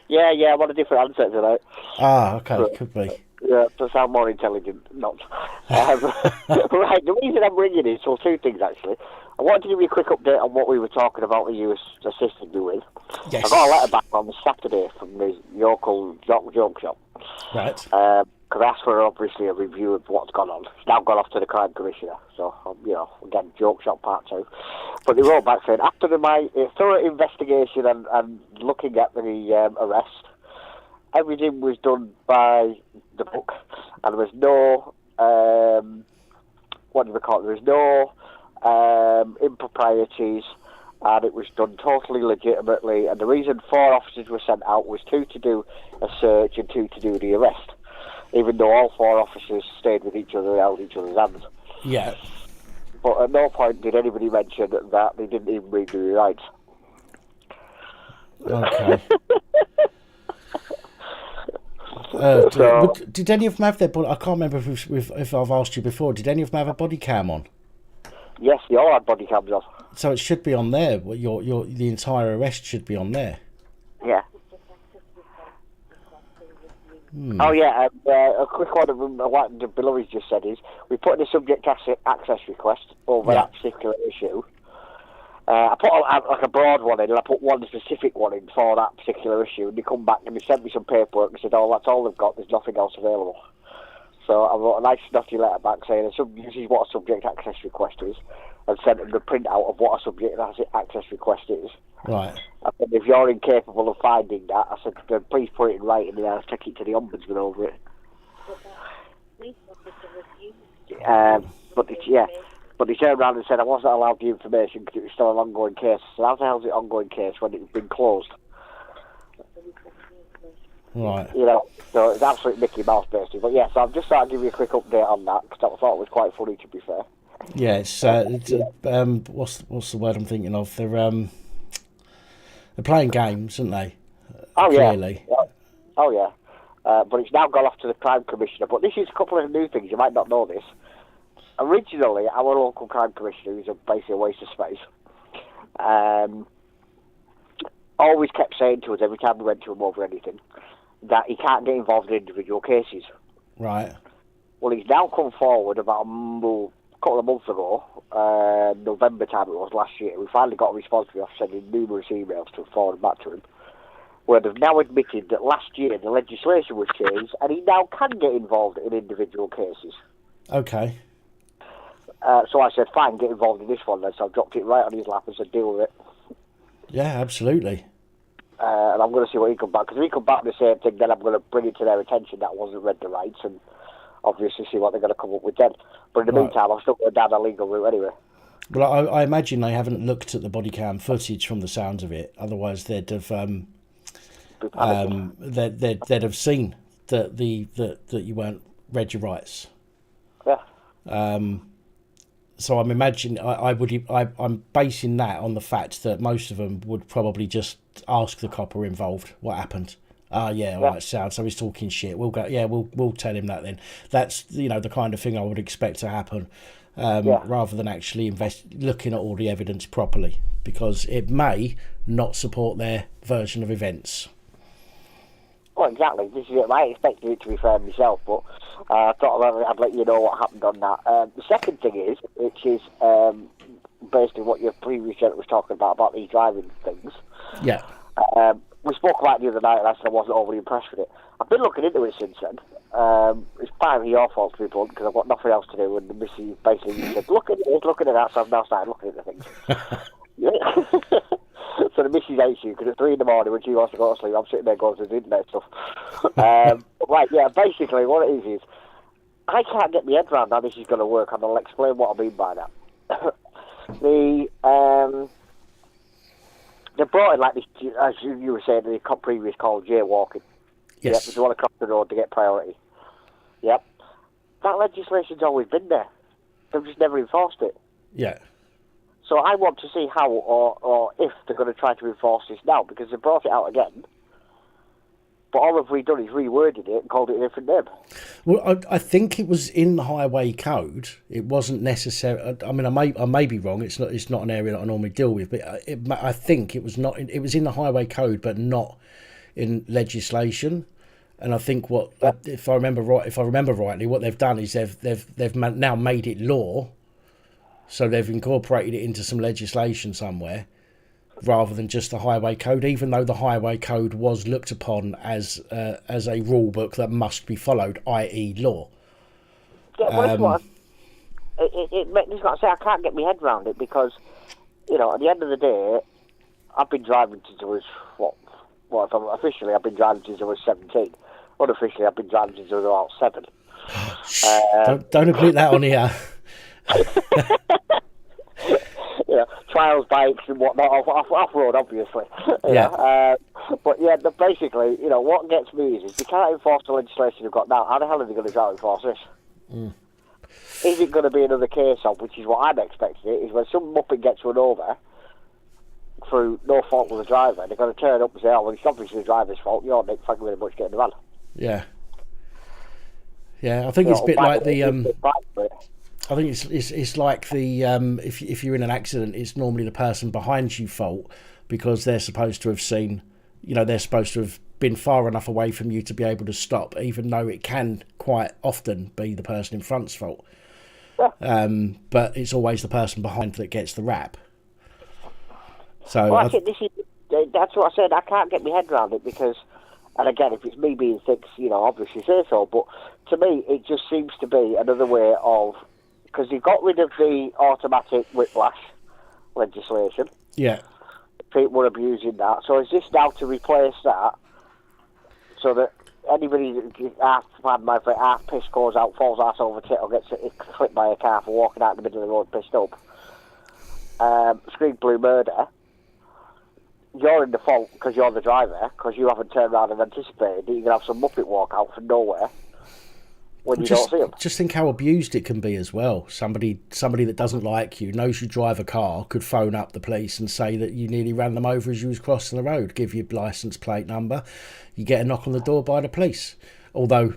Yeah, I'm on a different handset tonight. Ah, okay, could be. Yeah, to sound more intelligent, not. Right, the reason I'm ringing is, well, two things actually. I wanted to give you a quick update on what we were talking about that you assisted me with. Yes. I got a letter back on Saturday from the local joke shop. Right. Because I asked for, obviously, a review of what's gone on. It's now gone off to the crime commissioner. So, again, joke shop part 2. But they wrote back saying, after my thorough investigation and looking at the arrest, everything was done by the book, and there was no, there was no improprieties, and it was done totally legitimately. And the reason 4 officers were sent out was 2 to do a search and 2 to do the arrest, even though all 4 officers stayed with each other and held each other's hands. Yeah. But at no point did anybody mention that they didn't even read the rights. Okay. Did any of them have their body? I can't remember if I've asked you before. Did any of them have a body cam on? Yes, they all had body cams on. So it should be on there. The entire arrest should be on there. Yeah. Oh yeah, a quick one of them, what the Billy's just said is, we put in a subject access request over that particular issue. I put a broad one in, and I put one specific one in for that particular issue, and they come back and they sent me some paperwork and said, oh, that's all they've got, there's nothing else available. So I wrote a nice snotty letter back saying, this is what a subject access request is, and sent them the printout of what a subject access request is. Right. I said, if you're incapable of finding that, I said, then please put it in writing and I'll take it to the ombudsman over it. But he turned around and said I wasn't allowed the information because it was still an ongoing case. So how the hell is it an ongoing case when it's been closed? Right. So it's absolute Mickey Mouse basically. But yeah, so I've just thought I'd give you a quick update on that because I thought it was quite funny, to be fair. Yeah, it's what's the word I'm thinking of? They're playing games, aren't they? Oh Clearly. Yeah. Oh yeah. But it's now gone off to the crime commissioner. But this is a couple of new things. You might not know this. Originally, our local crime commissioner, who's basically a waste of space, always kept saying to us every time we went to him over anything that he can't get involved in individual cases. Right. Well, he's now come forward about a couple of months ago, November time it was last year. We finally got a response from him after sending numerous emails to forward back to him, where they've now admitted that last year the legislation was changed and he now can get involved in individual cases. Okay. So I said, fine, get involved in this one then. So I dropped it right on his lap and said, deal with it. Yeah, absolutely. And I'm going to see what he comes back. Because if he comes back with the same thing, then I'm going to bring it to their attention that wasn't read the rights and obviously see what they're going to come up with then. But in the meantime, I'm still going down the legal route anyway. Well, I imagine they haven't looked at the body cam footage from the sounds of it. Otherwise, they'd have they'd have seen that you weren't read your rights. Yeah. So I'm imagining I'm basing that on the fact that most of them would probably just ask the copper involved what happened. Yeah, all right, sound. So he's talking shit. We'll go. Yeah, we'll tell him that then. That's the kind of thing I would expect to happen, rather than actually looking at all the evidence properly, because it may not support their version of events. Well, exactly. This is it. I expected it to be fair myself, but I thought I'd let you know what happened on that. The second thing is, which is basically what your previous gentleman was talking about these driving things. Yeah. We spoke about it the other night, and I said I wasn't overly impressed with it. I've been looking into it since then. It's partly your fault, to be blunt, because I've got nothing else to do, and the missus basically said, look at this, look at that, so I've now started looking into things. So the missus hates you, because at 3 in the morning when she wants to go to sleep, I'm sitting there going through the internet stuff. Right, yeah, basically what it is I can't get my head around how this is going to work, and I'll explain what I mean by that. They brought in, like this, as you were saying, the previous call, jaywalking. Yes. Yep, if you want to cross the road to get priority. Yep. That legislation's always been there. They've just never enforced it. Yeah. So I want to see how or if they're going to try to enforce this now, because they brought it out again. But all we've done is reworded it and called it a different name. Well, I think it was in the highway code. It wasn't necessary. I mean, I may be wrong. It's not an area that I normally deal with, but I think it was not. It was in the highway code, but not in legislation. And I think if I remember rightly, what they've done is they've now made it law. So they've incorporated it into some legislation somewhere, rather than just the highway code, even though the highway code was looked upon as a rule book that must be followed, i.e. law. Yeah, well, it's not to say I can't get my head around it, because, at the end of the day, I've been driving since I was, officially I've been driving since I was 17. Unofficially, I've been driving since I was about 7. Don't admit that on here. Trials, bikes and whatnot, off-road, obviously. Yeah. But basically, what gets me is they can't enforce the legislation they've got now. How the hell are they going to try to enforce this? Mm. Is it going to be another case of, which is what I'm expecting it, is when some muppet gets run over through no fault of the driver, they're going to turn up and say, oh, well, it's obviously the driver's fault. You're Nick, thank you very much, get in the van. Yeah. Yeah, I think it's a bit like the... I think it's like the if you're in an accident, it's normally the person behind you fault, because they're supposed to have seen, they're supposed to have been far enough away from you to be able to stop, even though it can quite often be the person in front's fault. Yeah. But it's always the person behind that gets the rap. So well, that's what I said. I can't get my head around it, because, and again, if it's me being thick, obviously say so. But to me, it just seems to be another way of. Because he got rid of the automatic whiplash legislation. Yeah. People were abusing that. So is this now to replace that, so that anybody half pissed goes out, falls ass over tit, or gets clipped by a car for walking out in the middle of the road pissed up, screamed blue murder, you're in the fault because you're the driver, because you haven't turned around and anticipated that you're going to have some muppet walk out from nowhere. When you don't see them. Just think how abused it can be as well. Somebody that doesn't like you, knows you drive a car, could phone up the police and say that you nearly ran them over as you was crossing the road, give you licence plate number, you get a knock on the door by the police. Although,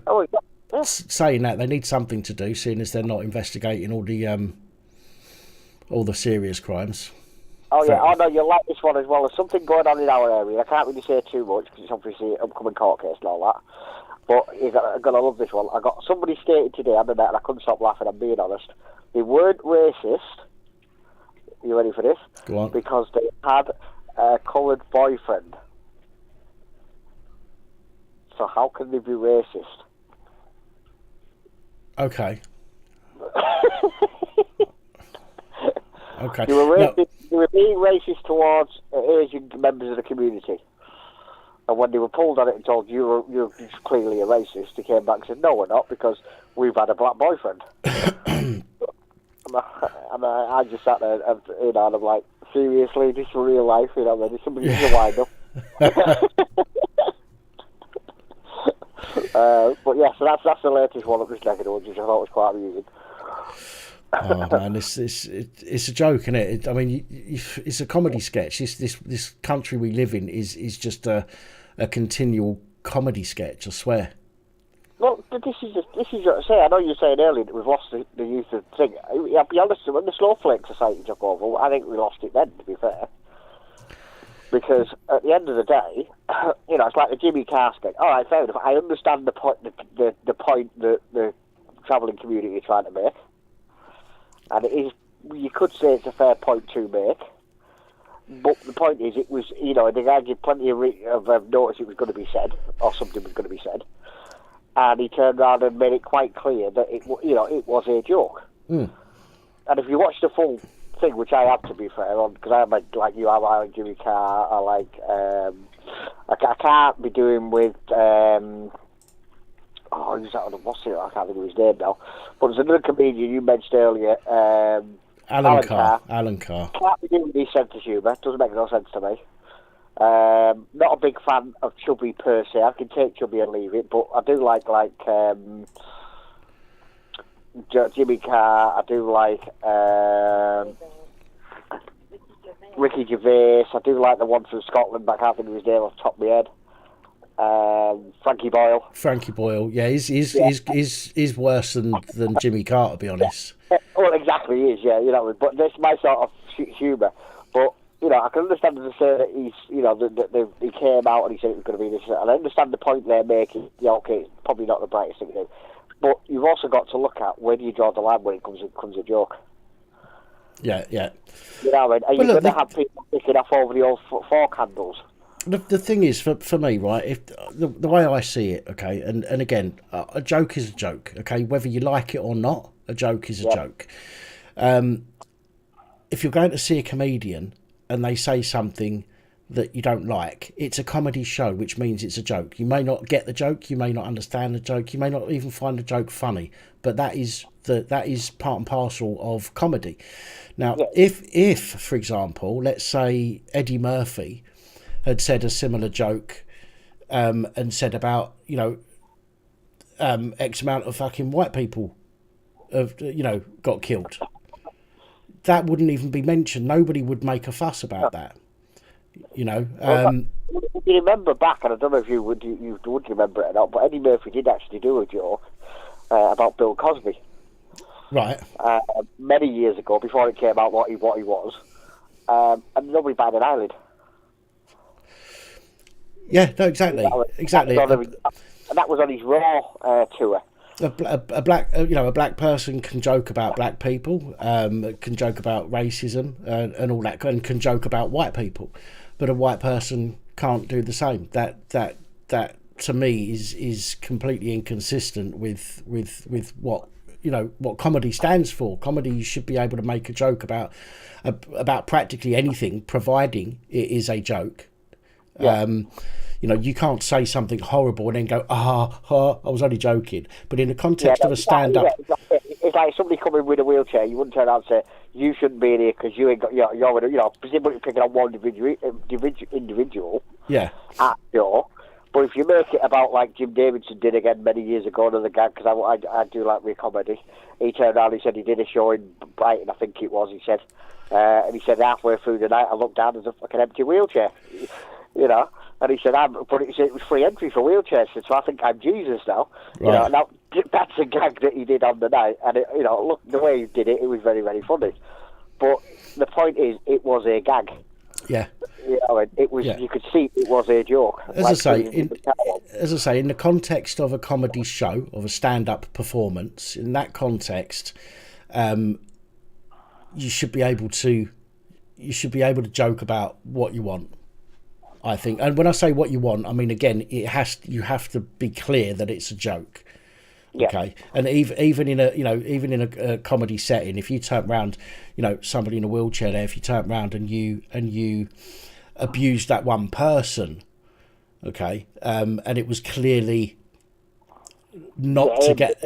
saying that, they need something to do, seeing as they're not investigating all the serious crimes. Oh yeah, no, you'll like this one as well. There's something going on in our area. I can't really say too much, because it's obviously an upcoming court case and all that. But you're gonna love this one. I got somebody stated today on the net, and I couldn't stop laughing. I'm being honest. They weren't racist. You ready for this? Go on. Because they had a coloured boyfriend. So how can they be racist? Okay. Okay. They were being racist towards Asian members of the community. And when they were pulled on it and told you're clearly a racist, they came back and said, no, we're not, because we've had a black boyfriend. and I just sat there, and I'm like, seriously, this is real life, there's somebody needs to wind up. But yeah, so that's the latest one of this neck of the woods, which I thought was quite amusing. Oh man, it's a joke, isn't it? I mean, it's a comedy sketch. This country we live in is just a continual comedy sketch. I swear. Well, this is what I say. I know you were saying earlier that we've lost the use of the thing. I'll be honest, when the Snowflake Society took over, I think we lost it then, to be fair. Because at the end of the day, it's like the Jimmy Carr sketch. All right, fair enough. I understand the point that the travelling community are trying to make. And it is, you could say it's a fair point to make, but the point is, it was, the guy gave plenty of notice it was going to be said, or something was going to be said, and he turned around and made it quite clear that it was a joke. Mm. And if you watch the full thing, which I have, to be fair, because I like you, I like Jimmy Carr, I like, I can't be doing with, who's that? What's it? I can't think of his name now. But there's another comedian you mentioned earlier, Alan Carr. Alan Carr. Can't be doing his sense of humour. Doesn't make no sense to me. Not a big fan of Chubby per se. I can take Chubby and leave it, but I do like Jimmy Carr. I do like Ricky Gervais. I do like the one from Scotland, but I can't think of his name off the top of my head. Frankie Boyle, yeah, he's worse than Jimmy Carr, to be honest. Well, exactly, he is, yeah, but that's my sort of humour. But I can understand to say that he's, that he came out and he said it was going to be this, and I understand the point they're making. Yeah, okay, it's probably not the brightest thing to do, but you've also got to look at where do you draw the line when it comes a joke. Yeah. Are you going to have people picking off over the old fork handles? The thing is, for me, right, if the way I see it, okay, and again, a joke is a joke, okay, whether you like it or not, a joke is a joke. If you're going to see a comedian and they say something that you don't like, it's a comedy show, which means it's a joke. You may not get the joke, you may not understand the joke, you may not even find the joke funny, but that is part and parcel of comedy. Now, if for example, let's say Eddie Murphy had said a similar joke and said about, X amount of fucking white people have, got killed, that wouldn't even be mentioned. Nobody would make a fuss about that. If you remember back, and I don't know if you would remember it or not, but Eddie Murphy did actually do a joke about Bill Cosby. Right. Many years ago, before it came out what he was, and nobody batted an eyelid. Yeah, no, exactly. And that was on his Raw tour. A black person can joke about black people, can joke about racism and all that, and can joke about white people, but a white person can't do the same. That to me is completely inconsistent with what what comedy stands for. Comedy should be able to make a joke about practically anything, providing it is a joke. Yeah. You can't say something horrible and then go, I was only joking. But in the context of a stand-up... It's like somebody coming with a wheelchair, you wouldn't turn around and say, you shouldn't be in here because you ain't got... You're presumably picking on one individual at your... But if you make it about, like Jim Davidson did again many years ago, another guy, because I do like real comedy, he turned around and he said he did a show in Brighton, I think it was, he said. And he said halfway through the night, I looked down, there's a fucking empty wheelchair. And he said, it was free entry for wheelchairs, so I think I'm Jesus now. Right. Now that's a gag that he did on the night, and look, the way he did it, it was very, very funny. But the point is, it was a gag. Yeah. You know, it was. Yeah. You could see it was a joke. As I say, in the context of a comedy show, of a stand-up performance, in that context, you should be able to joke about what you want, I think. And when I say what you want, I mean, again, you have to be clear that it's a joke. Yeah. Okay, and even in a comedy setting, if you turn around, somebody in a wheelchair there, if you turn around and you abuse that one person, okay, and it was clearly not to get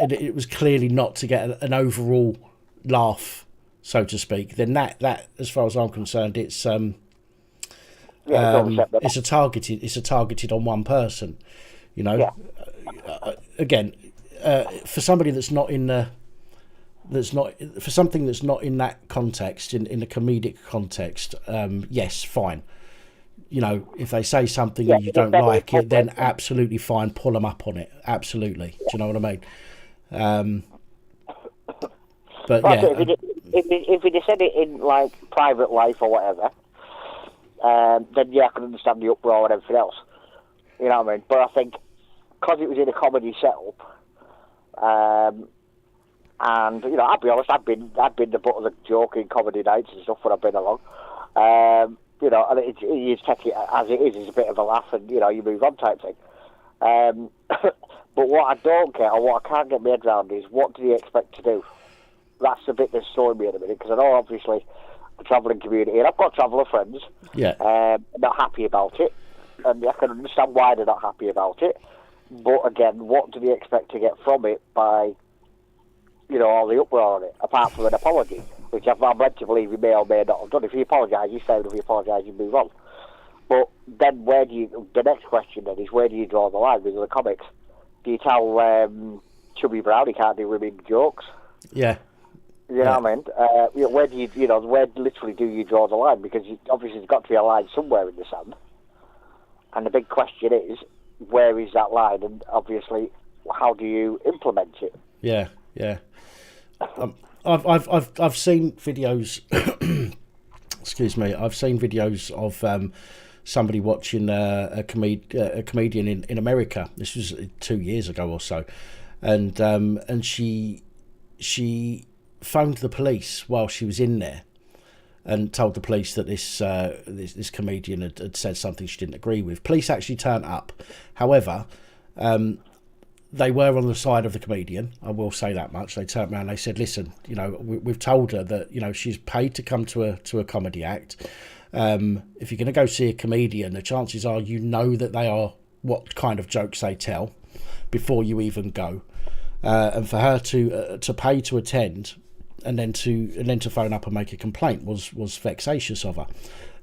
an overall laugh, so to speak, then that as far as I'm concerned, it's a targeted on one person, Again, for somebody for something that's not in that context, in a comedic context, yes, fine. If they say something and you don't like it, then absolutely fine, pull them up on it. Absolutely. Do you know what I mean? But yeah. If he'd said it in like private life or whatever, then yeah, I can understand the uproar and everything else. You know what I mean? But I think because it was in a comedy setup, and I'll be honest, I've been the butt of the joke in comedy nights and stuff when I've been along. And you take it as it is. It's a bit of a laugh, and you move on type thing. But what I don't get, or what I can't get my head around, is what do you expect to do? That's the bit that's throwing me in a minute, because I know obviously the travelling community, and I've got traveller friends, not happy about it, and I can understand why they're not happy about it. But again, what do they expect to get from it by, all the uproar on it, apart from an apology, which I'm led to believe he may or may not have done. If you apologise, you say, if you apologise, you move on. But then the next question then is, where do you draw the line with the comics? Do you tell Chubby Brown he can't do women jokes? Yeah. You know what I mean? Where do where literally do you draw the line? Because obviously there's got to be a line somewhere in the sand. And the big question is, where is that line? And obviously, how do you implement it? Yeah, yeah. I've seen videos. Excuse me. I've seen videos of somebody watching a comedian in America. This was 2 years ago or so, and she phoned the police while she was in there, and told the police that this comedian had said something she didn't agree with. Police actually turned up. However, they were on the side of the comedian. I will say that much. They turned around and they said, listen, we've told her that, she's paid to come to a comedy act. If you're going to go see a comedian, the chances are that they are what kind of jokes they tell before you even go. And for her to pay to attend and then to phone up and make a complaint was vexatious of her.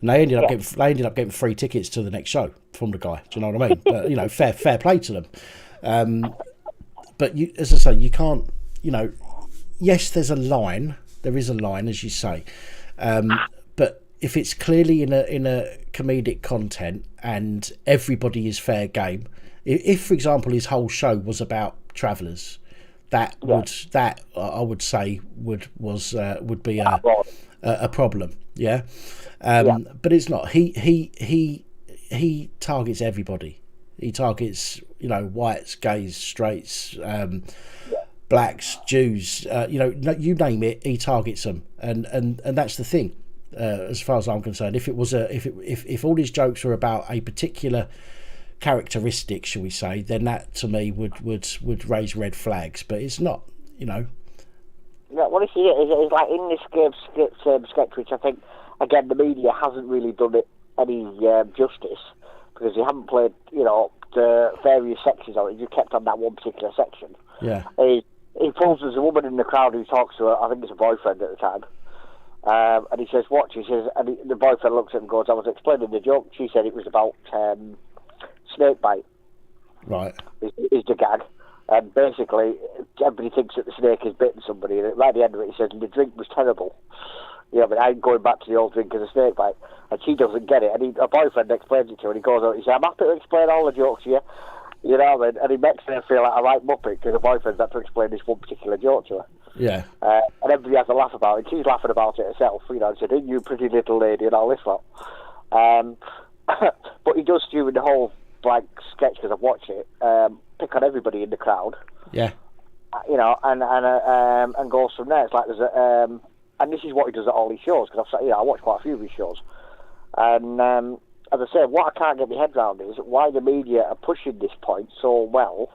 And they ended up getting free tickets to the next show from the guy. Do you know what I mean? But fair play to them. But as I say, you can't. Yes, there's a line. There is a line, as you say. But if it's clearly in a comedic content and everybody is fair game, if for example his whole show was about travellers, that I would say would be a problem. Yeah. But it's not. He targets everybody. He targets whites, gays, straights, blacks, Jews. You name it, he targets them, and that's the thing. As far as I'm concerned, if all his jokes were about a particular characteristic, shall we say, then that to me would raise red flags. But it's not. Yeah, what is it's like in this sketch, which I think again the media hasn't really done it any justice, because they haven't played the various sections of it. You kept on that one particular section. Yeah. He pulls there's a woman in the crowd who talks to her. I think it's a boyfriend at the time. And he says, "Watch." He says, and the boyfriend looks at him and goes, "I was explaining the joke." She said it was about snake bite. Right. Is the gag. And basically, everybody thinks that the snake has bitten somebody. And right at the end of it, he says, "The drink was terrible. But I'm going back to the old drink as a snake bite." And she doesn't get it. And her boyfriend explains it to her. And he goes out and he says, "I'm happy to explain all the jokes here." And he makes her feel like a right muppet, because her boyfriend's had to explain this one particular joke to her. Yeah. And everybody has a laugh about it. She's laughing about it herself, and said, "Ain't you pretty little lady," and all this lot. But he does during the whole sketch, because I've watched it, pick on everybody in the crowd. Yeah. And goes from there. It's like there's a, and this is what he does at all his shows, because I watch quite a few of his shows. And as I say, what I can't get my head around is why the media are pushing this point so well,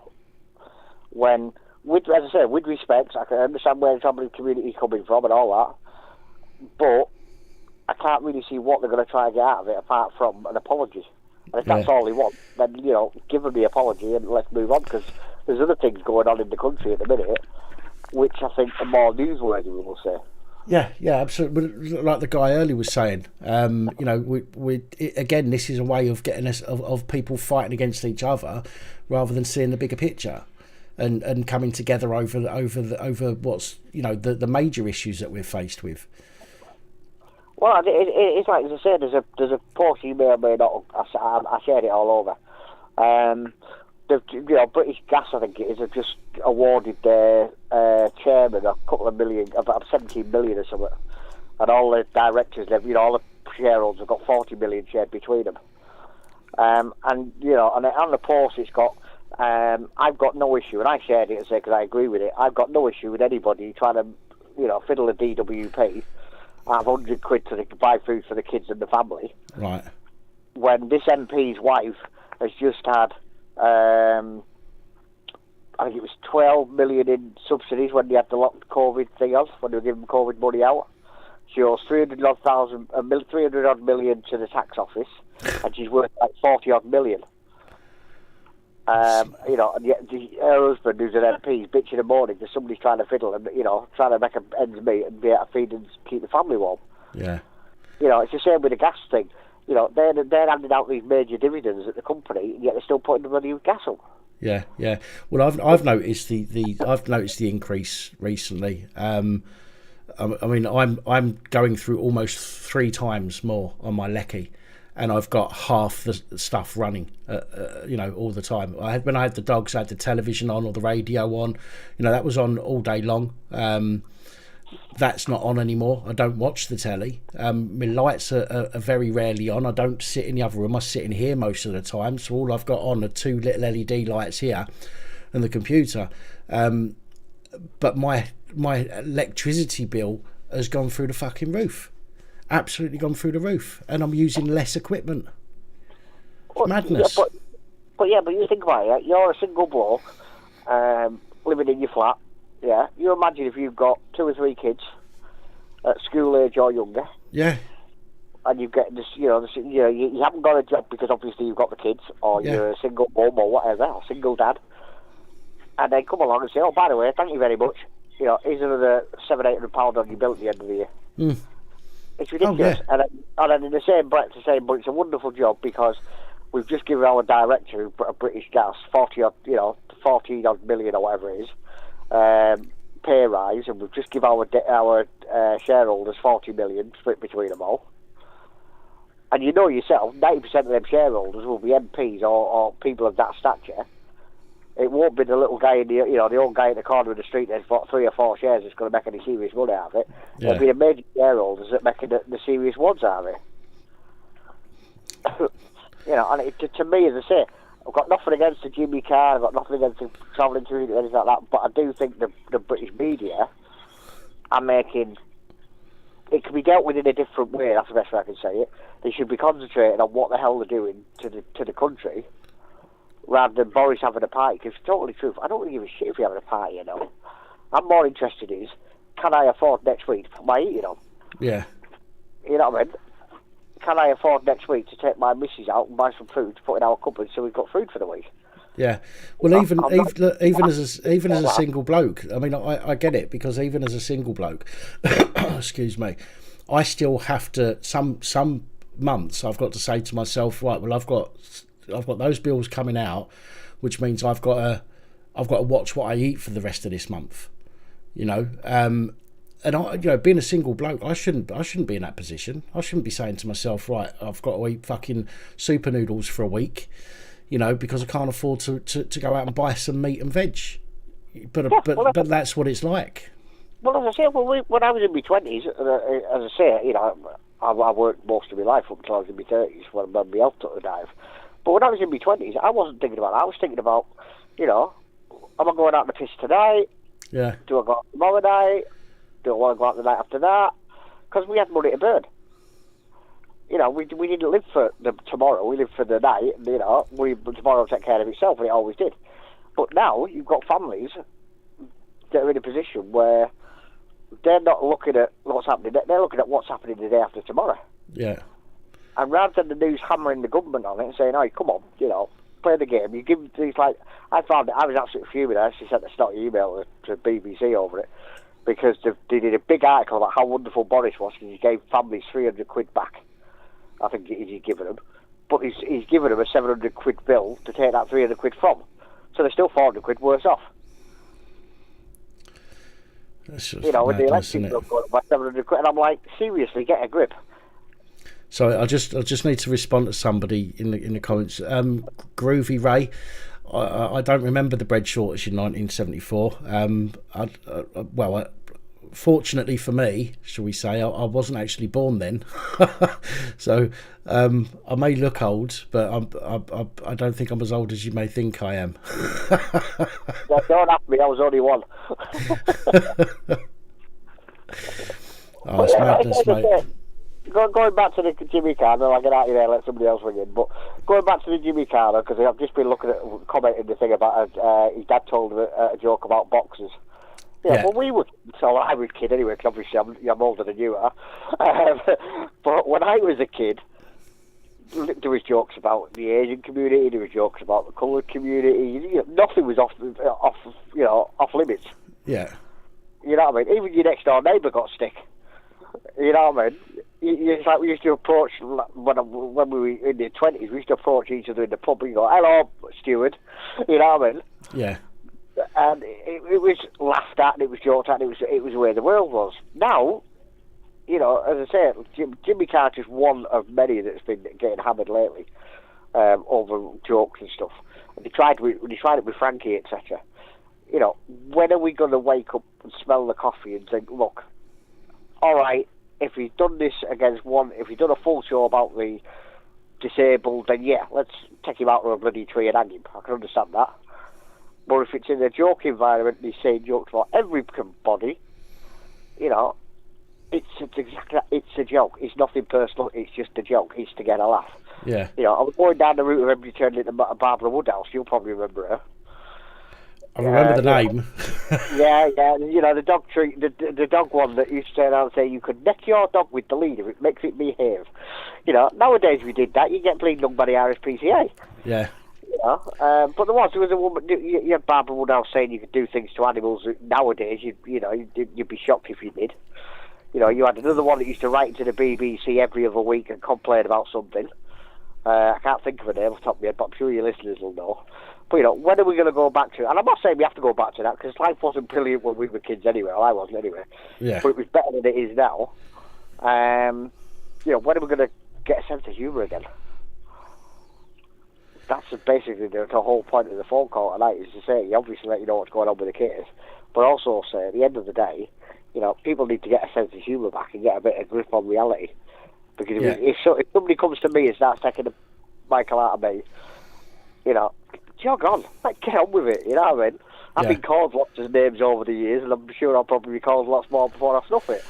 when, as I say, with respect, I can understand where the travelling community is coming from and all that, but I can't really see what they're going to try and get out of it apart from an apology. And if that's all they want, then, give them the apology and let's move on, because there's other things going on in the country at the minute which I think are more newsworthy, we will say. Yeah, absolutely. Like the guy earlier was saying, again, this is a way of getting us of people fighting against each other rather than seeing the bigger picture and coming together over what's the major issues that we're faced with. Well, it's like, as I said, there's a post you may or may not. I shared it all over. The British Gas, I think it is, have just awarded their chairman a couple of million, about 17 million or something, and all the directors, all the shareholders have got 40 million shared between them. And on the post it's got, I've got no issue, and I shared it because I agree with it. I've got no issue with anybody trying to, fiddle a DWP, have 100 quid to buy food for the kids and the family. Right. When this MP's wife has just had, I think it was 12 million in subsidies when they had the COVID thing on, when they were giving COVID money out. She owes 300 odd million to the tax office, and she's worth like 40 odd million. And yet her husband, who's an MP, is bitching in the morning because somebody's trying to fiddle and trying to make ends meet and be able to feed and keep the family warm. Yeah. It's the same with the gas thing. They're handing out these major dividends at the company, and yet they're still putting the money with gas on. Yeah. Well, I've noticed the increase recently. I mean, I'm going through almost 3 times more on my Lecky, and I've got half the stuff running, all the time. When I had the dogs, I had the television on or the radio on. That was on all day long. That's not on anymore. I don't watch the telly. My lights are very rarely on. I don't sit in the other room. I sit in here most of the time. So all I've got on are 2 little LED lights here and the computer. But my electricity bill has gone through the fucking roof. Absolutely gone through the roof. And I'm using less equipment. It's madness. But you think about it. You're a single bloke living in your flat. Yeah, you imagine if you've got 2 or 3 kids at school age or younger. Yeah. And you get this, you haven't got a job because obviously you've got the kids, or you're a single mum or whatever, or single dad. And they come along and say, "Oh, by the way, thank you very much. Here's another £700-800 on your bill at the end of the year." Mm. It's ridiculous. Oh, yeah. And then in the same breath to say, but it's a wonderful job because we've just given our director of British Gas 14 odd million or whatever it is. Pay rise, and we've just give our shareholders 40 million split between them all. And yourself, 90% of them shareholders will be MPs or people of that stature. It won't be the little guy in the old guy in the corner of the street that's got 3 or 4 shares that's going to make any serious money out of it. Yeah. It'll be the major shareholders that make the serious ones out of it. And to me, as I say, I've got nothing against the Jimmy Carr, I've got nothing against the travelling to anything like that, but I do think the British media are making... It can be dealt with in a different way, that's the best way I can say it. They should be concentrating on what the hell they're doing to the country, rather than Boris having a party, because totally truth, I don't really give a shit if you're having a party, I'm more interested in, can I afford next week to put my eating on? Yeah. You know what I mean? Can I afford next week to take my missus out and buy some food to put in our cupboard so we've got food for the week? Yeah, well, even as a single bloke, I mean, I get it, because even as a single bloke, excuse me, I still have to some months I've got to say to myself, right, well, I've got those bills coming out, which means I've got to watch what I eat for the rest of this month, And being a single bloke, I shouldn't be in that position. I shouldn't be saying to myself, right, I've got to eat fucking super noodles for a week, because I can't afford to go out and buy some meat and veg. But that's what it's like. Well, as I say, when I was in my 20s, as I say, I worked most of my life up until I was in my 30s when my health took a dive. But when I was in my 20s, I wasn't thinking about that. I was thinking about, you know, am I going out to piss tonight? Yeah. Do I go out tomorrow night? Do I want to go out the night after that? Because we had money to burn. You know, we didn't live for the tomorrow. We lived for the night. And, you know, tomorrow will take care of itself, and it always did. But now you've got families that are in a position where they're not looking at what's happening. They're looking at what's happening the day after tomorrow. Yeah. And rather than the news hammering the government on it and saying, "Oh, come on, you know, play the game," you give these like I found it. I was absolutely fuming. I actually sent a snotty email to BBC over it because they did a big article about how wonderful Boris was because he gave families £300 back. I think he's given them, but he's given them a £700 bill to take that £300 from. So they're still £400 worse off. You know, with the electric bill going up by £700, and I'm like, seriously, get a grip. Sorry, I just need to respond to somebody in the comments. Groovy Ray, I don't remember the bread shortage in 1974. Fortunately for me, shall we say, I wasn't actually born then, so I may look old, but I don't think I'm as old as you may think I am. Don't ask me, I was only one. Oh, it's madness, mate. Going back to the Jimmy Carter, I'll get out of there, let somebody else ring in, but going back to the Jimmy Carter, because I've just been looking at, commenting the thing about his dad told him a joke about boxers. Yeah, well, we were, so I was a kid anyway, because obviously I'm older than you are. But when I was a kid, there was jokes about the Asian community, there was jokes about the coloured community. You know, nothing was off limits. Yeah. You know what I mean? Even your next door neighbour got stick. You know what I mean? It's like we used to approach, when we were in the 20s, we used to approach each other in the pub and go, "Hello, steward." You know what I mean? Yeah. And it was laughed at, and it was joked at, and it was the way the world was. Now, you know, as I say, Jimmy Carter's one of many that's been getting hammered lately over jokes and stuff. And they tried it with Frankie, etc. You know, when are we going to wake up and smell the coffee and think, look, all right, if he's done this if he's done a full show about the disabled, then yeah, let's take him out of a bloody tree and hang him. I can understand that. But if it's in a joke environment and he's saying jokes about everybody, you know, it's a joke. It's nothing personal. It's just a joke. It's to get a laugh. Yeah. You know, I was going down the route of everybody turning into Barbara Woodhouse. You'll probably remember her. I remember the name. Yeah. You know, the dog treat, the dog one that used to turn out and say you could neck your dog with the lead if it makes it behave. You know, nowadays if you did that, you get bleed lung by the RSPCA. Yeah. You know, but there was a woman. You had Barbara Woodhouse saying you could do things to animals. Nowadays, you'd be shocked if you did. You know, you had another one that used to write to the BBC every other week and complain about something. I can't think of a name off the top of my head, but I'm sure your listeners will know. But, you know, when are we going to go back to... And I'm not saying we have to go back to that, because life wasn't brilliant when we were kids anyway. Well, I wasn't anyway. Yeah. But it was better than it is now. You know, when are we going to get a sense of humour again? That's basically the whole point of the phone call tonight, is to say, obviously let you know what's going on with the kids, but also say, at the end of the day, you know, people need to get a sense of humour back and get a bit of grip on reality. Because if somebody comes to me and starts taking the Michael out of me, you know, jog on, like, get on with it, you know what I mean? I've been called lots of names over the years, and I'm sure I'll probably be called lots more before I snuff it,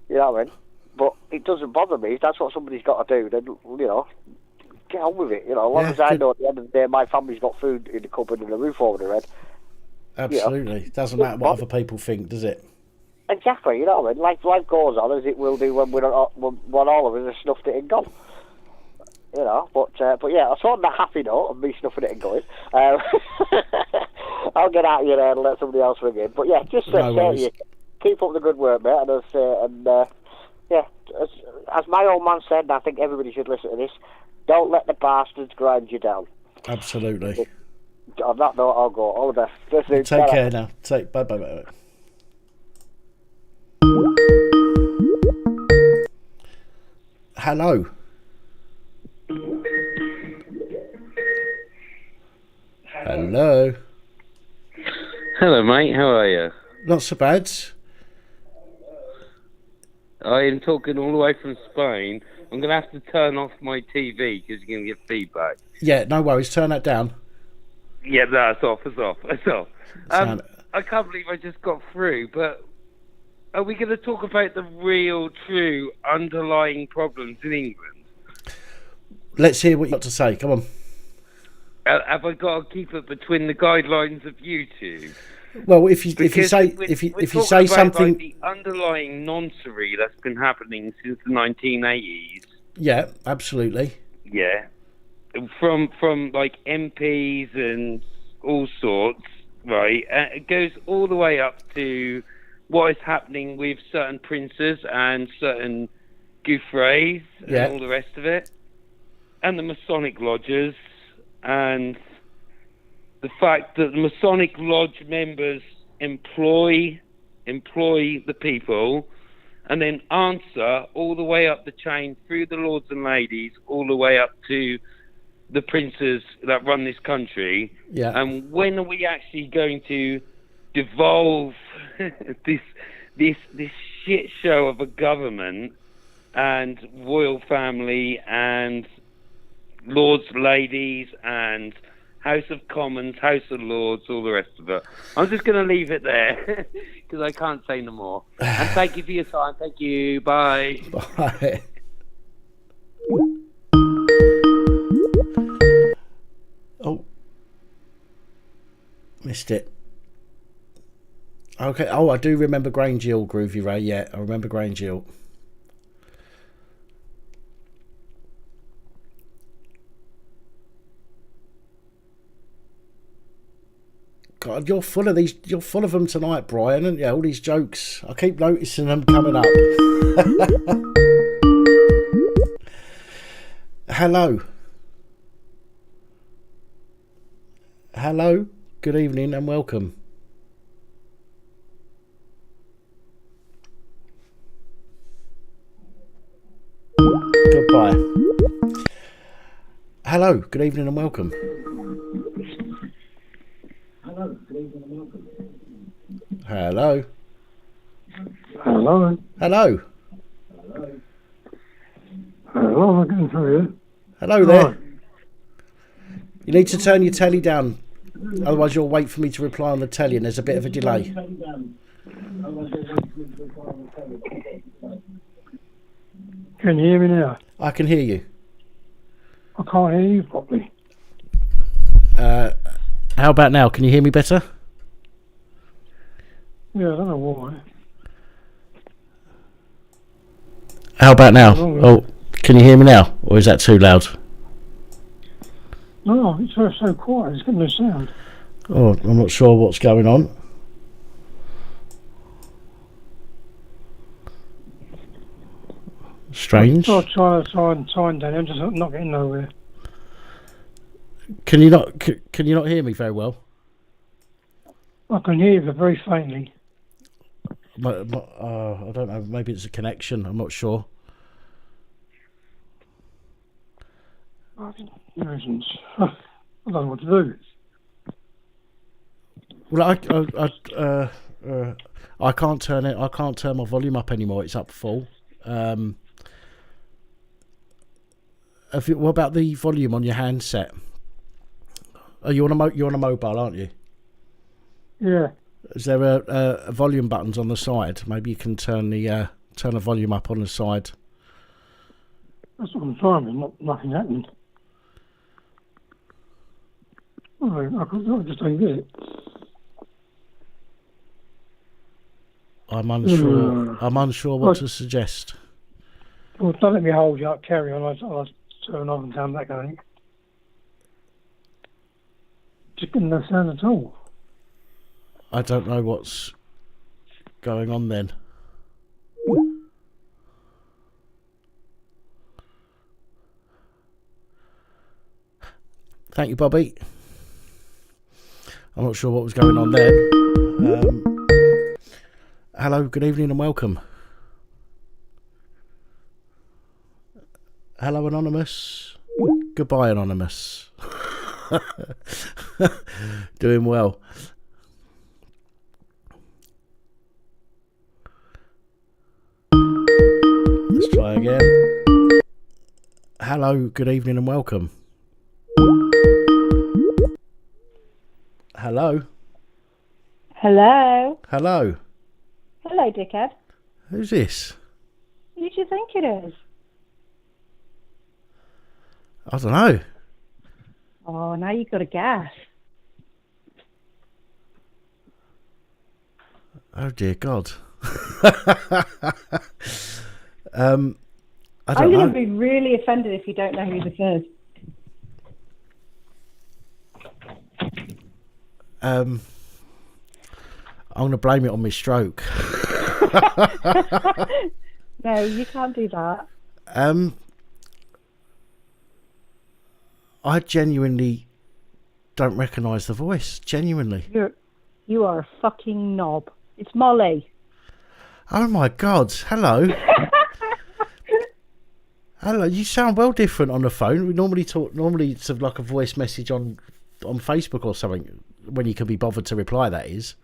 you know what I mean? But it doesn't bother me. If that's what somebody's got to do, then, you know, get on with it. You know, as long as I know at the end of the day my family's got food in the cupboard and a roof over their head. Absolutely. You know, doesn't matter what other people think, does it? Exactly, you know what I mean? Life goes on as it will do when all of us have snuffed it and gone. You know, but yeah, I saw on that happy note of me snuffing it and going. I'll get out of you there and let somebody else ring in. But yeah, just say to you, keep up the good work, mate. And yeah, as my old man said, and I think everybody should listen to this, don't let the bastards grind you down. Absolutely. On that note, I'll go. All the best. Take care now. Bye. Hello. Hello. Hello, mate. How are you? Not so bad. I am talking all the way from Spain. I'm going to have to turn off my TV because you're going to get feedback. Yeah, no worries. Turn that down. Yeah, no, it's off. It's off. It's off. Sound- I can't believe I just got through, but are we going to talk about the real, true, underlying problems in England? Let's hear what you got to say. Come on. Have I got to keep it between the guidelines of YouTube? Well, if you say something, like the underlying nonsense that's been happening since the 1980s. Yeah, absolutely. Yeah, from like MPs and all sorts, right? It goes all the way up to what is happening with certain princes and certain Gouffres and all the rest of it, and the Masonic lodges, and the fact that the Masonic Lodge members employ the people and then answer all the way up the chain through the lords and ladies, all the way up to the princes that run this country. Yeah. And when are we actually going to devolve this shit show of a government and royal family and lords, ladies, and House of Commons, House of Lords, all the rest of it? I'm just going to leave it there because I can't say no more. And thank you for your time. Thank you. Bye. Bye. Oh, missed it. Okay. Oh, I do remember Grange Hill, Groovy Ray. Yeah, I remember Grange Hill. God, you're full of these. You're full of them tonight, Brian, aren't you? All these jokes. I keep noticing them coming up. Hello. Hello. Good evening and welcome. Goodbye. Hello. Good evening and welcome. Hello. Hello. Hello. Hello, I can hear you. Hello there. You need to turn your telly down, otherwise you'll wait for me to reply on the telly and there's a bit of a delay. Can you hear me now? I can hear you. I can't hear you properly. How about now? Can you hear me better? Yeah, I don't know why. How about now? Oh, can you hear me now? Or is that too loud? No, it's so quiet, it's getting no sound. Oh, I'm not sure what's going on. Strange. I try and sign down, I'm just not getting nowhere. Can you not hear me very well? I can hear you, but very faintly. I don't know. Maybe it's a connection. I'm not sure. Nuisance. I don't know what to do. Well, I can't turn it. I can't turn my volume up anymore. It's up full. What about the volume on your handset? Are you on a mobile, aren't you? Yeah. Is there a volume buttons on the side? Maybe you can turn the volume up on the side. That's what I'm trying, but nothing happened. I just don't get it. I'm unsure what to suggest. Well, don't let me hold you up. Carry on. I'll turn off and turn back on. Just getting no sound at all. I don't know what's going on then. Thank you, Bobby. I'm not sure what was going on there. Hello, good evening and welcome. Hello, Anonymous. Goodbye, Anonymous. Doing well. Try again. Hello, good evening and welcome. Hello. Hello. Hello. Hello, dickhead. Who's this? Who do you think it is? I don't know. Oh, now you've got to guess. Oh dear God. I I'm don't going know. to be really offended if you don't know who this is. I'm going to blame it on my stroke. No, you can't do that. I genuinely don't recognise the voice. Genuinely. You are a fucking knob. It's Molly. Oh my God. Hello. Hello. You sound well different on the phone. We normally it's like a voice message on Facebook or something when you can be bothered to reply, that is.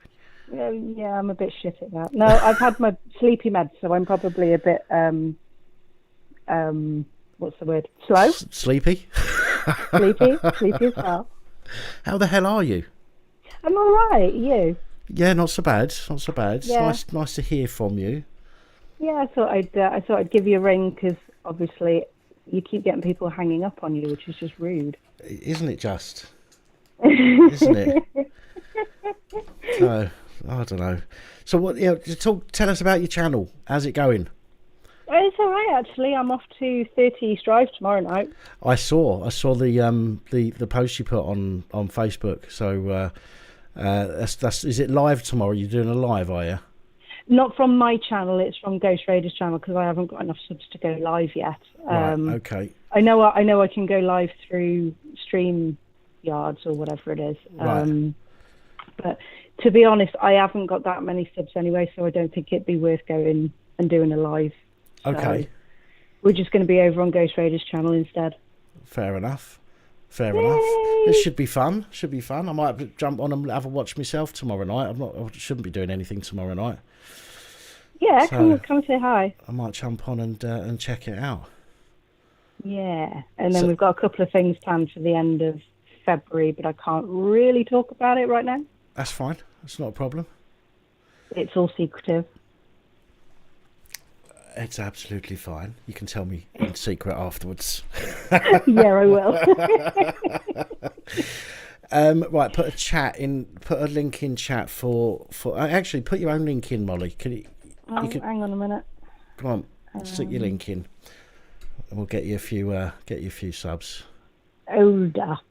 Yeah, I'm a bit shit at that. No, I've had my sleepy meds, so I'm probably a bit what's the word? Slow? Sleepy? Sleepy as well. How the hell are you? I'm all right. You? Yeah, not so bad. Not so bad. Yeah. It's nice to hear from you. Yeah, I thought I'd give you a ring because obviously you keep getting people hanging up on you, which is just rude. Isn't it just? Isn't it? So, I don't know. So what? Yeah, tell us about your channel. How's it going? It's all right actually. I'm off to 30 East Drive tomorrow night. I saw the post you put on Facebook. So that's is it live tomorrow? You're doing a live, are you? Not from my channel. It's from Ghost Raiders' channel because I haven't got enough subs to go live yet. Right. Okay. I know I can go live through StreamYards or whatever it is. Right. But to be honest, I haven't got that many subs anyway, so I don't think it'd be worth going and doing a live. Okay. So we're just going to be over on Ghost Raiders' channel instead. Fair enough. It should be fun. I might jump on and have a watch myself tomorrow night. I shouldn't be doing anything tomorrow night. Yeah, So come say hi. I might jump on and check it out. Yeah, and then we've got a couple of things planned for the end of February, but I can't really talk about it right now. That's fine. That's not a problem. It's all secretive. It's absolutely fine. You can tell me in secret afterwards. Yeah, I will. Right, put a link in chat for actually put your own link in, Molly. Hang on a minute. Come on, stick your link in, and we'll get you a few subs. Hold up.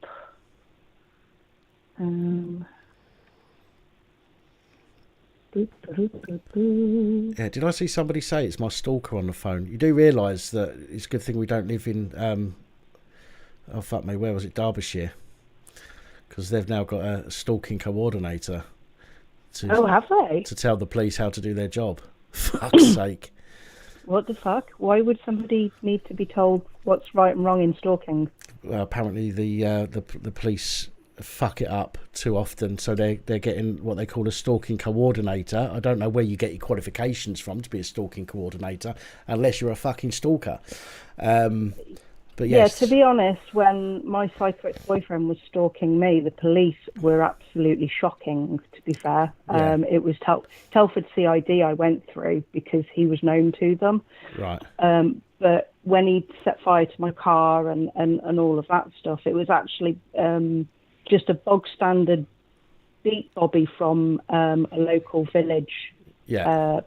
Yeah, did I see somebody say it's my stalker on the phone? You do realise that it's a good thing we don't live in oh fuck me, where was it, Derbyshire? Because they've now got a stalking coordinator have they? to tell the police how to do their job. Fuck's sake. What the fuck? Why would somebody need to be told what's right and wrong in stalking? Well, apparently the police fuck it up too often, so they're getting what they call a stalking coordinator. I don't know where you get your qualifications from to be a stalking coordinator, unless you're a fucking stalker. But yes. Yeah, to be honest, when my psycho ex-boyfriend was stalking me, the police were absolutely shocking, to be fair. Yeah. It was Telford CID I went through because he was known to them. Right. But when he set fire to my car and all of that stuff, it was actually just a bog standard beat bobby from a local village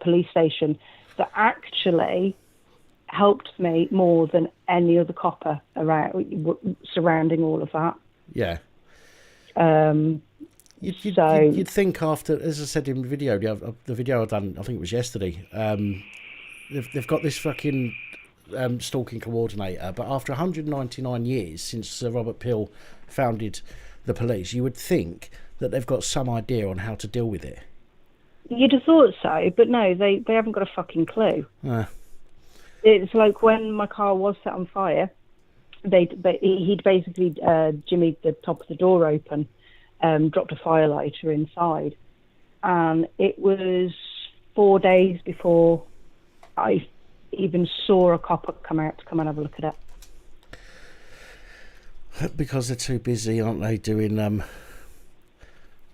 police station that actually helped me more than any other copper around surrounding all of that. Yeah. You'd think after, as I said in the video, the video I done, I think it was yesterday, they've got this fucking stalking coordinator, but after 199 years since Sir Robert Peel founded the police, you would think that they've got some idea on how to deal with it. You'd have thought so, but no, they haven't got a fucking clue. It's like when my car was set on fire, he'd basically jimmied the top of the door open, dropped a fire lighter inside, and it was 4 days before even saw a copper come out to come and have a look at it. Because they're too busy, aren't they, doing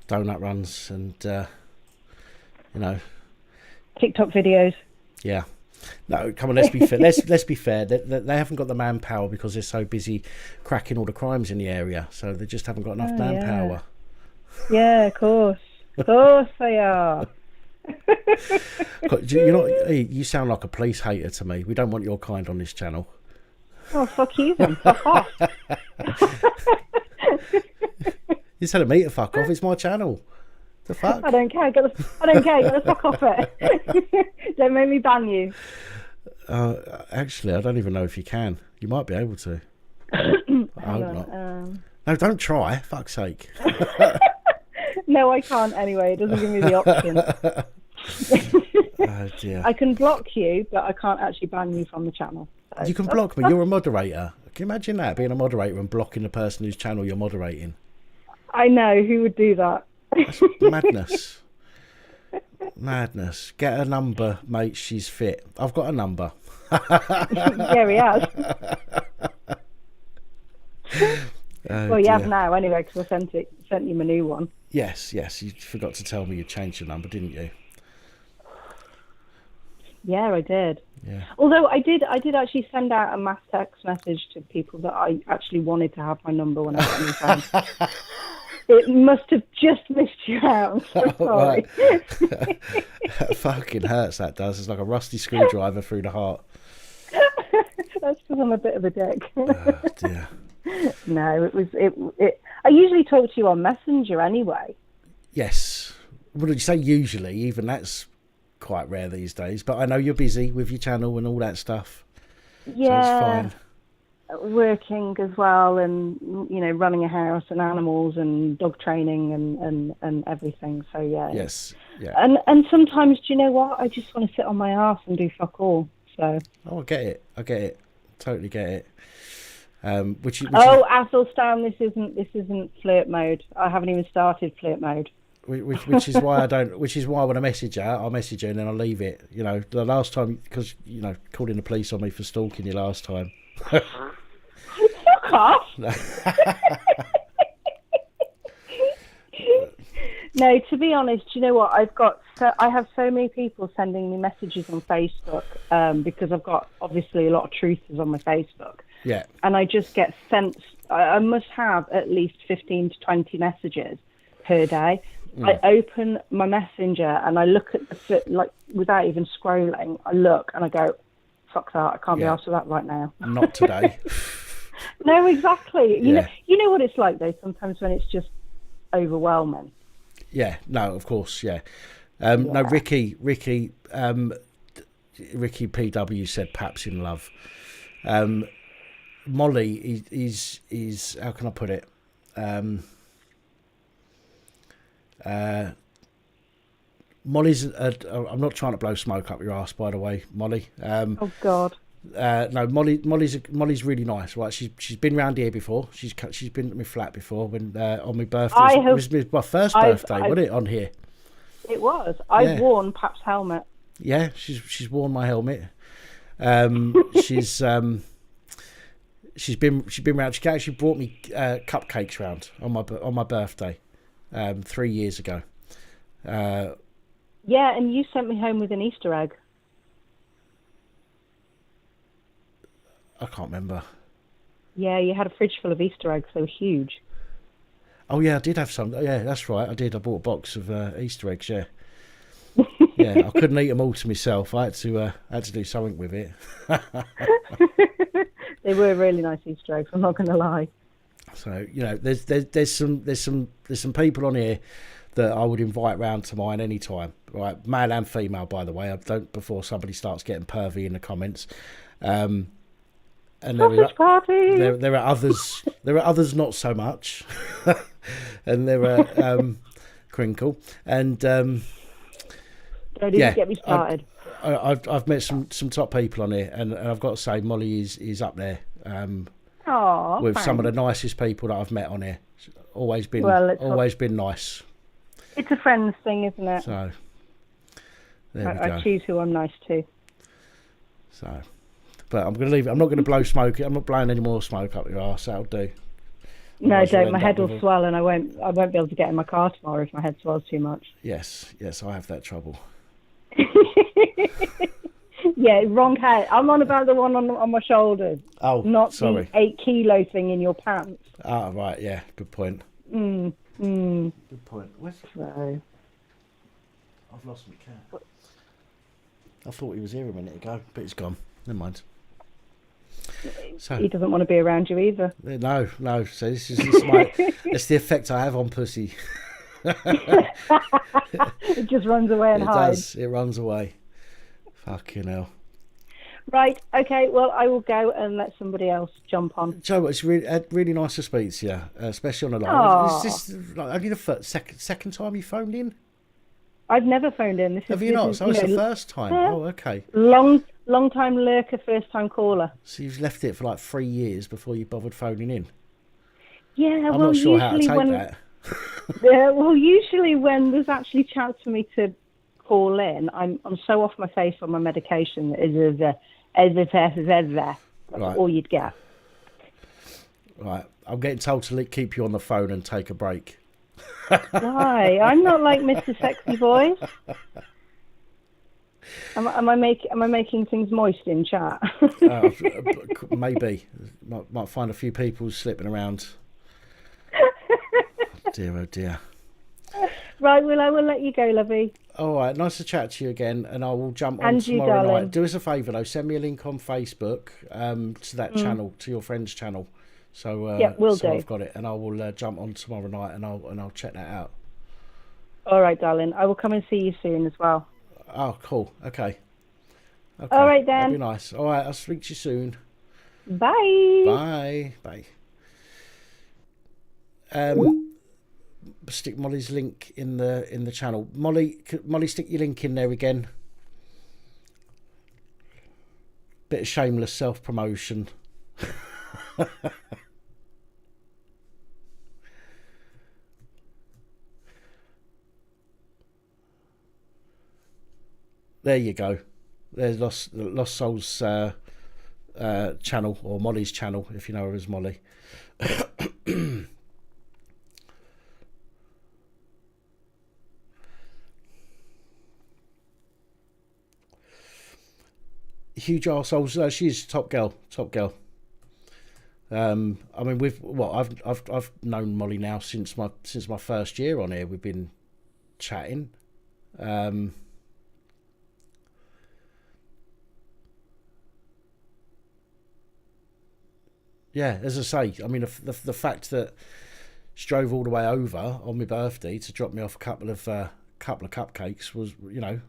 donut runs and TikTok videos. Yeah. No, come on, let's be fair. Let's be fair. They haven't got the manpower because they're so busy cracking all the crimes in the area. So they just haven't got enough manpower. Yeah, of course. Of course they are. You sound like a police hater to me. We don't want your kind on this channel. Oh, fuck you then. Fuck off. You're telling me to fuck off. It's my channel. The fuck? I don't care. I don't care. Get the fuck off it. Don't make me ban you. Actually, I don't even know if you can. You might be able to. I hope not. No, don't try. Fuck's sake. No, I can't anyway. It doesn't give me the option. Oh, dear. I can block you, but I can't actually ban you from the channel. So You can block me. You're a moderator. Can you imagine that, being a moderator and blocking the person whose channel you're moderating? I know. Who would do that? That's madness. Madness. Get a number, mate. She's fit. I've got a number. Yeah, he has. Well, you have now anyway, because I sent you my new one. Yes. You forgot to tell me you changed your number, didn't you? Yeah, I did. Yeah. Although I did actually send out a mass text message to people that I actually wanted to have my number when I got a new phone. It must have just missed you out. I'm so sorry. That fucking hurts, that does. It's like a rusty screwdriver through the heart. That's because I'm a bit of a dick. Oh, dear. No, it. I usually talk to you on Messenger anyway. Yes. Well, did you say usually? Even that's quite rare these days. But I know you're busy with your channel and all that stuff. Yeah. So it's fine. Working as well, and running a house and animals and dog training and everything. So yeah. Yes. Yeah. And sometimes, do you know what? I just want to sit on my arse and do fuck all. So. Oh, I get it. Totally get it. Which Athelstan, this isn't flirt mode. I haven't even started flirt mode. Which is why I don't. Which is why when I message her, I'll message her and then I'll leave it. The last time, because called in the police on me for stalking you last time. Fuck off. No, to be honest, you know what? I have so many people sending me messages on Facebook because I've got obviously a lot of truthers on my Facebook. Yeah. And I just get sent. I must have at least 15 to 20 messages per day. I open my messenger and I look at without even scrolling. I look and I go, fuck that, I can't be asked for that right now. Not today. No, exactly. You know what it's like though, sometimes when it's just overwhelming. Yeah, no, of course, yeah. No, Ricky PW said Pap's in love. Molly is how can I put it? Molly's I'm not trying to blow smoke up your ass, by the way, Molly. Oh God. No, Molly's really nice. Right, she's been round here before. She's been at my flat before when on my birthday. It was my first birthday, wasn't it? On here. It was. I've worn Pap's helmet. Yeah, she's worn my helmet. She's been round. She actually brought me cupcakes round on my birthday 3 years ago. Yeah, and you sent me home with an Easter egg. I can't remember. Yeah, you had a fridge full of Easter eggs. They were huge. Oh yeah, I did have some. Yeah, that's right. I did. I bought a box of Easter eggs. Yeah. Yeah, I couldn't eat them all to myself. I had to do something with it. They were really nice Easter eggs. I'm not going to lie. So there's some people on here that I would invite round to mine anytime. Right, male and female, by the way. I don't before somebody starts getting pervy in the comments. And there are others. There are others not so much, and there are Crinkle and don't even get me started. I've met some top people on here, and I've got to say Molly is up there with thanks. some of the nicest people that I've met on here. Always been nice. It's a friends thing, isn't it? So there we go. I choose who I'm nice to. So, but I'm going to leave it. I'm not going to blow smoke. I'm not blowing any more smoke up your arse. That'll do. No, Otherwise you'll don't. My end head up will with swell, and I won't be able to get in my car tomorrow if my head swells too much. Yes, I have that trouble. Yeah, wrong head. I'm on about the one on my shoulders. Oh, not sorry. the 8 kilo thing in your pants. Ah, right. Yeah, good point. Good point. So, I've lost my cat. I thought he was here a minute ago, but he's gone. Never mind. So, he doesn't want to be around you either. No. So this is my. It's the effect I have on pussy. It just runs away and hides. It runs away. Fucking hell. Right. Okay. Well, I will go and let somebody else jump on. Joe, it's really nice to speak to you, especially on the line. Aww. Is this like only the second time you phoned in? I've never phoned in. Have you not? So it's the first time. Oh, okay. Long time lurker, first time caller. So you've left it for like 3 years before you bothered phoning in. Yeah, I'm not sure how to take that. Yeah, well, usually when there's actually chance for me to call in, I'm so off my face on my medication that that's all you'd get. Right, I'm getting told to keep you on the phone and take a break. Why? I'm not like Mr. Sexy Voice. Am I making things moist in chat? Maybe. Might find a few people slipping around. Dear, oh dear. Right, well, I will let you go, lovey. All right, nice to chat to you again, and I will jump on And you, tomorrow darling. night. Do us a favour though, send me a link on Facebook to that channel, to your friend's channel. So will so do. I've got it, and I will jump on tomorrow night, and I'll check that out. All right, darling. I will come and see you soon as well. Oh, cool. Okay. All right, then. That'd be nice. All right, I'll speak to you soon. Bye. Bye. Stick Molly's link in the channel. Molly, stick your link in there again. Bit of shameless self-promotion. There you go. There's Lost Souls channel, or Molly's channel, if you know her as Molly. Huge arseholes. She's top girl. I mean, I've known Molly now since my first year on here. We've been chatting. Yeah, as I say, I mean, the fact that she drove all the way over on my birthday to drop me off a couple of cupcakes was, you know,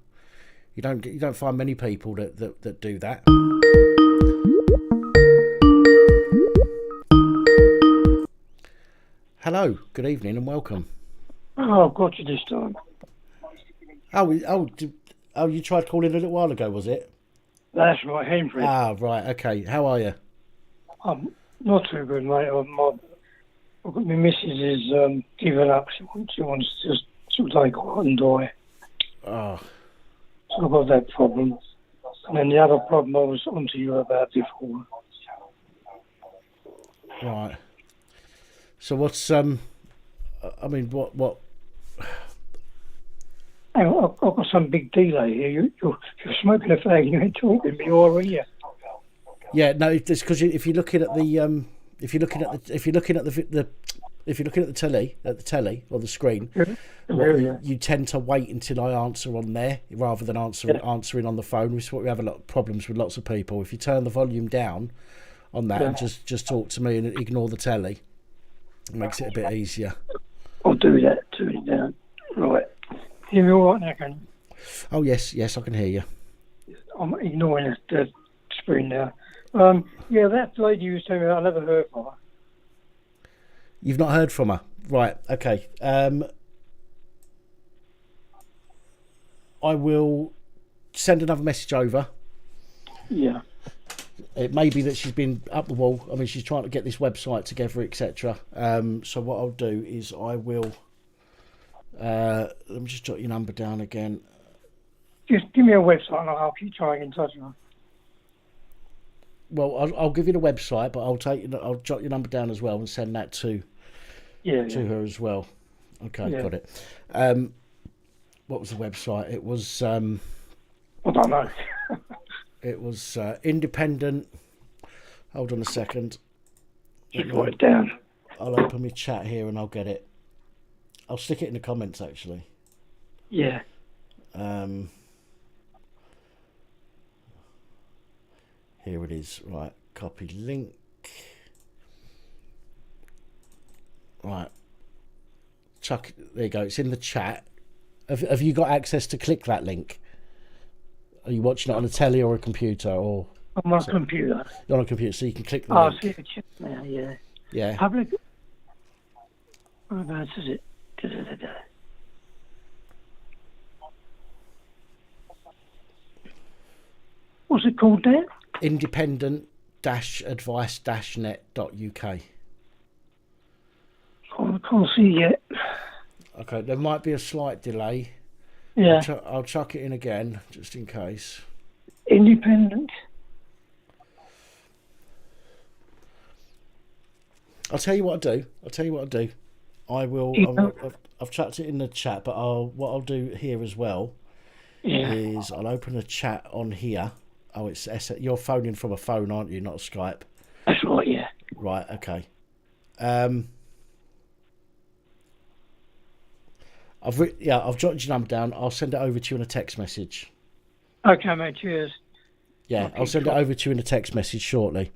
you don't find many people that do that. Hello, good evening, and welcome. Oh, I've got you this time. Oh, you tried calling a little while ago, was it? That's right, Henry. Ah, right, okay. How are you? I'm not too good, mate. My missus is giving up. She wants to take quiet and die. Oh. So I've got that problem. And then the other problem I was on to you about before. Right. So what's I mean, what? Hang on, I've got some big delay here. You're smoking a fag and you ain't talking, but you are, are you? Yeah, no, it's because if you're looking at the telly or the screen, you tend to wait until I answer on there rather than answering on the phone. Which is what we have a lot of problems with lots of people. If you turn the volume down on that and just talk to me and ignore the telly, it makes it a bit easier. I'll do that. Turn it down. Right. Hear me all right now, can you? Oh yes, I can hear you. I'm ignoring the screen now. Yeah, that lady you was telling me about, I never heard from her. You've not heard from her? Right, okay. I will send another message over. Yeah. It may be that she's been up the wall. I mean, she's trying to get this website together, etc. So what I'll do is I will... let me just jot your number down again. Just give me a website and I'll keep trying in touch with her. well, I'll give you the website, but I'll jot your number down as well and send that to her as well. Okay, got it. What was the website? It was. I don't know. It was independent. Hold on a second. Just write it down. I'll open my chat here and I'll get it. I'll stick it in the comments actually. Yeah. Here it is. Right, copy link. Right. Chuck. There you go. It's in the chat. Have you got access to click that link? Are you watching it on a telly or a computer or? I'm on a computer. You're on a computer, so you can click the Oh, I link. see the chat now. Yeah. Yeah. Public. Whereabouts is it? Da-da-da-da. What's it called there? Independent-advice-net.uk. I can't see yet. Okay, there might be a slight delay. Yeah. I'll chuck it in again, just in case. Independent. I'll tell you what I do. I will. I've chucked it in the chat, but what I'll do here as well is I'll open a chat on here. Oh, you're phoning from a phone, aren't you? Not a Skype. That's right. Yeah. Right. Okay. I've jotted your number down. I'll send it over to you in a text message. Okay, mate. Cheers. Yeah, I'll send it over to you in a text message shortly.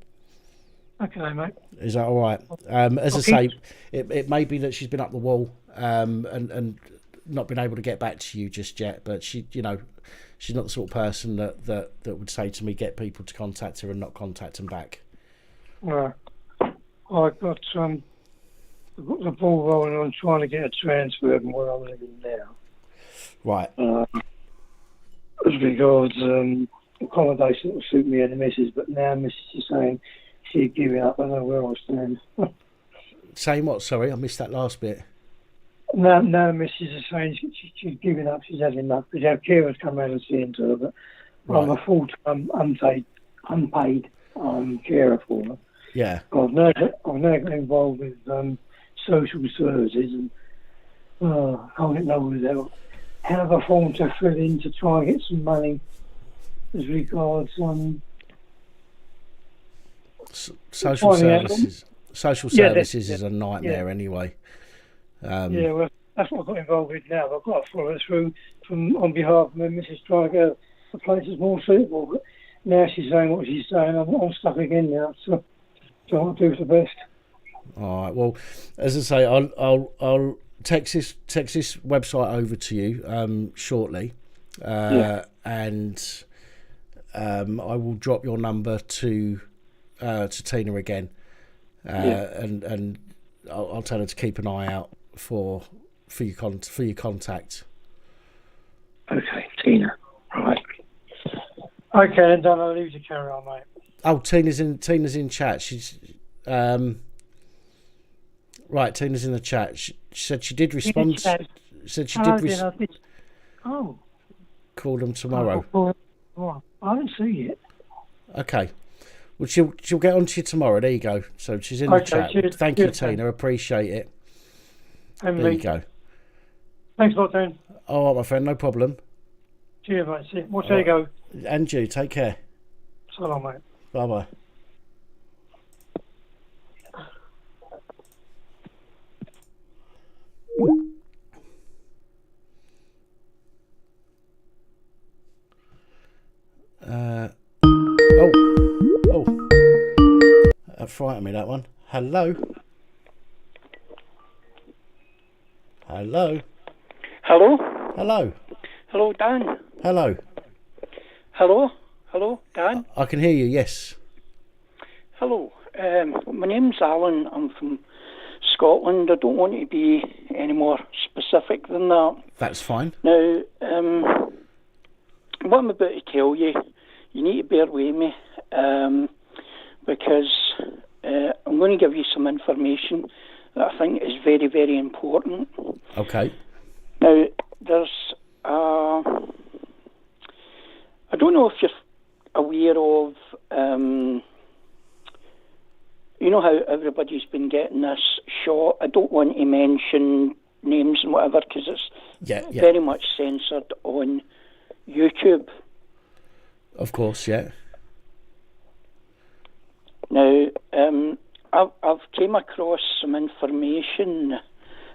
Okay, mate. Is that all right? As I say, it may be that she's been up the wall and not been able to get back to you just yet. But she's not the sort of person that would say to me, get people to contact her and not contact them back. Right. I've got the ball rolling on trying to get a transfer from where I'm living now. Right. As regards accommodation that will suit me and the missus, but now Mrs. is saying she's giving up. I don't know where I stand. Saying what? Sorry, I missed that last bit. Now Mrs. is saying she's giving up. She's had enough. Because our carers come around and see her, but I'm a full-time unpaid carer for her. Yeah. I've now got involved with social services and I don't know without how have I form to fill in to try and get some money as regards social services. Social services is a nightmare anyway. Yeah, well, that's what I got involved with now. I've got to follow it through on behalf of my missus, trying to get a place that's more suitable. But now she's saying what she's saying. I'm stuck again now, so I'll do the best. All right. Well, as I say, I'll text this website over to you shortly, and I will drop your number to Tina again, and I'll tell her to keep an eye out for your contact. Okay, Tina. Right. Okay, and then I'll leave you to carry on, mate. Oh, Tina's in chat. She's right. Tina's in the chat. She said she did respond. Said she did. Oh. Call them tomorrow. I haven't seen it. Okay. Well, she'll get on to you tomorrow. There you go. So she's in the chat. Cheers. Thank you, Tina. Appreciate it. And there you go. Thanks a lot, Dan. All right, my friend. No problem. Cheers, mate. See you. Watch how you go. And you. Take care. So long, mate. Bye-bye. That frightened me, that one. Hello? Hello? Hello? Hello? Hello, Dan? Hello? Hello? Hello, Dan? I can hear you, yes. Hello. My name's Alan. I'm from Scotland. I don't want to be any more specific than that. That's fine. Now, what I'm about to tell you, you need to bear with me, because I'm going to give you some information that I think is very, very important. Okay. Now, there's... I don't know if you're aware of everybody's been getting this shot. I don't want to mention names and whatever because it's very much censored on YouTube. Of course, yeah. Now, I've came across some information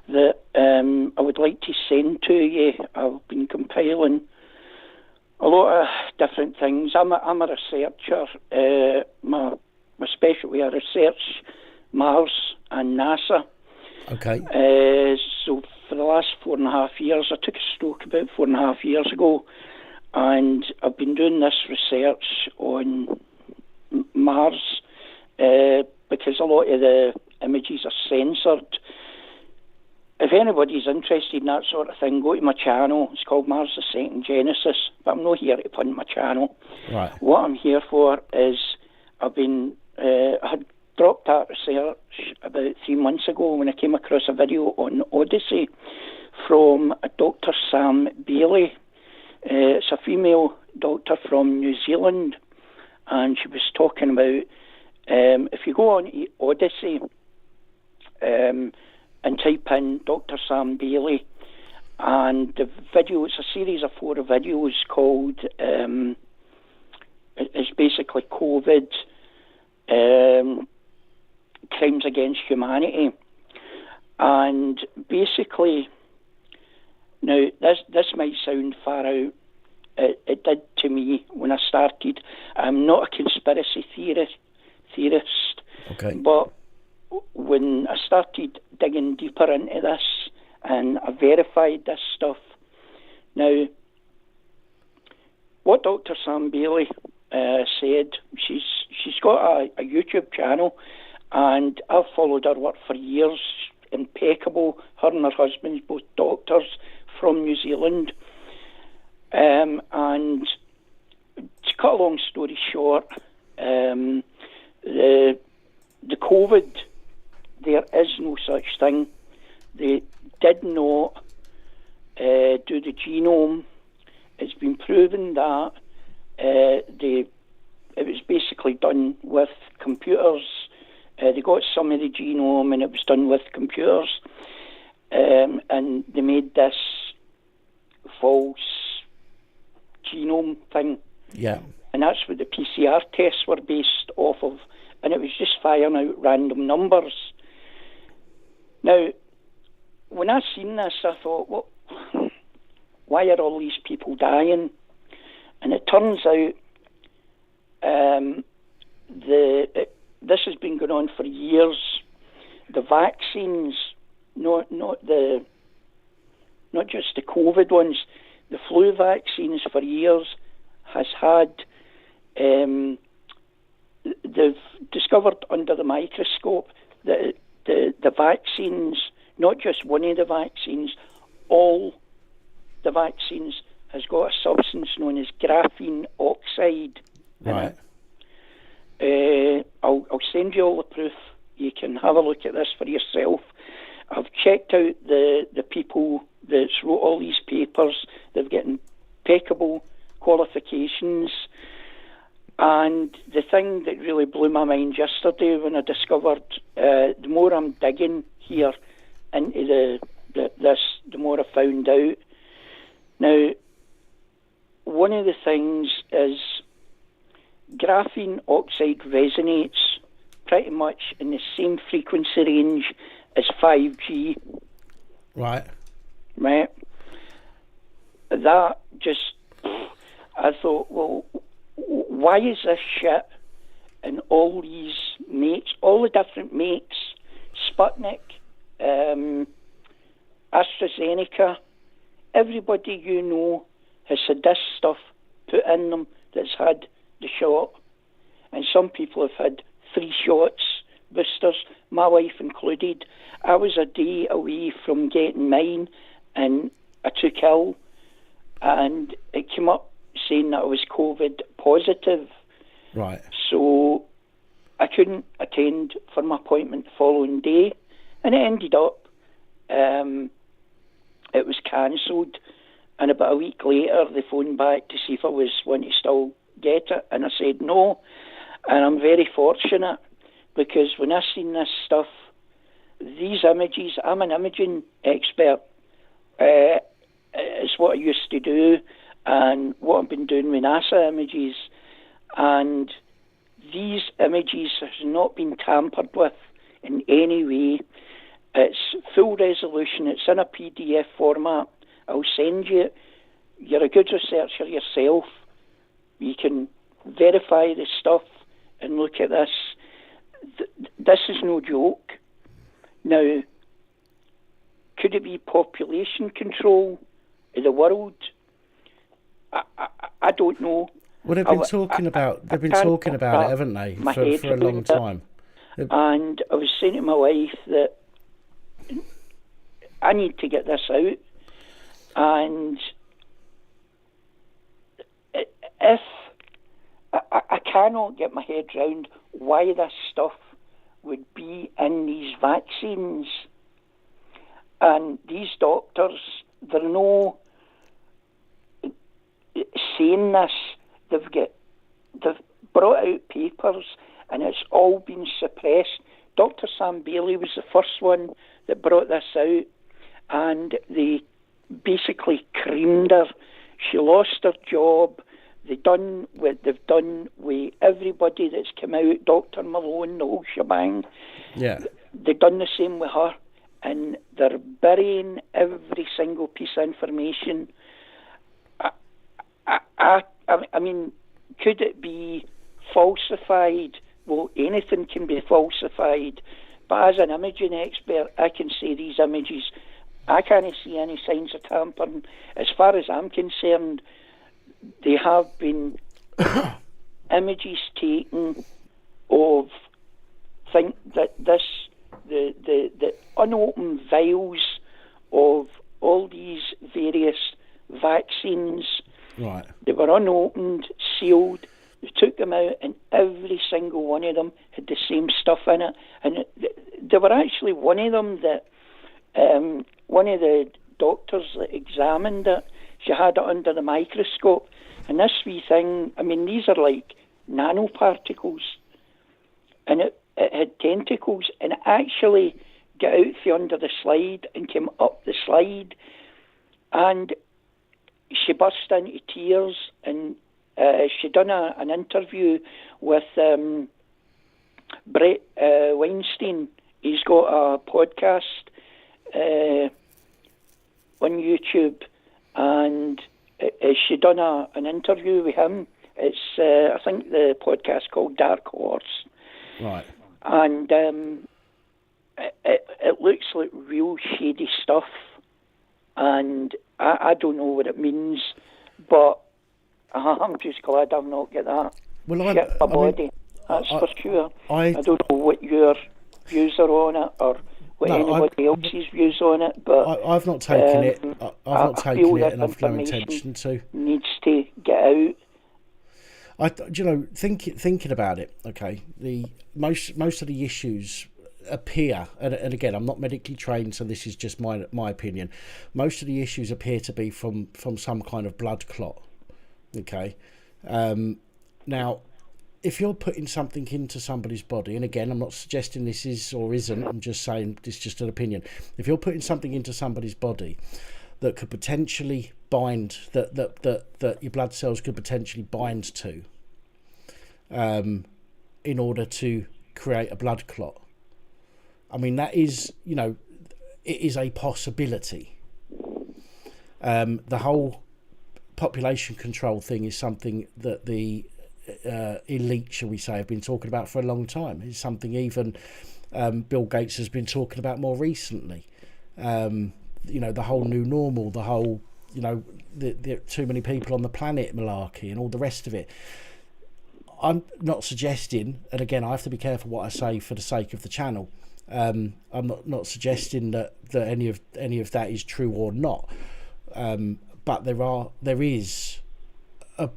that I would like to send to you. I've been compiling a lot of different things. I'm a researcher. My specialty, I research Mars and NASA. Okay. So for the last 4.5 years, I took a stroke about 4.5 years ago, and I've been doing this research on Mars because a lot of the images are censored. If anybody's interested in that sort of thing, go to my channel. It's called Mars the Second Genesis, but I'm not here to punt my channel. Right. What I'm here for is I had dropped that research about 3 months ago when I came across a video on Odyssey from a Dr. Sam Bailey. It's a female doctor from New Zealand, and she was talking about if you go on Odyssey and type in Dr. Sam Bailey, and the video, it's a series of 4 videos called, it's basically COVID, crimes against humanity. And basically, now this might sound far out, it did to me when I started. I'm not a conspiracy theorist, okay. But when I started digging deeper into this and I verified this stuff, now what Dr. Sam Bailey said, she's got a YouTube channel, and I've followed her work for years. Impeccable. Her and her husband's both doctors from New Zealand. And to cut a long story short, the COVID, there is no such thing. They did not do the genome. It's been proven that it was basically done with computers. They got some of the genome and it was done with computers. And they made this false genome thing. Yeah. And that's what the PCR tests were based off of. And it was just firing out random numbers. Now, when I seen this, I thought, well, why are all these people dying? And it turns out this has been going on for years. The vaccines, not just the COVID ones, the flu vaccines for years has had, they've discovered under the microscope that the vaccines, not just one of the vaccines, all the vaccines has got a substance known as graphene oxide. Right. I'll send you all the proof. You can have a look at this for yourself. I've checked out the people that wrote all these papers. They've got impeccable qualifications. And the thing that really blew my mind yesterday when I discovered, the more I'm digging here into this, the more I found out. Now, one of the things is graphene oxide resonates pretty much in the same frequency range as 5G. Right. Right. That just, I thought, well, why is this shit and all these makes, all the different makes, Sputnik, AstraZeneca, everybody you know has had this stuff put in them that's had the shot. And some people have had 3 shots, boosters, my wife included. I was a day away from getting mine and I took ill and it came up saying that I was COVID positive. Right. So I couldn't attend for my appointment the following day, and it ended up it was cancelled, and about a week later they phoned back to see if I was wanting to still get it, and I said no. And I'm very fortunate because when I seen this stuff, these images, I'm an imaging expert. It's what I used to do and what I've been doing with NASA images. And these images has not been tampered with in any way. It's full resolution. It's in a PDF format. I'll send you it. You're a good researcher yourself. You can verify the stuff and look at this. This is no joke. Now, could it be population control in the world? I don't know. Well, they've been talking about it, haven't they, for a long time? And I was saying to my wife that I need to get this out, and if I cannot get my head round why this stuff would be in these vaccines, and these doctors, they're no saying this. They've brought out papers and it's all been suppressed. Dr. Sam Bailey was the first one that brought this out, and they basically creamed her. She lost her job. They've done what they've done with everybody that's come out, Dr. Malone, the whole shebang. Yeah. They've done the same with her, and they're burying every single piece of information. I mean, could it be falsified? Well, anything can be falsified. But as an imaging expert, I can say these images, I can't see any signs of tampering. As far as I'm concerned, they have been images taken of the unopened vials of all these various vaccines. Right. They were unopened, sealed. They took them out, and every single one of them had the same stuff in it. And there were actually one of them that one of the doctors that examined it, she had it under the microscope, and this wee thing, I mean, these are like nanoparticles, and it had tentacles, and it actually got out from under the slide and came up the slide, and she burst into tears, and she done an interview with Brett Weinstein. He's got a podcast on YouTube, and she done an interview with him. It's I think the podcast called Dark Horse. Right. And it looks like real shady stuff, and I don't know what it means, but I'm just glad I've not got that shit my body. That's for sure. I don't know what your views are on it, or what anybody else's views on it, but I've not taken it. I've not taken it, and I've no intention to. Needs to get out. Thinking about it, okay, the most of the issues appear, and again, I'm not medically trained, so this is just my opinion. Most of the issues appear to be from some kind of blood clot. Okay, now, if you're putting something into somebody's body, and again, I'm not suggesting this is or isn't, I'm just saying this is just an opinion. If you're putting something into somebody's body that could potentially bind, that your blood cells could potentially bind to, in order to create a blood clot, I mean, that is, it is a possibility. The whole population control thing is something that the elite, shall we say, have been talking about for a long time. It's something even Bill Gates has been talking about more recently. The whole new normal, the whole, the too many people on the planet malarkey and all the rest of it. I'm not suggesting, and again, I have to be careful what I say for the sake of the channel. I'm not suggesting that any of that is true or not. But there is a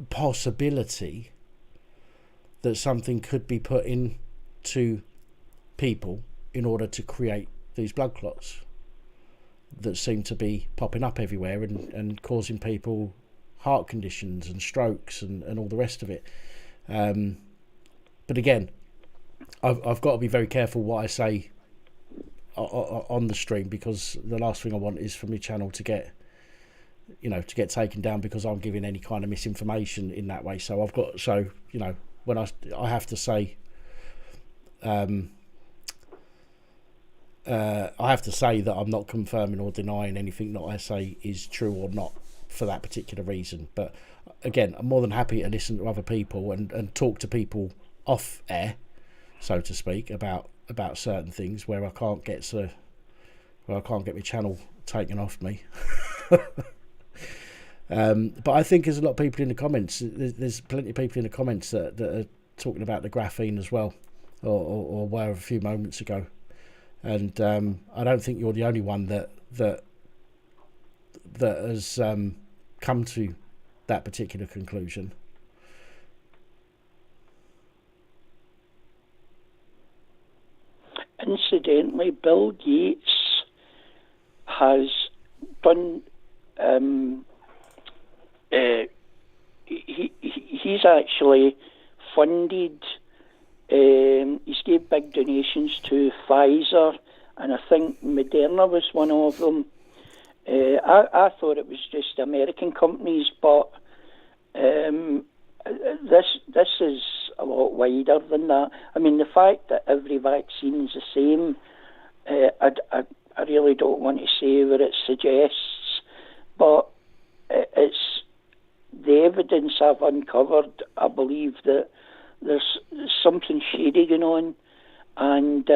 possibility that something could be put into people in order to create these blood clots that seem to be popping up everywhere and causing people heart conditions and strokes and all the rest of it. But again, I've got to be very careful what I say on the stream, because the last thing I want is for my channel to get taken down because I'm giving any kind of misinformation in that way. So when I have to say that I'm not confirming or denying anything that I say is true or not for that particular reason. But again, I'm more than happy to listen to other people and talk to people off air, so to speak, about certain things where I can't get my channel taken off me. But I think there's a lot of people in the comments. There's plenty of people in the comments that are talking about the graphene as well, or were a few moments ago. And I don't think you're the only one that has come to that particular conclusion. Incidentally, Bill Gates has done. He's actually funded. He's gave big donations to Pfizer, and I think Moderna was one of them. I thought it was just American companies, but this is a lot wider than that. I mean, the fact that every vaccine is the same, I really don't want to say what it suggests, but it's the evidence I've uncovered. I believe that there's something shady going on, and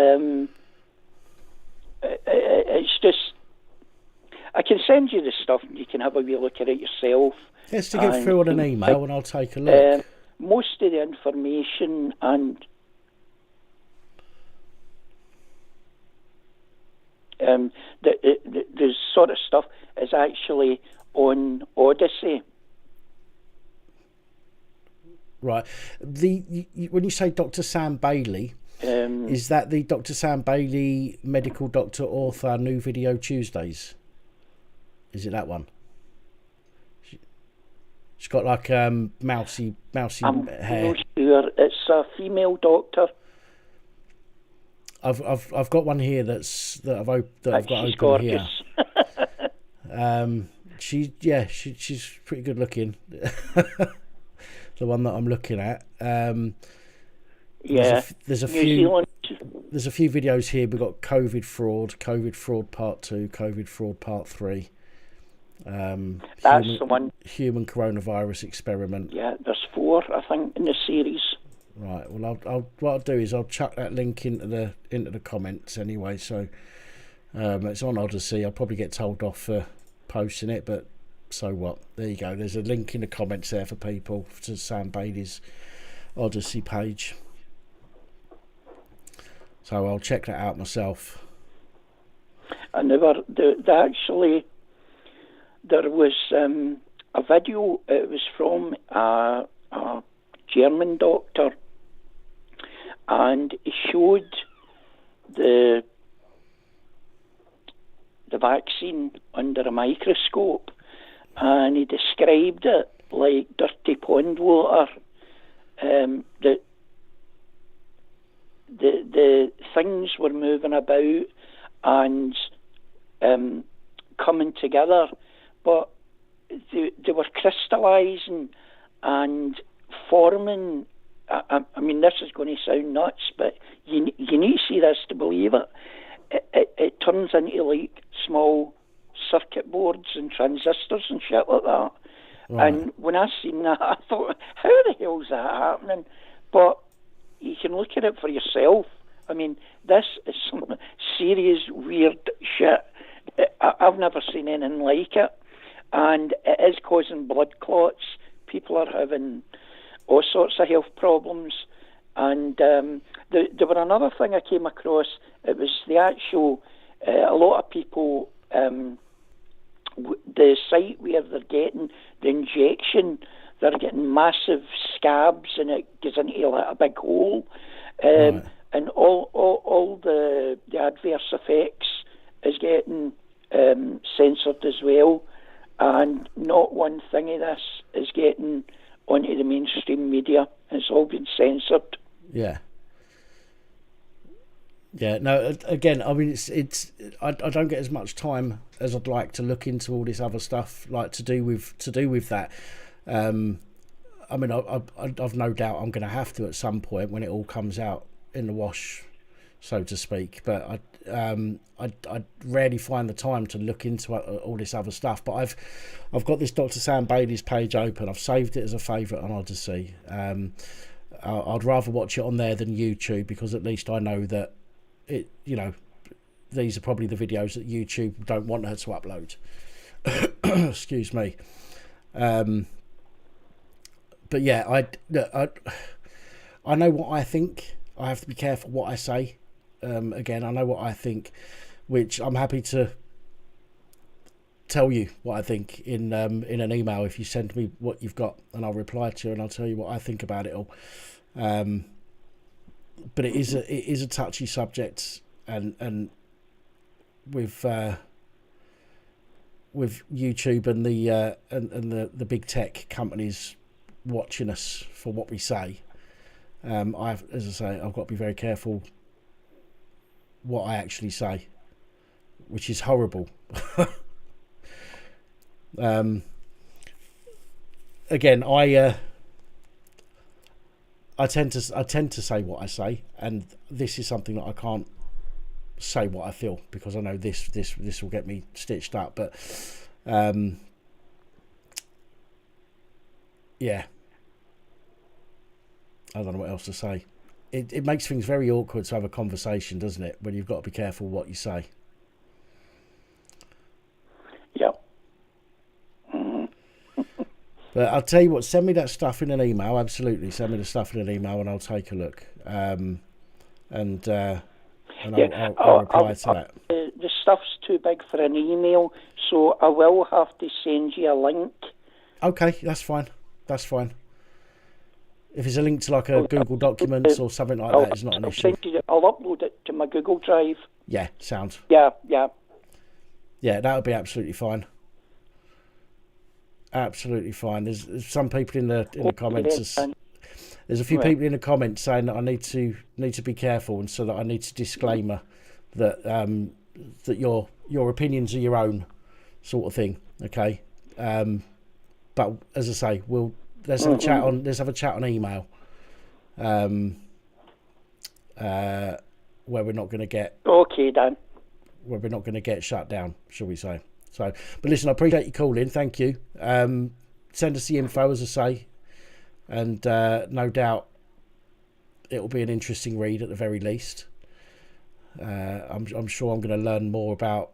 it's just. I can send you the stuff and you can have a wee look at it yourself. Yes, to give through on an email and I'll take a look. Most of the information and the sort of stuff is actually on Odyssey. Right. When you say Dr. Sam Bailey, is that the Dr. Sam Bailey medical doctor author New Video Tuesdays? Is it that one? She's got like mousy I'm hair. not sure. It's a female doctor. I've got one here that I've got open here. She's pretty good looking. The one that I'm looking at. There's a few videos here. We've got COVID fraud part 2, COVID fraud part 3. That's the one. Human coronavirus experiment. Yeah, there's 4, I think, in the series. Right. Well, what I'll do is I'll chuck that link into the comments anyway. So it's on Odyssey. I'll probably get told off for posting it, but so what? There you go. There's a link in the comments there for people to Sam Bailey's Odyssey page. So I'll check that out myself. There was a video. It was from a German doctor, and he showed the vaccine under a microscope, and he described it like dirty pond water. The things were moving about and coming together, but they were crystallising and forming. I mean, this is going to sound nuts, but you need to see this to believe it. It turns into like small circuit boards and transistors and shit like that. Right. And when I seen that, I thought, how the hell is that happening? But you can look at it for yourself. I mean, this is some serious weird shit. I've never seen anything like it, and it is causing blood clots. People are having all sorts of health problems. And there were another thing I came across. It was the actual, a lot of people, the site where they're getting the injection, they're getting massive scabs and it goes into like a big hole. Right. And all the adverse effects is getting censored as well. And not one thing of this is getting onto the mainstream media. It's all been censored. Yeah. Yeah, no. Again, I mean, it's. I don't get as much time as I'd like to look into all this other stuff, like to do with that. I mean, I've no doubt I'm going to have to at some point when it all comes out in the wash, so to speak. But I rarely find the time to look into all this other stuff. But I've got this Dr. Sam Bailey's page open. I've saved it as a favourite on Odyssey. I'd rather watch it on there than YouTube, because at least I know that these are probably the videos that YouTube don't want her to upload. Excuse me. But yeah, I know what I think. I have to be careful what I say. Again, I know what I think, which I'm happy to tell you what I think in an email if you send me what you've got, and I'll reply to you and I'll tell you what I think about it all. But it is a touchy subject, and with YouTube and the big tech companies watching us for what we say, I've got to be very careful what I actually say, which is horrible. Again, I tend to say what I say, and this is something that I can't say what I feel, because I know this will get me stitched up. But yeah, I don't know what else to say. It makes things very awkward to have a conversation, doesn't it, when you've got to be careful what you say. Yep. But I'll tell you what, send me that stuff in an email. Absolutely, send me the stuff in an email and I'll take a look. And I'll reply to that. The stuff's too big for an email, so I will have to send you a link. Okay, that's fine. That's fine. If it's a link to like a Google Documents or something like that, it's not an issue. I'll upload it to my Google Drive. Yeah, sounds. Yeah. Yeah, that would be absolutely fine. Absolutely fine. There's some people in the comments. There's a few people in the comments saying that I need to be careful, and so that I need to disclaimer that that your opinions are your own, sort of thing. Okay. But as I say, let's have a chat on email. Where we're not going to get. Okay, Dan. Where we're not going to get shut down, shall we say? So, but listen, I appreciate you calling. Thank you. Send us the info, as I say, and no doubt it'll be an interesting read at the very least. I'm sure I'm going to learn more about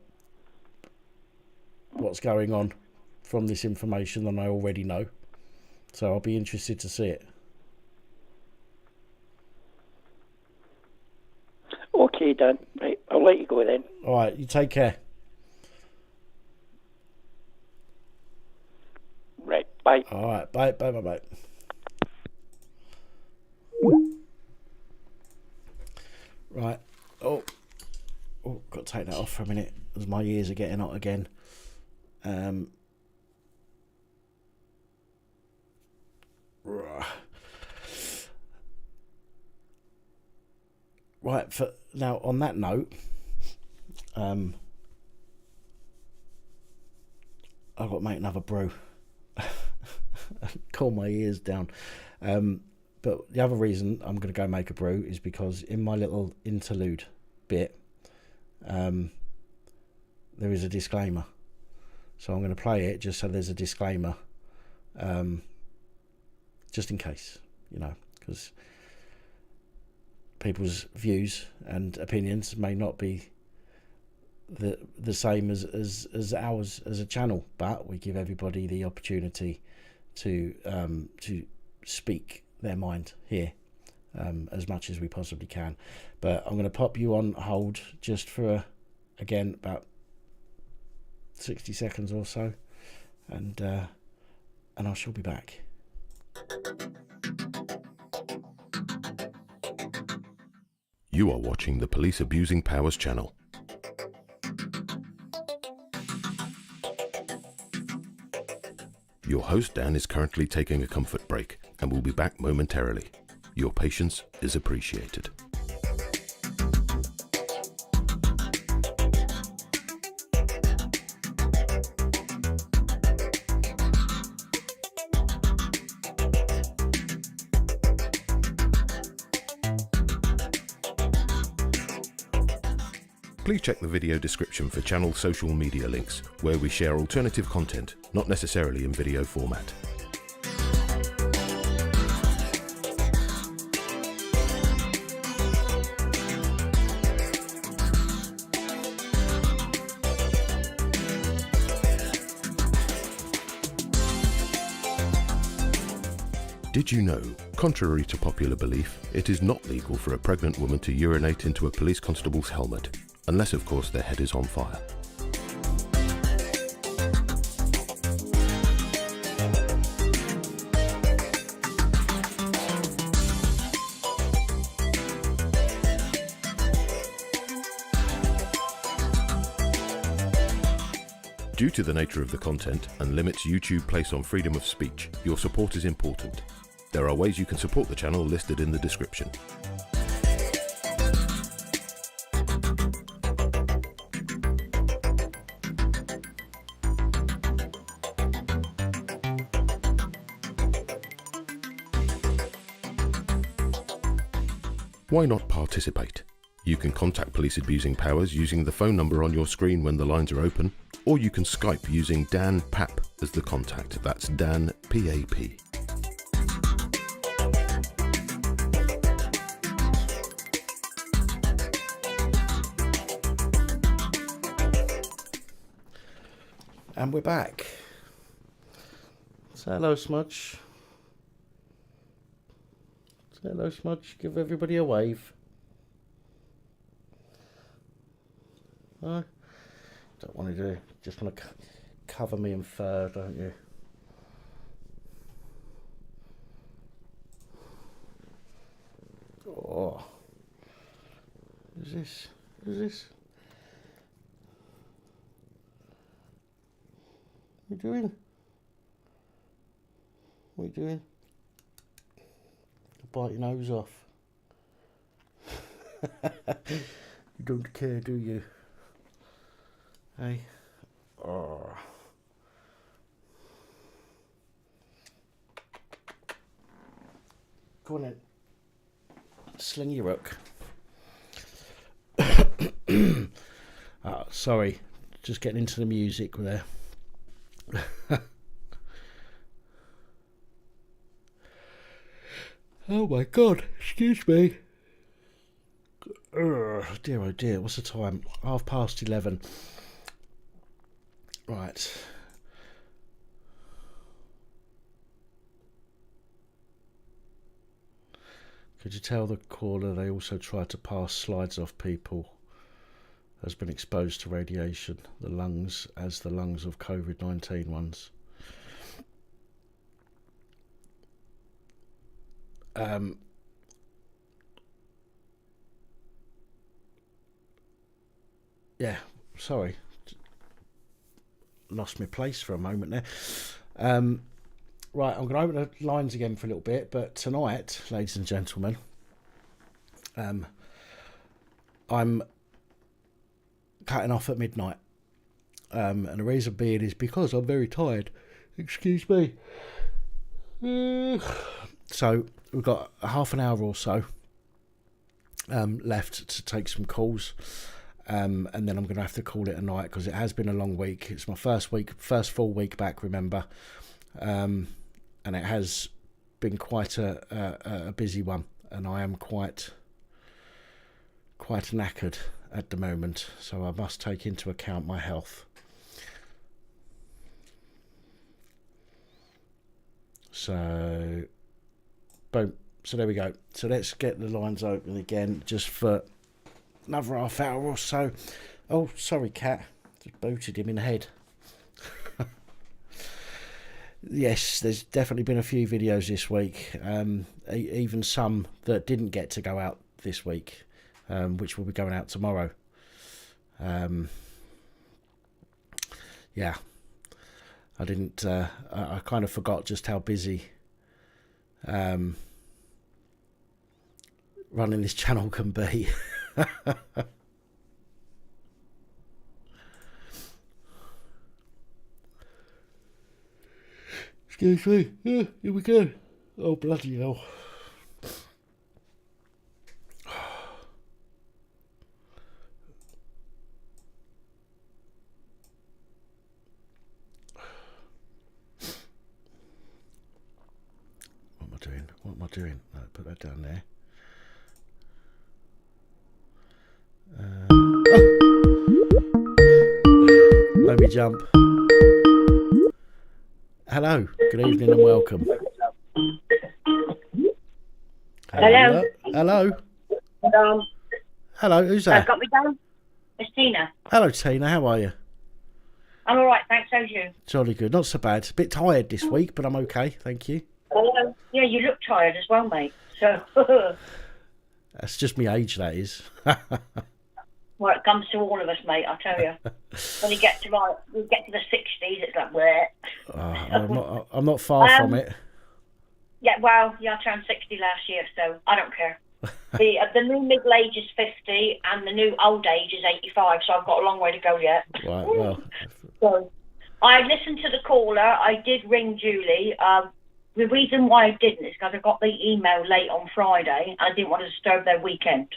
what's going on from this information than I already know. So I'll be interested to see it. Okay, Dan. Right, I'll let you go then. All right, you take care. Right, bye. All right, bye. Right. Oh, got to take that off for a minute, as my ears are getting hot again. Right, for now, on that note, I've got to make another brew. Cool my ears down. But the other reason I'm going to go make a brew is because in my little interlude bit, there is a disclaimer. So I'm going to play it just so there's a disclaimer, just in case, because people's views and opinions may not be the same as ours as a channel, but we give everybody the opportunity to speak their mind here as much as we possibly can. But I'm going to pop you on hold just for again about 60 seconds or so, and I shall be back. You are watching the Police Abusing Powers channel. Your host Dan is currently taking a comfort break and will be back momentarily. Your patience is appreciated. Please check the video description for channel social media links, where we share alternative content, not necessarily in video format. Did you know, contrary to popular belief, it is not legal for a pregnant woman to urinate into a police constable's helmet, unless of course their head is on fire. Due to the nature of the content and limits YouTube place on freedom of speech, your support is important. There are ways you can support the channel listed in the description. Why not participate? You can contact police abusing powers using the phone number on your screen when the lines are open, or you can Skype using Dan Pap as the contact. That's Dan P-A-P. And we're back. Say hello, Smudge. Say hello, Smudge. Give everybody a wave. No? Don't want to do. Just want to cover me in fur, don't you? Oh. Who's this? Who's this? What are you doing? What are you doing? Bite your nose off. You don't care, do you? Hey? Oh. Go on then. Sling your hook. Oh, sorry. Just getting into the music there. Oh my god, excuse me. Dear oh dear, what's the time? 11:30. Right. Could you tell the caller they also tried to pass slides off people? Has been exposed to radiation, the lungs of COVID-19 ones. Yeah, sorry. Lost my place for a moment there. Right, I'm going to open the lines again for a little bit, but tonight, ladies and gentlemen, I'm cutting off at midnight, and the reason being is because I'm very tired. Excuse me. So we've got a half an hour or so left to take some calls, and then I'm going to have to call it a night because it has been a long week. It's my first full week back, remember, and it has been quite a busy one, and I am quite knackered at the moment, so I must take into account my health. So, boom. So there we go. So let's get the lines open again, just for another half hour or so. Oh, sorry, cat. Just booted him in the head. Yes, there's definitely been a few videos this week, even some that didn't get to go out this week, which will be going out tomorrow. Yeah, I didn't. I kind of forgot just how busy running this channel can be. Excuse me. Yeah, here we go. Oh, bloody hell. What am I doing? No, put that down there. Let me jump. Hello, good evening and welcome. Hello. Hello. Hello. Hello, who's that? Got me down? It's Tina. Hello, Tina, how are you? I'm all right, thanks. How's you? Jolly good, not so bad. A bit tired this week, but I'm okay, thank you. Yeah, you look tired as well, mate. So. That's just my age, that is. Well, it comes to all of us, mate. I tell you. When you get to the 60s, it's like bleh. I'm not far from it. Yeah, well, I turned 60 last year, so I don't care. The new middle age is 50, and the new old age is 85. So I've got a long way to go yet. Right. Well. So I listened to the caller. I did ring Julie. The reason why I didn't is because I got the email late on Friday, and I didn't want to disturb their weekend.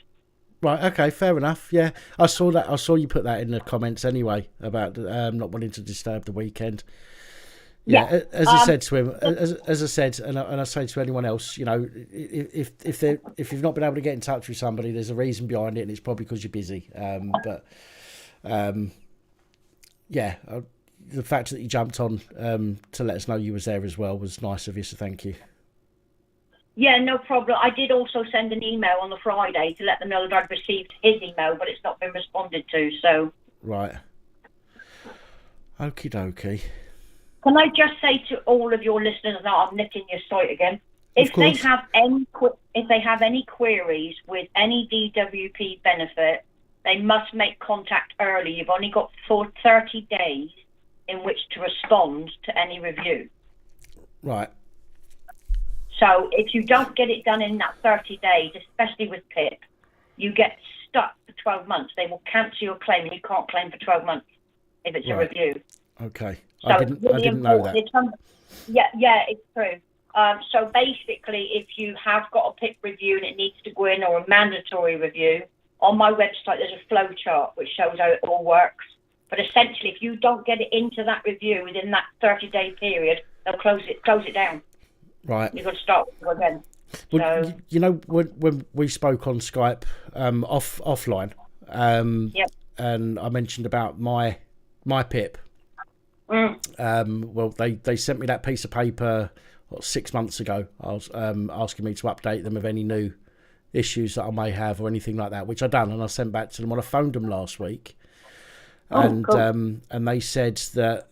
Right, okay, fair enough. Yeah, I saw that. I saw you put that in the comments anyway about not wanting to disturb the weekend. Yeah, as I said to him, as I said, and I say to anyone else, you know, if you've not been able to get in touch with somebody, there's a reason behind it, and it's probably because you're busy. The fact that you jumped on to let us know you was there as well was nice of you. So thank you. Yeah, no problem. I did also send an email on the Friday to let them know that I'd received his email, but it's not been responded to, so... Right. Okie dokie. Can I just say to all of your listeners, now I'm nicking your site again, if they have any queries with any DWP benefit, they must make contact early. You've only got 30 days in which to respond to any review. Right. So if you don't get it done in that 30 days, especially with PIP, you get stuck for 12 months. They will cancel your claim and you can't claim for 12 months if it's a review. Okay. So I didn't know that. Yeah, it's true. So basically, if you have got a PIP review and it needs to go in, or a mandatory review, on my website there's a flow chart which shows how it all works. But essentially, if you don't get it into that review within that 30-day period, they'll close it down. Right. You've got to start again. Well, So, you know, when we spoke on Skype offline, and I mentioned about my PIP. Well, they sent me that piece of paper 6 months ago. I was asking me to update them of any new issues that I may have or anything like that, which I done, and I sent back to them. When I phoned them last week, and they said that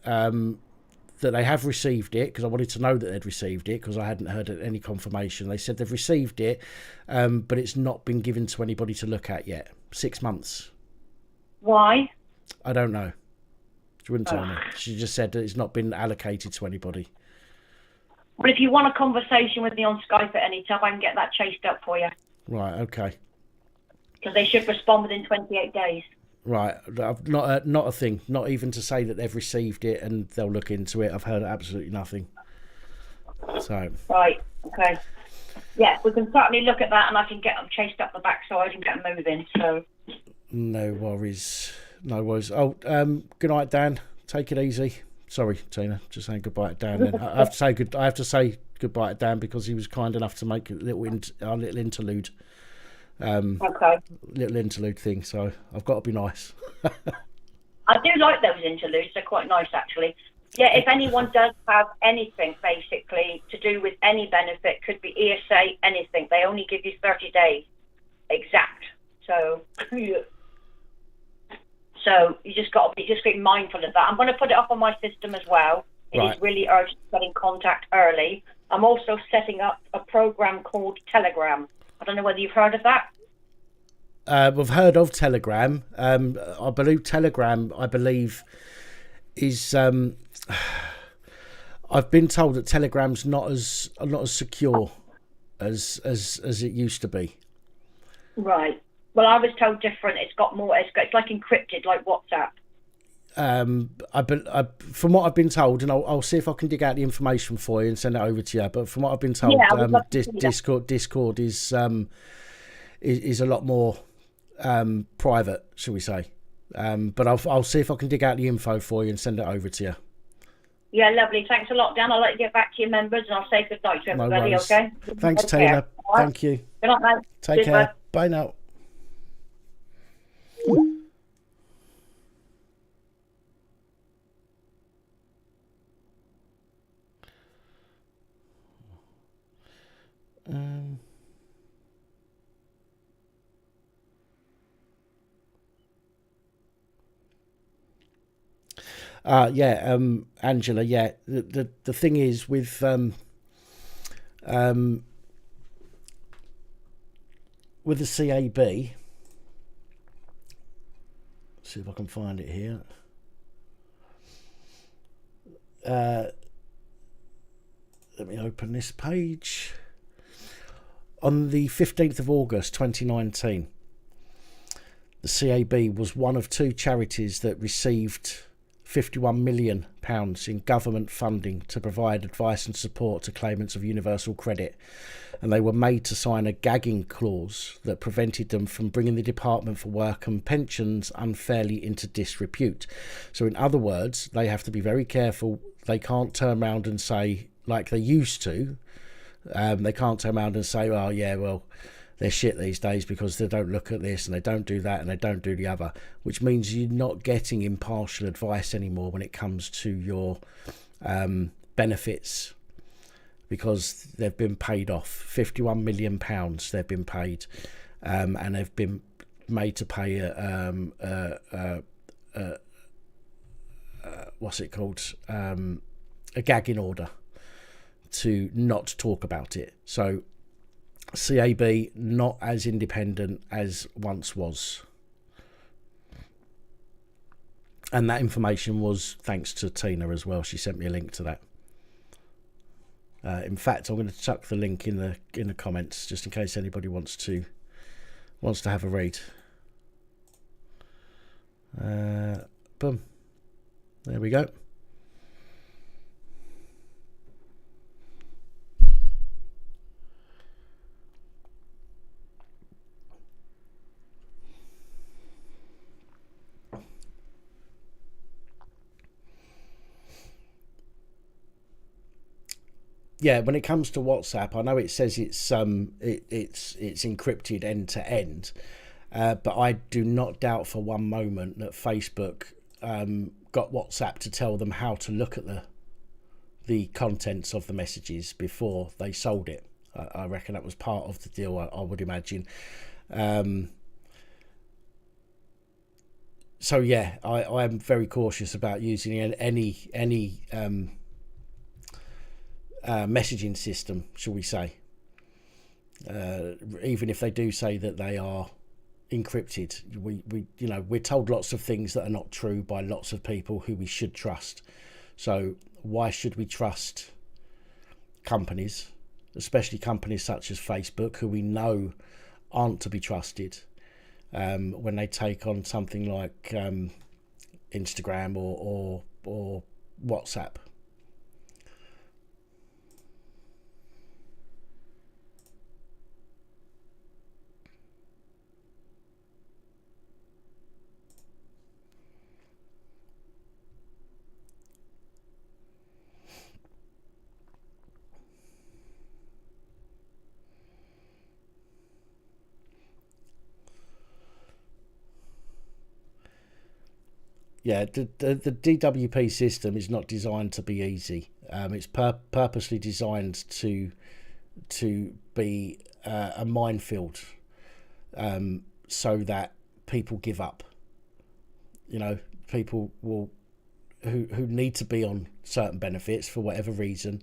that they have received it, because I wanted to know that they'd received it because I hadn't heard any confirmation. They said they've received it, but it's not been given to anybody to look at yet. 6 months. why? I don't know. She wouldn't tell me. She just said that it's not been allocated to anybody. Well, if you want a conversation with me on Skype at any time, I can get that chased up for you. Right, okay. Because they should respond within 28 days. Right, not a thing. Not even to say that they've received it and they'll look into it. I've heard absolutely nothing. So. Right, okay. Yeah, we can certainly look at that, and I can get them chased up the backside and get them moving. So. No worries. No worries. Oh, good night, Dan. Take it easy. Sorry, Tina. Just saying goodbye to Dan. Then I have to say goodbye to Dan because he was kind enough to make a little interlude. Okay. Little interlude thing. So I've got to be nice. I do like those interludes. They're quite nice, actually. Yeah, if anyone does have anything, basically, to do with any benefit, could be ESA, anything, they only give you 30 days exact. So you just got to be mindful of that. I'm going to put it up on my system as well. It is really urgent to get in contact early. I'm also setting up a program called Telegram. I don't know whether you've heard of that. We've heard of Telegram. I believe Telegram, is. I've been told that Telegram's not as secure as it used to be. Right. Well, I was told different. It's got more. It's like encrypted, like WhatsApp. From what I've been told, and I'll see if I can dig out the information for you and send it over to you. But from what I've been told, Discord is a lot more private, shall we say? But I'll see if I can dig out the info for you and send it over to you. Yeah, lovely. Thanks a lot, Dan. I'll let you get back to your members, and I'll say good night to everybody. worries. Okay. Thanks, Take Tina. care. All right? Thank you. Good night, mate. Take Cheers, care. bud. Bye now. Angela, yeah. The thing is with the CAB, see if I can find it here. Let me open this page. On the 15th of August 2019, the CAB was one of 2 charities that received £51 million in government funding to provide advice and support to claimants of universal credit, and they were made to sign a gagging clause that prevented them from bringing the Department for Work and Pensions unfairly into disrepute. So in other words, they have to be very careful. They can't turn around and say, like they used to, they can't turn around and say, oh yeah, well, they're shit these days because they don't look at this and they don't do that and they don't do the other, which means you're not getting impartial advice anymore when it comes to your benefits, because they've been paid off. £51 million they've been paid, and they've been made to pay what's it called, a gagging order to not talk about it. So CAB not as independent as once was, and that information was thanks to Tina as well. She sent me a link to that. In fact, I'm going to chuck the link in the comments just in case anybody wants to have a read. Boom, there we go. Yeah, when it comes to WhatsApp, I know it says it's encrypted end to end, but I do not doubt for one moment that Facebook got WhatsApp to tell them how to look at the contents of the messages before they sold it. I reckon that was part of the deal, I would imagine. So yeah, I am very cautious about using any messaging system, shall we say, even if they do say that they are encrypted. We're told lots of things that are not true by lots of people who we should trust. So why should we trust companies, especially companies such as Facebook, who we know aren't to be trusted, when they take on something like Instagram or WhatsApp? Yeah, the DWP system is not designed to be easy. It's purposely designed to be a minefield, so that people give up. People who need to be on certain benefits for whatever reason,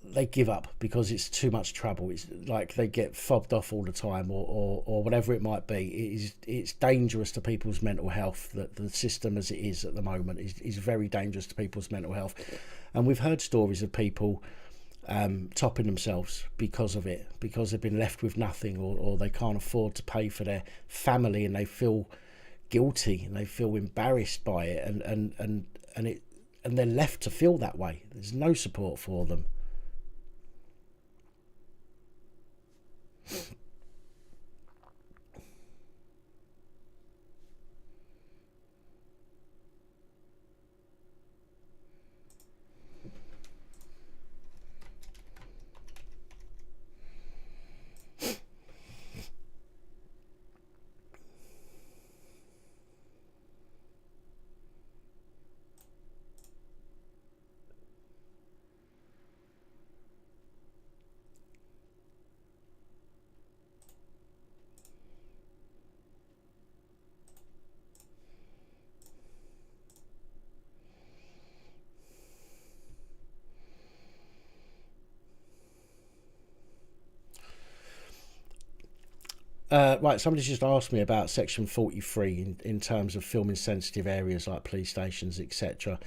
they give up because it's too much trouble. It's like they get fobbed off all the time, or whatever it might be. It's dangerous to people's mental health. That the system as it is at the moment is very dangerous to people's mental health, and we've heard stories of people topping themselves because of it, because they've been left with nothing, or they can't afford to pay for their family, and they feel guilty and they feel embarrassed by it, and they're left to feel that way. There's no support for them. Right, somebody's just asked me about Section 43 in terms of filming sensitive areas like police stations, etc.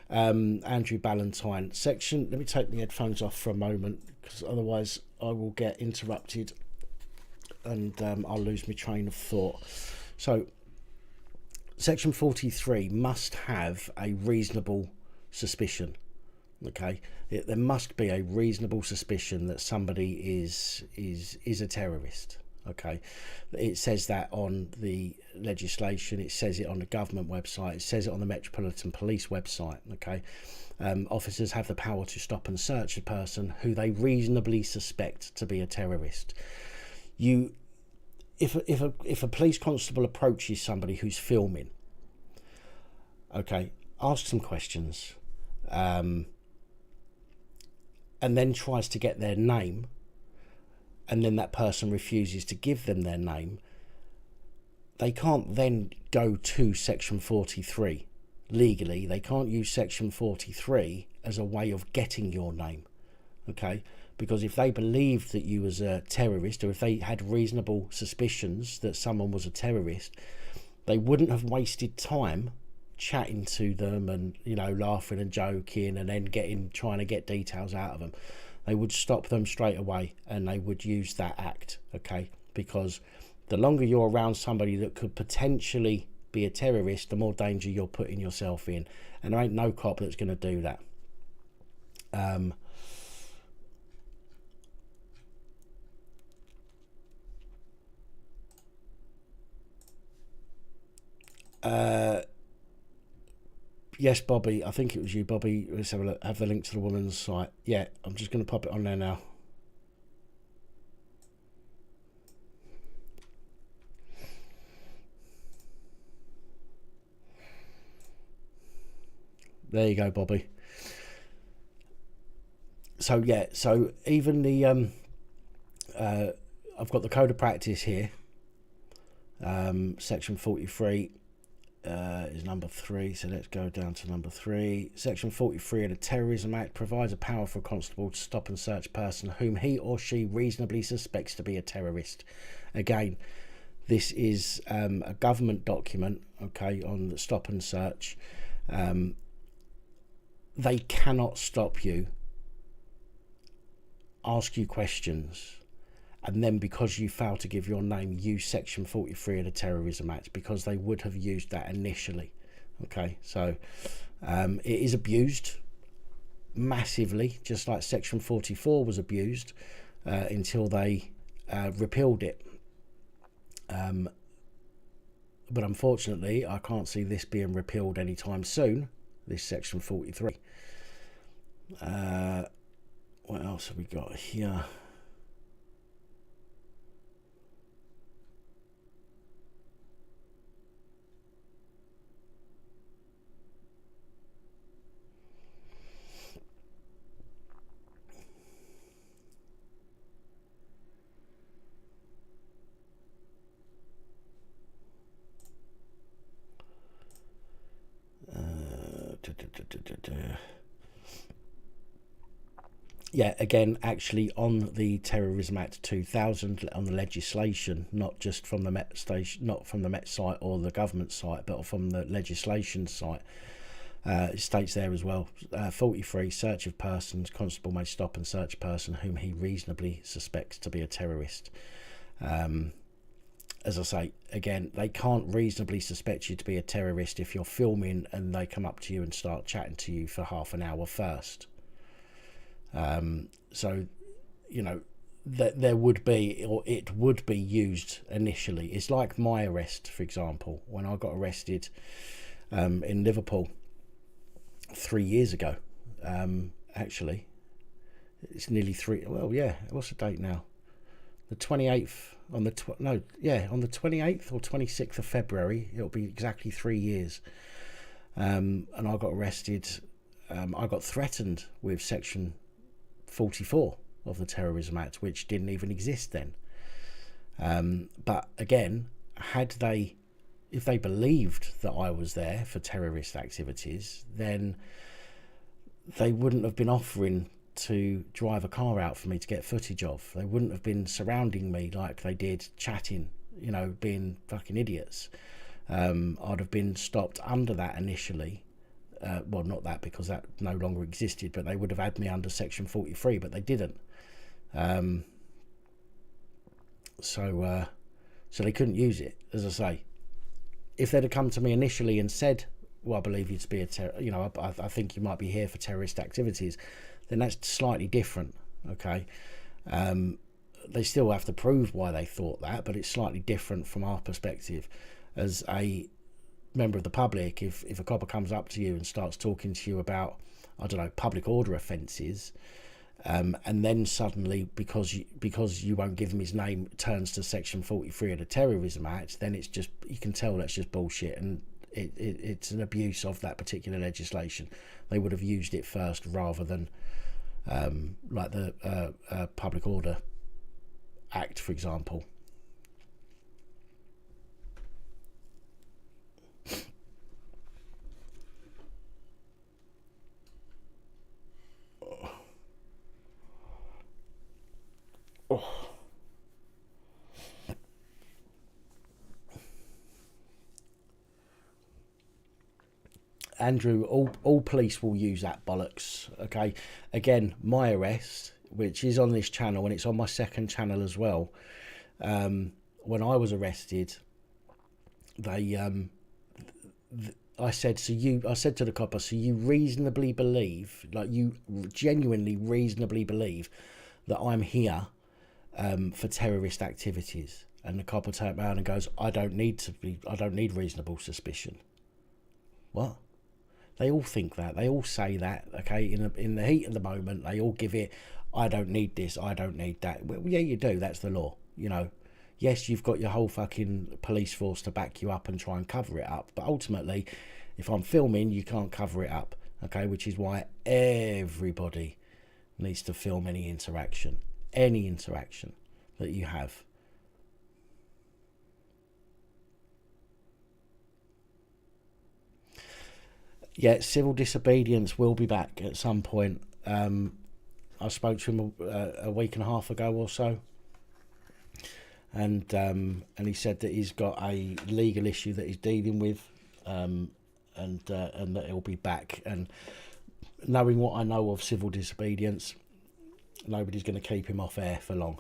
Andrew Ballantyne. Let me take the headphones off for a moment, because otherwise I will get interrupted and I'll lose my train of thought. So, Section 43 must have a reasonable suspicion. Okay, there must be a reasonable suspicion that somebody is a terrorist. Okay, it says that on the legislation, it says it on the government website, it says it on the Metropolitan Police website. Okay, officers have the power to stop and search a person who they reasonably suspect to be a terrorist. If a police constable approaches somebody who's filming, okay, ask some questions, and then tries to get their name, and then that person refuses to give them their name, they can't then go to Section 43 legally. They can't use Section 43 as a way of getting your name, okay? Because if they believed that you was a terrorist, or if they had reasonable suspicions that someone was a terrorist, they wouldn't have wasted time chatting to them and, you know, laughing and joking and then trying to get details out of them. They would stop them straight away and they would use that act, okay? Because the longer you're around somebody that could potentially be a terrorist, the more danger you're putting yourself in. And there ain't no cop that's going to do that. Yes, Bobby, I think it was you, Bobby. Let's have a look. Have the link to the woman's site. Yeah, I'm just going to pop it on there now. There you go, Bobby. So yeah, so even the I've got the code of practice here. Section 43 is number 3, so let's go down to number 3. Section 43 of the Terrorism Act provides a power for a constable to stop and search a person whom he or she reasonably suspects to be a terrorist. Again, this is a government document, okay, on the stop and search. They cannot stop you, ask you questions, and then because you fail to give your name, use Section 43 of the Terrorism Act, because they would have used that initially. Okay, so it is abused massively, just like Section 44 was abused until they repealed it. But unfortunately, I can't see this being repealed anytime soon, this Section 43. What else have we got here? Yeah, again, actually on the Terrorism Act 2000, on the legislation, not just from the Met station, not from the Met site or the government site, but from the legislation site, it states there as well, 43, search of persons, constable may stop and search a person whom he reasonably suspects to be a terrorist. As I say, again, they can't reasonably suspect you to be a terrorist if you're filming and they come up to you and start chatting to you for half an hour first. So, you know, there would be, or it would be used initially. It's like my arrest, for example, when I got arrested in Liverpool 3 years ago. Actually, it's nearly 3. Well, yeah, what's the date now? The 28th on the on the 28th or 26th of February. It'll be exactly 3 years. And I got arrested. I got threatened with Section 44 of the Terrorism Act, which didn't even exist then. But again, if they believed that I was there for terrorist activities, then they wouldn't have been offering to drive a car out for me to get footage of. They wouldn't have been surrounding me like they did, chatting, you know, being fucking idiots. I'd have been stopped under that initially. Well, not that, because that no longer existed, but they would have had me under section 43, but they didn't. So they couldn't use it, as I say. If they'd have come to me initially and said, well, I believe you to be I think you might be here for terrorist activities, then that's slightly different, okay? They still have to prove why they thought that, but it's slightly different from our perspective. As a member of the public, if a copper comes up to you and starts talking to you about, I don't know, public order offences, and then suddenly, because you won't give him his name, turns to section 43 of the Terrorism Act, then it's just, you can tell that's just bullshit, and it's an abuse of that particular legislation. They would have used it first rather than like the Public Order Act, for example. Oh. Andrew, all police will use that bollocks, okay? Again, my arrest, which is on this channel, and it's on my second channel as well. When I was arrested, they I said to the copper, so you reasonably believe, like you genuinely reasonably believe that I'm here for terrorist activities? And the copper turned around and goes, I don't need reasonable suspicion. What? They all think that. They all say that, okay? In the heat of the moment, they all give it, I don't need this, I don't need that. Well, yeah, you do. That's the law, you know. Yes, you've got your whole fucking police force to back you up and try and cover it up. But ultimately, if I'm filming, you can't cover it up, okay? Which is why everybody needs to film any interaction that you have. Yeah, civil disobedience will be back at some point. I spoke to him a week and a half ago or so, and he said that he's got a legal issue that he's dealing with, and that he'll be back. And knowing what I know of civil disobedience, nobody's going to keep him off air for long.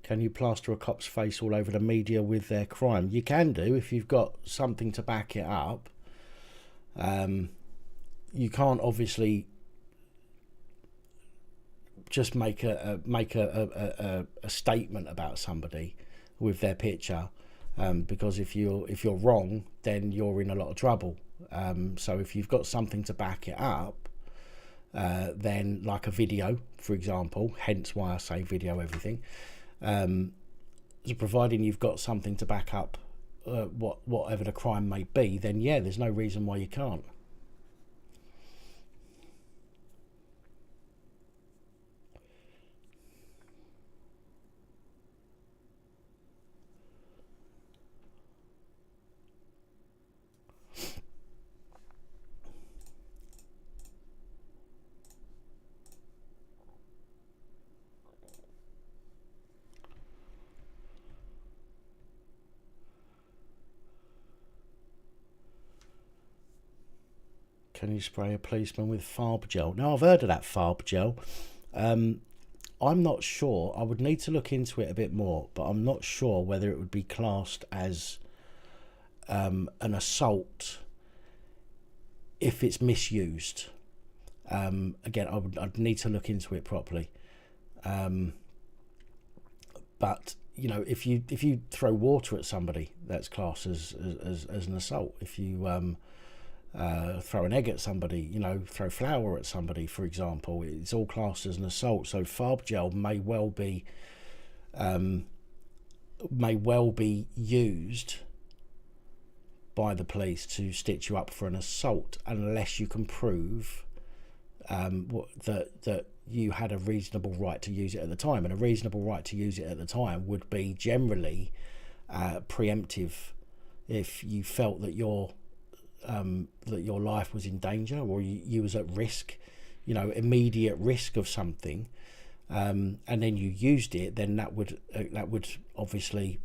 Can you plaster a cop's face all over the media with their crime? You can do if you've got something to back it up. You can't obviously just make a statement about somebody with their picture, because if you're wrong, then you're in a lot of trouble. So if you've got something to back it up, then like a video, for example, hence why I say video everything. So providing you've got something to back up whatever the crime may be, then yeah, there's no reason why you can't. Can you spray a policeman with farb gel? Now, I've heard of that farb gel. I'm not sure. I would need to look into it a bit more, but I'm not sure whether it would be classed as an assault if it's misused. Again, I'd need to look into it properly. But you know, if you throw water at somebody, that's classed as an assault. If you throw an egg at somebody, you know, throw flour at somebody, for example, it's all classed as an assault. So farb gel may well be used by the police to stitch you up for an assault, unless you can prove that you had a reasonable right to use it at the time, and a reasonable right to use it at the time would be generally preemptive if you felt that your life was in danger, or you was at risk, immediate risk of something, and then you used it, then that would obviously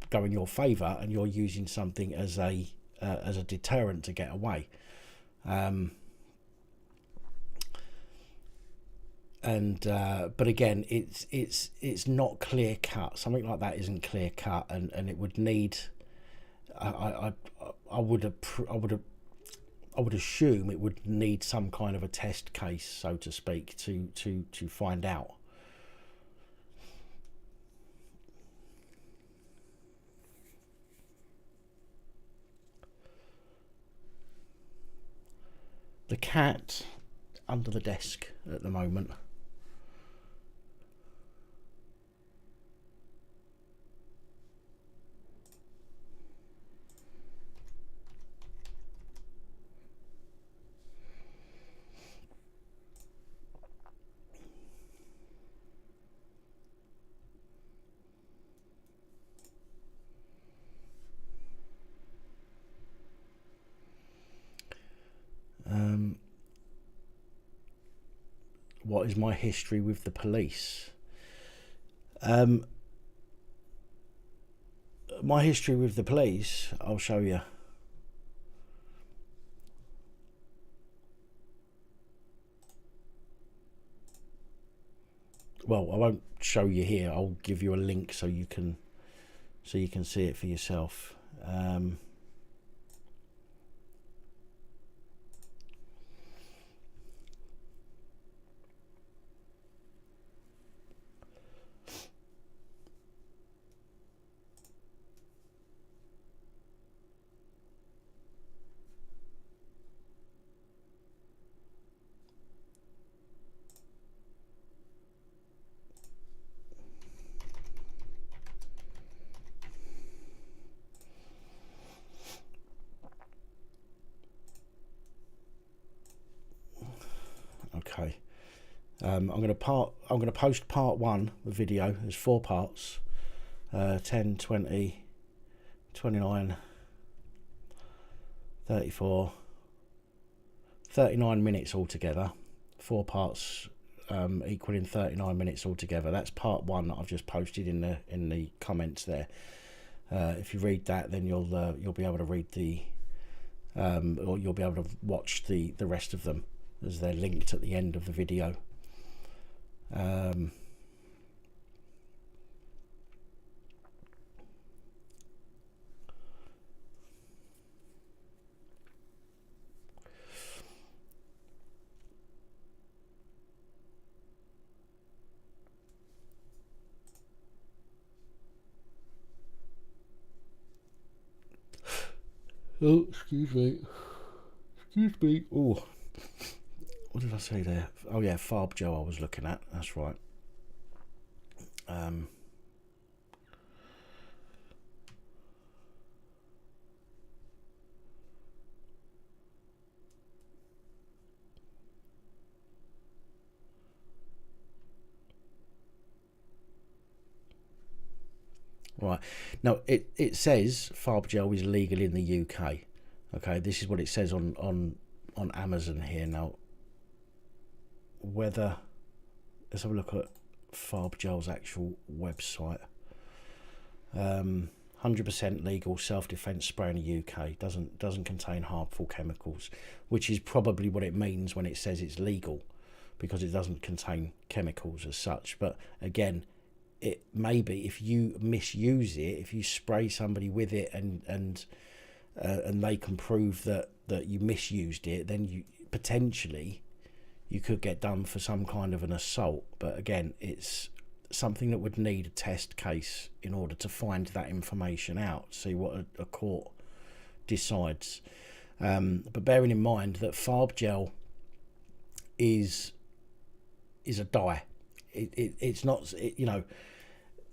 go in your favour, and you're using something as a deterrent to get away. But again, it's not clear cut. Something like that isn't clear cut, and it would need. I would assume it would need some kind of a test case, so to speak, to find out. The cat under the desk at the moment. What is my history with the police? My history with the police, I'll show you. Well, I won't show you here. I'll give you a link so you can see it for yourself. Okay, I'm going to post part 1, the video. There's 4 parts, 10, 20, 29, 34, 39 minutes altogether. 4 parts equaling 39 minutes altogether. That's part 1 that I've just posted in the comments there. If you read that, then you'll be able to read or you'll be able to watch the rest of them, as they're linked at the end of the video. Oh, excuse me. Oh. What did I say there? Oh yeah, Farb Gel I was looking at. That's right. Right. Now it says Farb Gel is legal in the UK. Okay, this is what it says on Amazon here. Now, whether, let's have a look at Farb Gel's actual website. 100% legal self-defense spray in the UK. Doesn't contain harmful chemicals, which is probably what it means when it says it's legal, because it doesn't contain chemicals as such. But again, it may be, if you misuse it, if you spray somebody with it and they can prove that you misused it, then you potentially you could get done for some kind of an assault. But again, it's something that would need a test case in order to find that information out, see what a court decides. But bearing in mind that Farb Gel is a dye, it's not,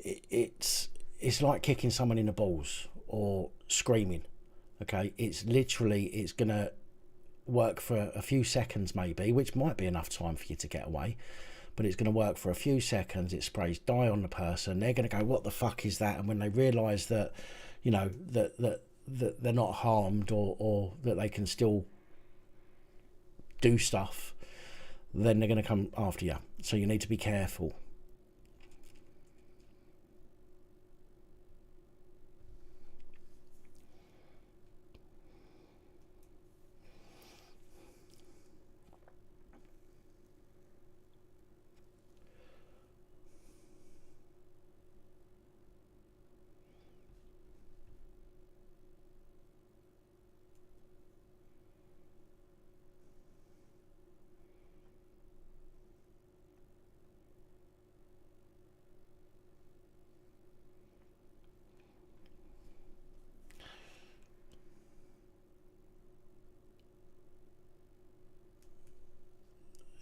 it's like kicking someone in the balls or screaming. Okay, it's gonna work for a few seconds maybe, which might be enough time for you to get away, but it's going to work for a few seconds. It sprays dye on the person. They're going to go, what the fuck is that? And when they realise that, you know, that they're not harmed, or that they can still do stuff, then they're going to come after you. So you need to be careful.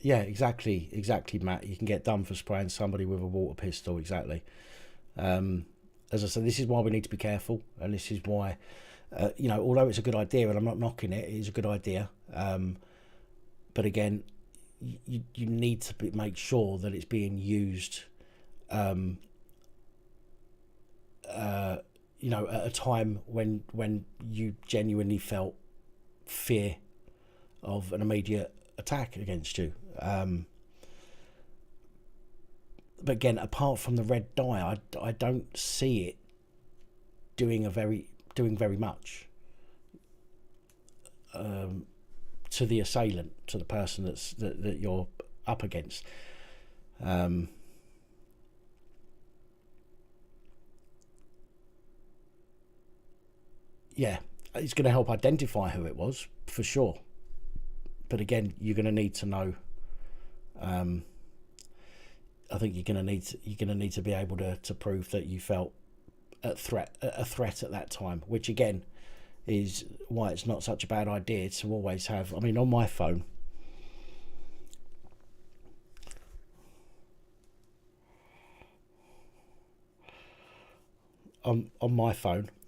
Yeah, exactly, Matt. You can get done for spraying somebody with a water pistol, exactly. As I said, this is why we need to be careful, and this is why, you know, although it's a good idea, and I'm not knocking it, it is a good idea. But again, you need to make sure that it's being used, you know, at a time when you genuinely felt fear of an immediate attack against you. But again, apart from the red dye, I don't see it doing very much to the assailant, to the person that you're up against. Yeah, it's going to help identify who it was for sure. But again, you're going to need to know. I think you're going to need to be able to prove that you felt a threat at that time, which again is why it's not such a bad idea to always have. I mean, on my phone,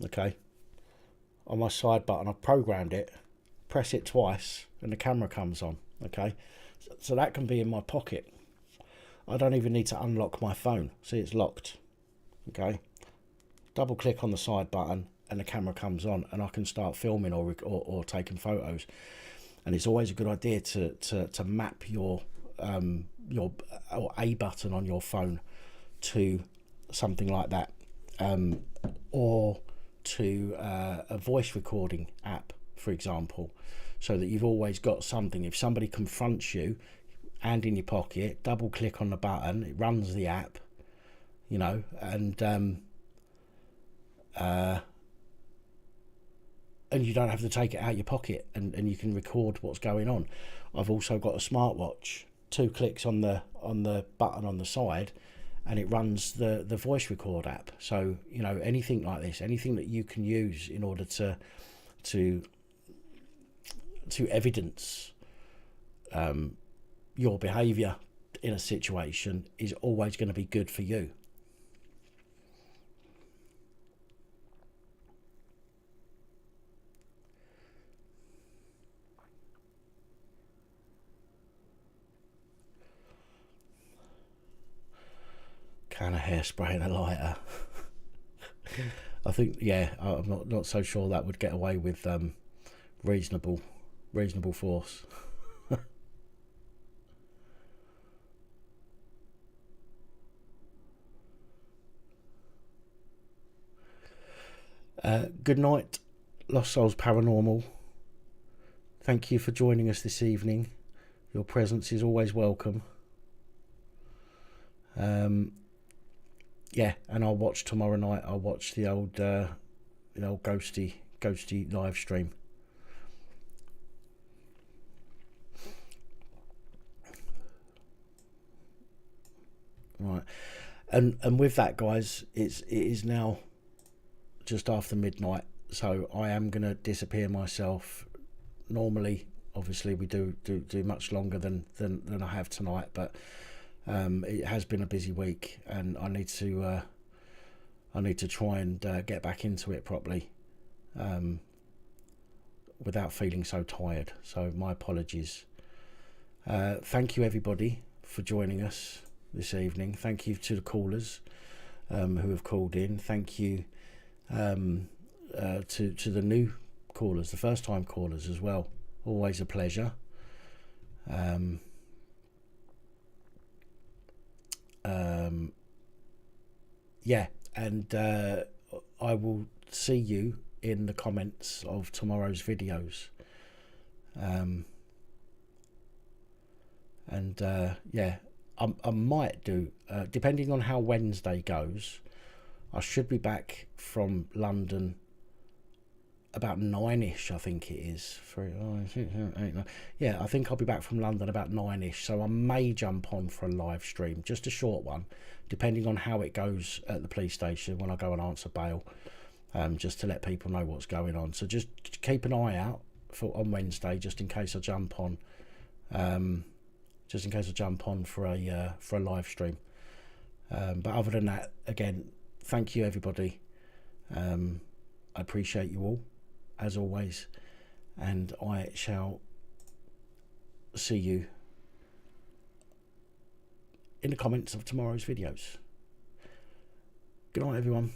okay, on my side button, I've programmed it. Press it twice and the camera comes on. Okay, so that can be in my pocket. I don't even need to unlock my phone. See, it's locked. Okay, double click on the side button and the camera comes on, and I can start filming or taking photos. And it's always a good idea to map your or a button on your phone to something like that, or to a voice recording app, for example, so that you've always got something. If somebody confronts you, hand in your pocket, double click on the button, it runs the app, you know, and you don't have to take it out your pocket, and you can record what's going on. I've also got a smartwatch, 2 clicks on the button on the side, and it runs the voice record app. So, you know, anything like this, anything that you can use in order to evidence your behaviour in a situation is always going to be good for you. Can of hairspray and a lighter. I think, yeah, I'm not so sure that would get away with reasonable force. Good night, Lost Souls Paranormal. Thank you for joining us this evening. Your presence is always welcome. Yeah, and I'll watch tomorrow night. I'll watch the old ghosty live stream. Right, and with that, guys, it is now just after midnight, so I am going to disappear myself. Normally, obviously, we do much longer than I have tonight, but it has been a busy week, and I need to try and get back into it properly without feeling so tired. So my apologies. Thank you, everybody, for joining us this evening. Thank you to the callers who have called in. Thank you to the new callers, the first time callers as well. Always a pleasure. Yeah, and I will see you in the comments of tomorrow's videos. Yeah, I might do, depending on how Wednesday goes, I should be back from London about 9ish, I think it is. 3, 6, 7, 8, 9. Yeah, I think I'll be back from London about 9ish, so I may jump on for a live stream, just a short one, depending on how it goes at the police station when I go and answer bail, just to let people know what's going on. So just keep an eye out for on Wednesday, just in case I jump on, for a live stream. But other than that, again, thank you everybody. I appreciate you all, as always, and I shall see you in the comments of tomorrow's videos. Good night, everyone.